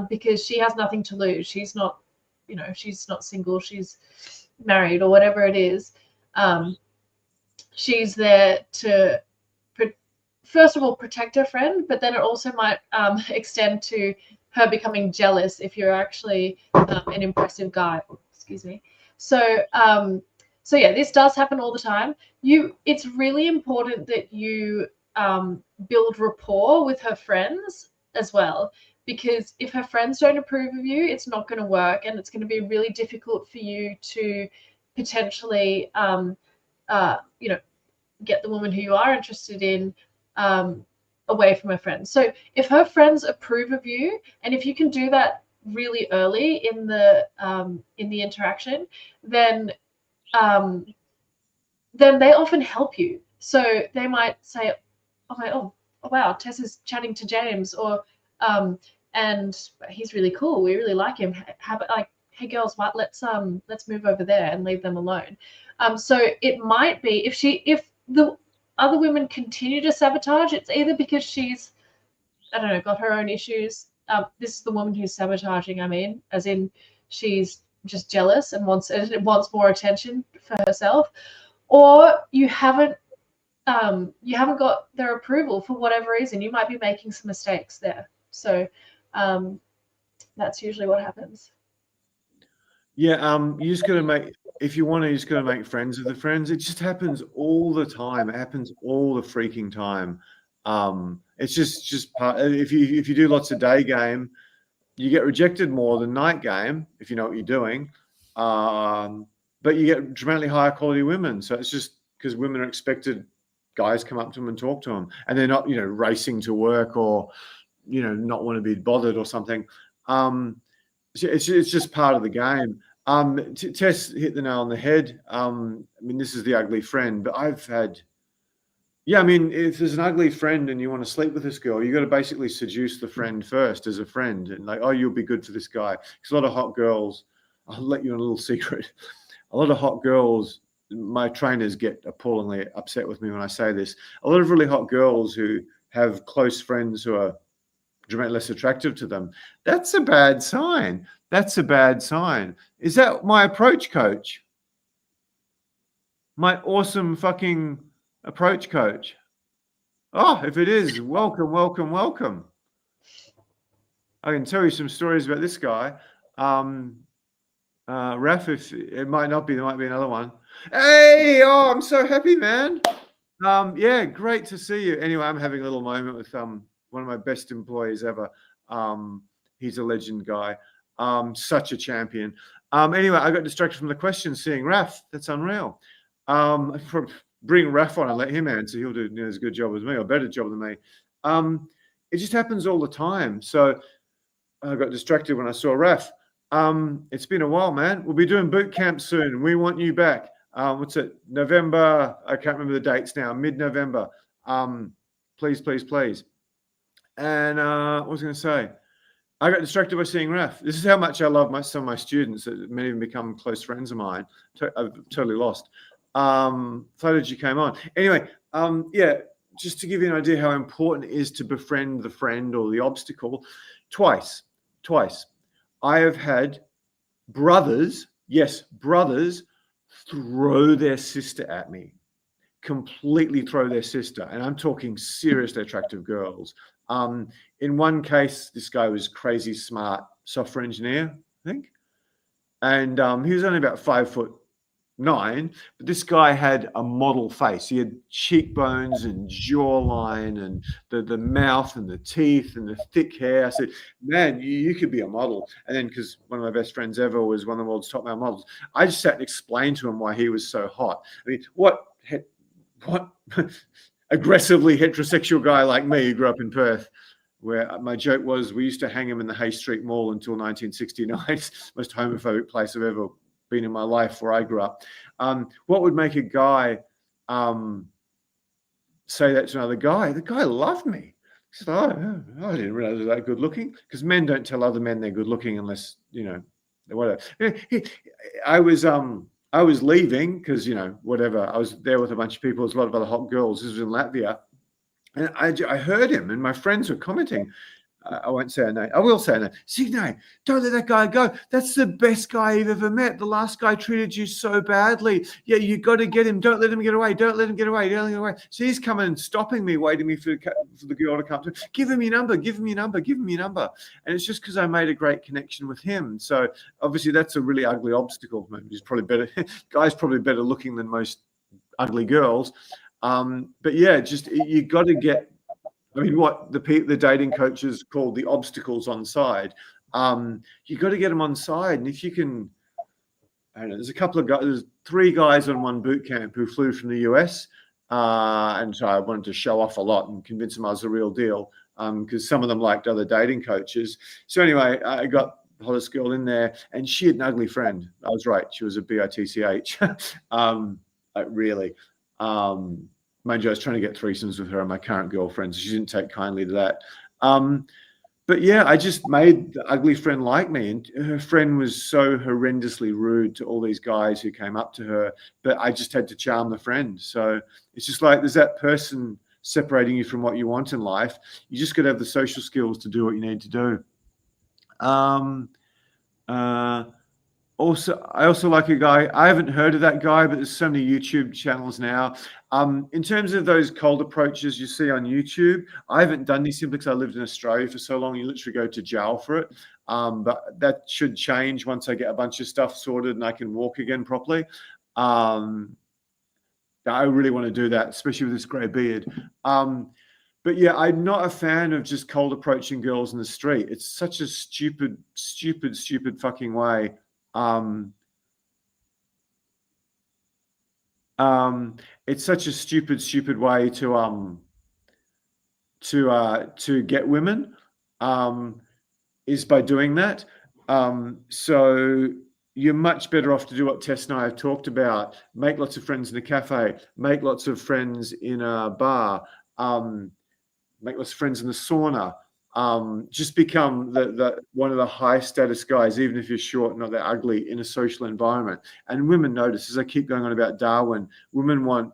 because she has nothing to lose. She's not, you know, she's not single, she's married or whatever it is. She's there to, first of all, protect her friend, but then it also might extend to her becoming jealous if you're actually an impressive guy. Excuse me. So yeah, this does happen all the time. It's really important that you build rapport with her friends as well, because if her friends don't approve of you, it's not going to work, and it's going to be really difficult for you to potentially, you know, get the woman who you are interested in away from her friends. So if her friends approve of you, and if you can do that really early in the interaction, then they often help you. So they might say, oh wow, Tess is chatting to James, or and he's really cool. We really like him. Have like, hey girls, what? Let's move over there and leave them alone. So it might be if the other women continue to sabotage, it's either because she's, I don't know, got her own issues. This is the woman who's sabotaging. I mean, as in she's just jealous and wants more attention for herself, or you haven't got their approval for whatever reason. You might be making some mistakes there. So that's usually what happens. Yeah, you just got to make, if you want to, you just got to make friends with the friends. It just happens all the time. It happens all the freaking time. It's just part. If you do lots of day game, you get rejected more than night game if you know what you're doing. But you get dramatically higher quality women. So it's just because women are expected, guys come up to them and talk to them, and they're not, racing to work or, not want to be bothered or something. It's just part of the game. Tess hit the nail on the head. I mean, this is the ugly friend, but I've had, I mean, if there's an ugly friend and you want to sleep with this girl, you got to basically seduce the friend first as a friend, and like, oh, you'll be good for this guy. Because a lot of hot girls, I'll let you in a little secret. A lot of hot girls, my trainers get appallingly upset with me when I say this. A lot of really hot girls who have close friends who are dramatically less attractive to them, that's a bad sign. That's a bad sign. Is that my approach coach? My awesome fucking approach coach? Oh, if it is, welcome, welcome, welcome. I can tell you some stories about this guy. Raf, if it might not be, there might be another one. Hey, oh, I'm so happy, man. Yeah, great to see you. Anyway, I'm having a little moment with one of my best employees ever. He's a legend guy. Such a champion. Anyway, I got distracted from the question, seeing Raf. That's unreal. Bring Raf on and let him answer. He'll do as good a job as me, or better job than me. It just happens all the time. So I got distracted when I saw Raf. It's been a while, man. We'll be doing boot camp soon. We want you back. What's it? November. I can't remember the dates now. Mid-November. Please, please, please. And what was I going to say? I got distracted by seeing Raf. This is how much I love some of my students. Many of them become close friends of mine. I've totally lost. Flattered you came on. Anyway, yeah, just to give you an idea how important it is to befriend the friend or the obstacle. Twice. I have had brothers, yes, brothers, throw their sister at me. Completely throw their sister. And I'm talking seriously attractive girls. In one case, this guy was crazy smart software engineer, I think. And he was only about 5'9", but this guy had a model face. He had cheekbones and jawline and the mouth and the teeth and the thick hair. I said, man, you could be a model. And then, because one of my best friends ever was one of the world's top male models, I just sat and explained to him why he was so hot. I mean, what aggressively heterosexual guy like me who grew up in Perth, where my joke was we used to hang him in the Hay Street Mall until 1969. Most homophobic place I've ever been in my life where I grew up. What would make a guy say that to another guy? The guy loved me. He said, oh, I didn't realize I was that good looking. Because men don't tell other men they're good looking unless, whatever. I was leaving because, whatever. I was there with a bunch of people. There's a lot of other hot girls. This was in Latvia. And I heard him, and my friends were commenting. I won't say her name. I will say her name. Signe, don't let that guy go. That's the best guy you've ever met. The last guy treated you so badly. Yeah, you got to get him. Don't let him get away. Don't let him get away. Don't let him get away. So he's coming and stopping me, waiting me for the girl to come to. Give him your number. Give him your number. Give him your number. And it's just because I made a great connection with him. So obviously that's a really ugly obstacle. He's probably better. Guy's probably better looking than most ugly girls. But yeah, just you got to get. I mean, what the dating coaches call the obstacles on side. You got to get them on side, and if you can, I don't know. There's a couple of guys. There's 3 guys on one boot camp who flew from the US, and so I wanted to show off a lot and convince them I was the real deal, because some of them liked other dating coaches. So anyway, I got hottest girl in there, and she had an ugly friend. I was right. She was a bitch. Like really. Mind you, I was trying to get threesomes with her and my current girlfriend, so she didn't take kindly to that. But yeah, I just made the ugly friend like me, and her friend was so horrendously rude to all these guys who came up to her, but I just had to charm the friend. So it's just like there's that person separating you from what you want in life. You just got to have the social skills to do what you need to do. I also like a guy. I haven't heard of that guy, but there's so many YouTube channels now. In terms of those cold approaches you see on YouTube, I haven't done these simply because I lived in Australia for so long. You literally go to jail for it. But that should change once I get a bunch of stuff sorted and I can walk again properly. I really want to do that, especially with this grey beard. But yeah, I'm not a fan of just cold approaching girls in the street. It's such a stupid fucking way. It's such a stupid way to get women, is by doing that. So you're much better off to do what Tess and I have talked about. Make lots of friends in a cafe, make lots of friends in a bar, make lots of friends in the sauna. Just become the one of the high status guys, even if you're short, not that ugly, in a social environment. And women notice, as I keep going on about Darwin, women want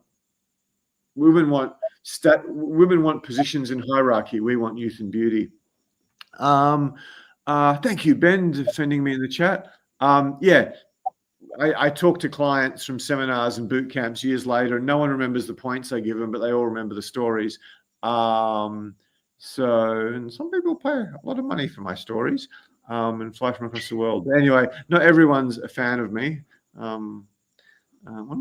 positions in hierarchy. We want youth and beauty. Thank you, Ben, defending me in the chat. Yeah, I talk to clients from seminars and boot camps years later, and no one remembers the points I give them, but they all remember the stories. And some people pay a lot of money for my stories, and fly from across the world. But anyway, not everyone's a fan of me. One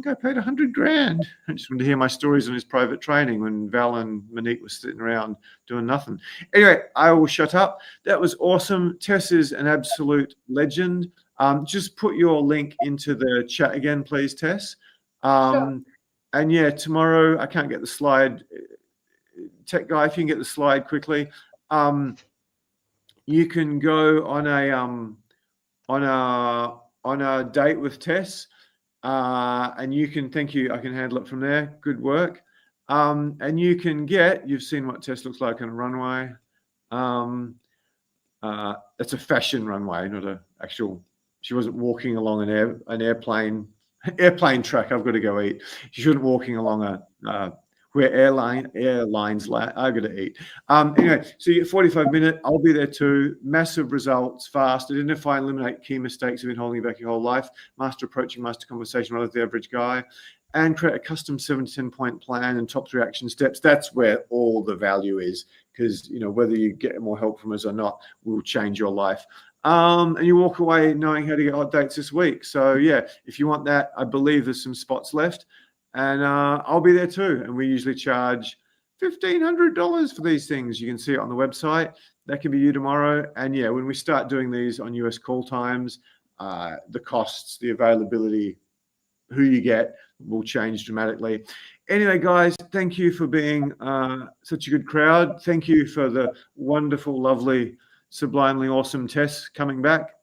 guy paid $100,000. I just wanted to hear my stories on his private training when Val and Monique were sitting around doing nothing. Anyway, I will shut up. That was awesome. Tess is an absolute legend. Just put your link into the chat again, please, Tess. Sure. And yeah, tomorrow I can't get the slide. Tech guy, if you can get the slide quickly, you can go on a date with Tess, and you can, thank you, I can handle it from there. Good work. And you can get, you've seen what Tess looks like on a runway. It's a fashion runway, not an actual. She wasn't walking along an airplane track. I've got to go eat. She wasn't walking along where airlines land. I got to eat. Anyway, so you get 45-minute. I'll be there too. Massive results, fast. Identify and eliminate key mistakes that have been holding you back your whole life. Master approaching, master conversation, rather than the average guy. And create a custom 7 to 10 point plan and top 3 action steps. That's where all the value is, because whether you get more help from us or not will change your life. And you walk away knowing how to get hot dates this week. So yeah, if you want that, I believe there's some spots left. And I'll be there too. And we usually charge $1,500 for these things. You can see it on the website. That can be you tomorrow. And yeah, when we start doing these on US call times, the costs, the availability, who you get will change dramatically. Anyway, guys, thank you for being such a good crowd. Thank you for the wonderful, lovely, sublimely awesome Tess coming back.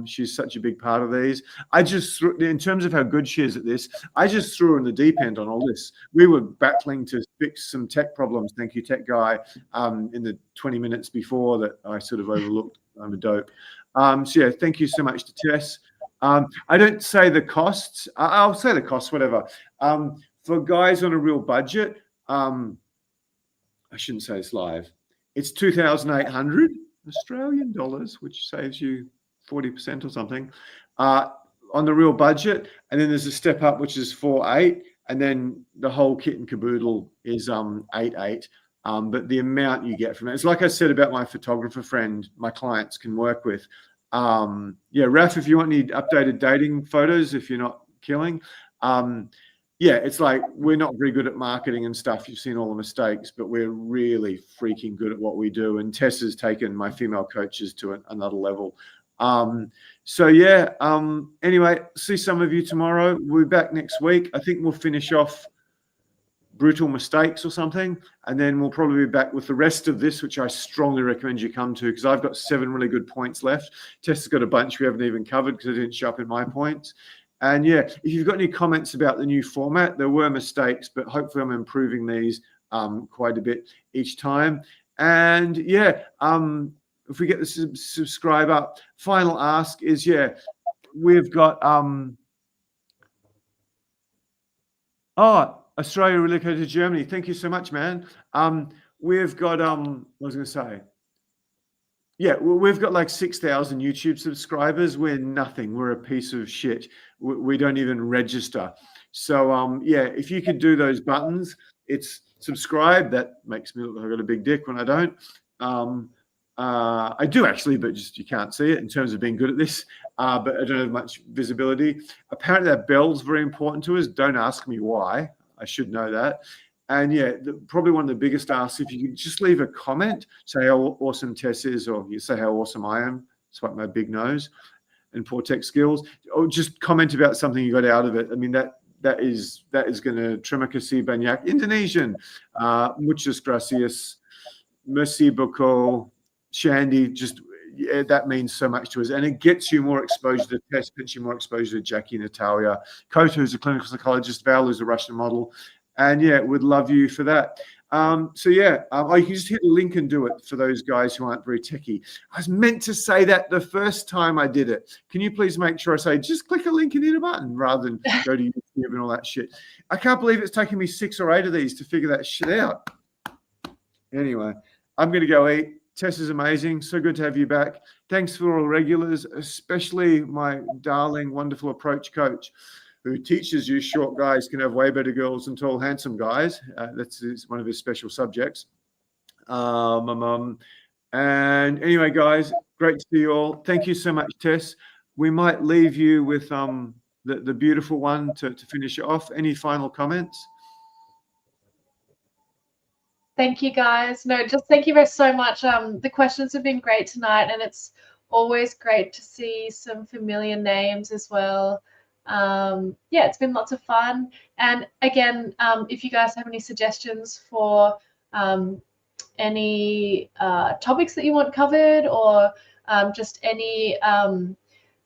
She's such a big part of these. In terms of how good she is at this, I just threw her in the deep end on all this. We were battling to fix some tech problems. Thank you, tech guy, in the 20 minutes before that I sort of overlooked. I'm a dope. So yeah, thank you so much to Tess. I don't say the costs. I'll say the costs, whatever. For guys on a real budget, I shouldn't say this live. It's 2,800 Australian dollars, which saves you 40% or something, on the real budget. And then there's a step up, which is 4,800, and then the whole kit and caboodle is 8,800. But the amount you get from it, it's like I said about my photographer friend, my clients can work with. Yeah, Raf, if you want any updated dating photos, if you're not killing, yeah, it's like we're not very good at marketing and stuff. You've seen all the mistakes, but we're really freaking good at what we do. And Tess has taken my female coaches to another level. So yeah, anyway, see some of you tomorrow. We'll be back next week. I think we'll finish off brutal mistakes or something, and then we'll probably be back with the rest of this, which I strongly recommend you come to, because I've got 7 really good points left. Tess has got a bunch we haven't even covered because I didn't show up in my points. And yeah, if you've got any comments about the new format, there were mistakes, but hopefully I'm improving these quite a bit each time. And yeah, if we get the subscribe up, final ask is, yeah, we've got Australia relocated to Germany. Thank you so much, man. We've got what was I going to say? Yeah, well, we've got like 6,000 YouTube subscribers. We're nothing. We're a piece of shit. We don't even register. So yeah, if you could do those buttons, it's subscribe. That makes me look like I've got a big dick when I don't. I do actually, but just you can't see it in terms of being good at this. But I don't have much visibility. Apparently that bell's very important to us. Don't ask me why. I should know that. And yeah, probably one of the biggest asks, if you could just leave a comment, say how awesome Tess is, or you say how awesome I am, despite my big nose and poor tech skills, or just comment about something you got out of it. I mean, that is going to terima kasih banyak Indonesian, muchas gracias, merci beaucoup, Shandy, just yeah, that means so much to us, and it gets you more exposure to Tess, gets you more exposure to Jackie, Natalia, Kota, who's a clinical psychologist, Val, who's a Russian model, and yeah, would love you for that. So yeah, you can just hit the link and do it for those guys who aren't very techie. I was meant to say that the first time I did it. Can you please make sure I say just click a link and hit a button rather than go to YouTube and all that shit? I can't believe it's taken me 6 or 8 of these to figure that shit out. Anyway, I'm going to go eat. Tess is amazing. So good to have you back. Thanks for all regulars, especially my darling, wonderful approach coach who teaches you short guys can have way better girls than tall, handsome guys. That's one of his special subjects. And anyway, guys, great to see you all. Thank you so much, Tess. We might leave you with the beautiful one to finish it off. Any final comments? Thank you, guys. No, just thank you so much. The questions have been great tonight, and it's always great to see some familiar names as well. Yeah, it's been lots of fun. And again, if you guys have any suggestions for any topics that you want covered, or just any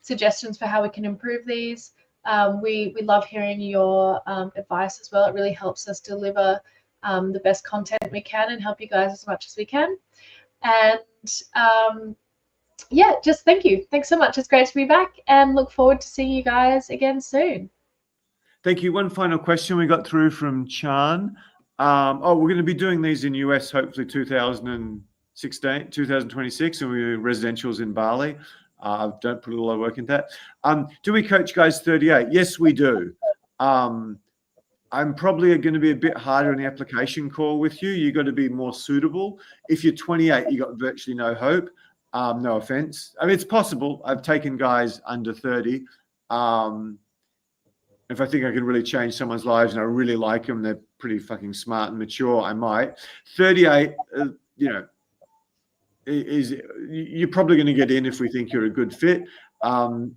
suggestions for how we can improve these, we love hearing your advice as well. It really helps us deliver the best content we can and help you guys as much as we can. And yeah, just thank you. Thanks so much. It's great to be back, and look forward to seeing you guys again soon. Thank you. One final question we got through from Chan. We're going to be doing these in US, hopefully 2026, and we do residentials in Bali. Don't put a lot of work into that. Do we coach guys 38? Yes, we do. I'm probably going to be a bit harder on the application call with you. You've got to be more suitable. If you're 28, you got virtually no hope. No offense. I mean, it's possible. I've taken guys under 30. If I think I can really change someone's lives and I really like them, they're pretty fucking smart and mature, I might. 38, you're probably going to get in if we think you're a good fit.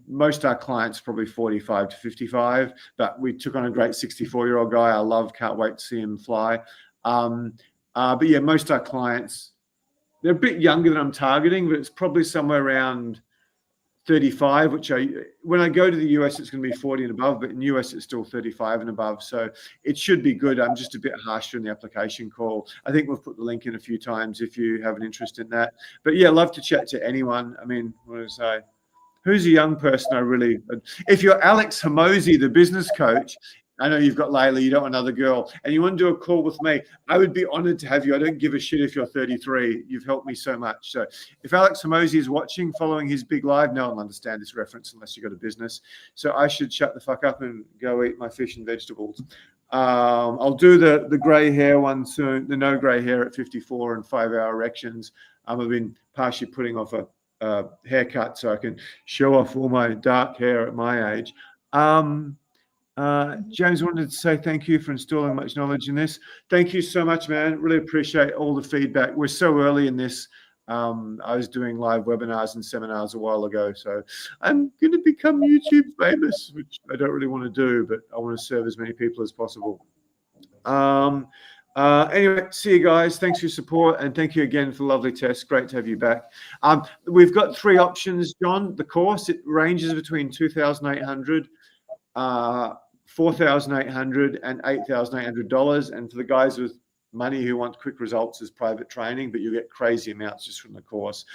Most of our clients probably 45 to 55, but we took on a great 64-year-old guy. I love, can't wait to see him fly. But yeah, most of our clients, they're a bit younger than I'm targeting, but it's probably somewhere around 35, which when I go to the US, it's going to be 40 and above, but in US, it's still 35 and above. So it should be good. I'm just a bit harsher in the application call. I think we've put the link in a few times if you have an interest in that. But yeah, love to chat to anyone. I mean, what do I say? Who's a young person if you're Alex Hamosi, the business coach, I know you've got Layla, you don't want another girl, and you want to do a call with me, I would be honored to have you. I don't give a shit if you're 33. You've helped me so much. So if Alex Hamosi is watching, following his big live, no one will understand this reference unless you've got a business. So I should shut the fuck up and go eat my fish and vegetables. I'll do the grey hair one soon, the no grey hair at 54 and 5-hour erections. I've been partially putting off a haircut so I can show off all my dark hair at my age. James wanted to say thank you for installing much knowledge in this. Thank you so much, man. Really appreciate all the feedback. We're so early in this. I was doing live webinars and seminars a while ago, so I'm going to become YouTube famous, which I don't really want to do, but I want to serve as many people as possible. Anyway, see you guys. Thanks for your support, and thank you again for the lovely Tess. Great to have you back. We've got 3 options, John. The course, it ranges between 2,800, 4,800, and $8,800. And for the guys with money who want quick results, is private training, but you get crazy amounts just from the course.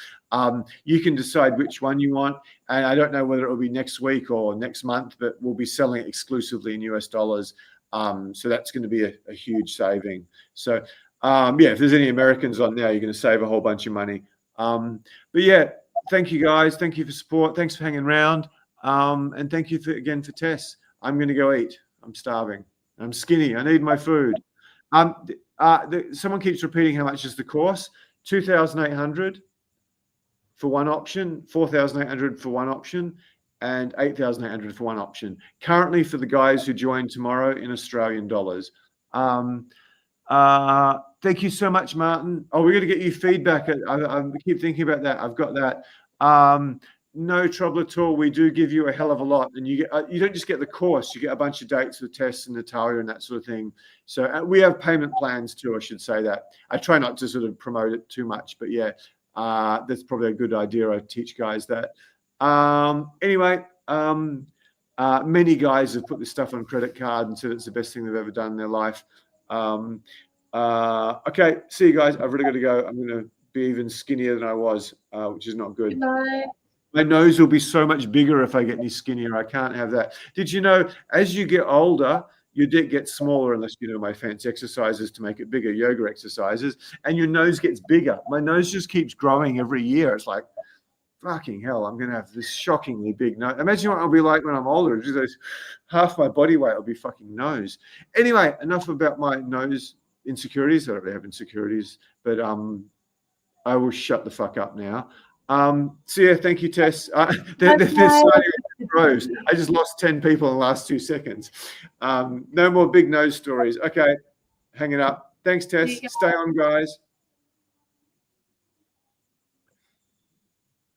You can decide which one you want, and I don't know whether it will be next week or next month, but we'll be selling it exclusively in US dollars. So that's going to be a huge saving. So yeah, if there's any Americans on there, you're going to save a whole bunch of money. But yeah, thank you guys. Thank you for support. Thanks for hanging around. And thank you again for Tess. I'm going to go eat. I'm starving. I'm skinny. I need my food. Someone keeps repeating how much is the course. 2,800 for one option, 4,800 for one option, and 8,800 for one option. Currently, for the guys who join tomorrow, in Australian dollars. Thank you so much, Martin. Oh, we're going to get you feedback. I keep thinking about that. I've got that. No trouble at all. We do give you a hell of a lot, and you don't just get the course. You get a bunch of dates with Tess and Natalia and that sort of thing. So we have payment plans too. I should say that. I try not to sort of promote it too much, but yeah, that's probably a good idea. I teach guys that. Anyway, many guys have put this stuff on credit card and said it's the best thing they've ever done in their life. Okay, see you guys. I've really got to go. I'm going to be even skinnier than I was, which is not good. Good night. My nose will be so much bigger if I get any skinnier. I can't have that. Did you know, as you get older, your dick gets smaller unless you know my fancy exercises to make it bigger, yoga exercises, and your nose gets bigger. My nose just keeps growing every year. It's like, fucking hell, I'm going to have this shockingly big nose. Imagine what I'll be like when I'm older. Just half my body weight will be fucking nose. Anyway, enough about my nose insecurities. I don't really have insecurities, but I will shut the fuck up now. So yeah, thank you, Tess. They're signing rows. I just lost 10 people in the last 2 seconds. No more big nose stories. Okay, hang it up. Thanks, Tess. Stay on, guys.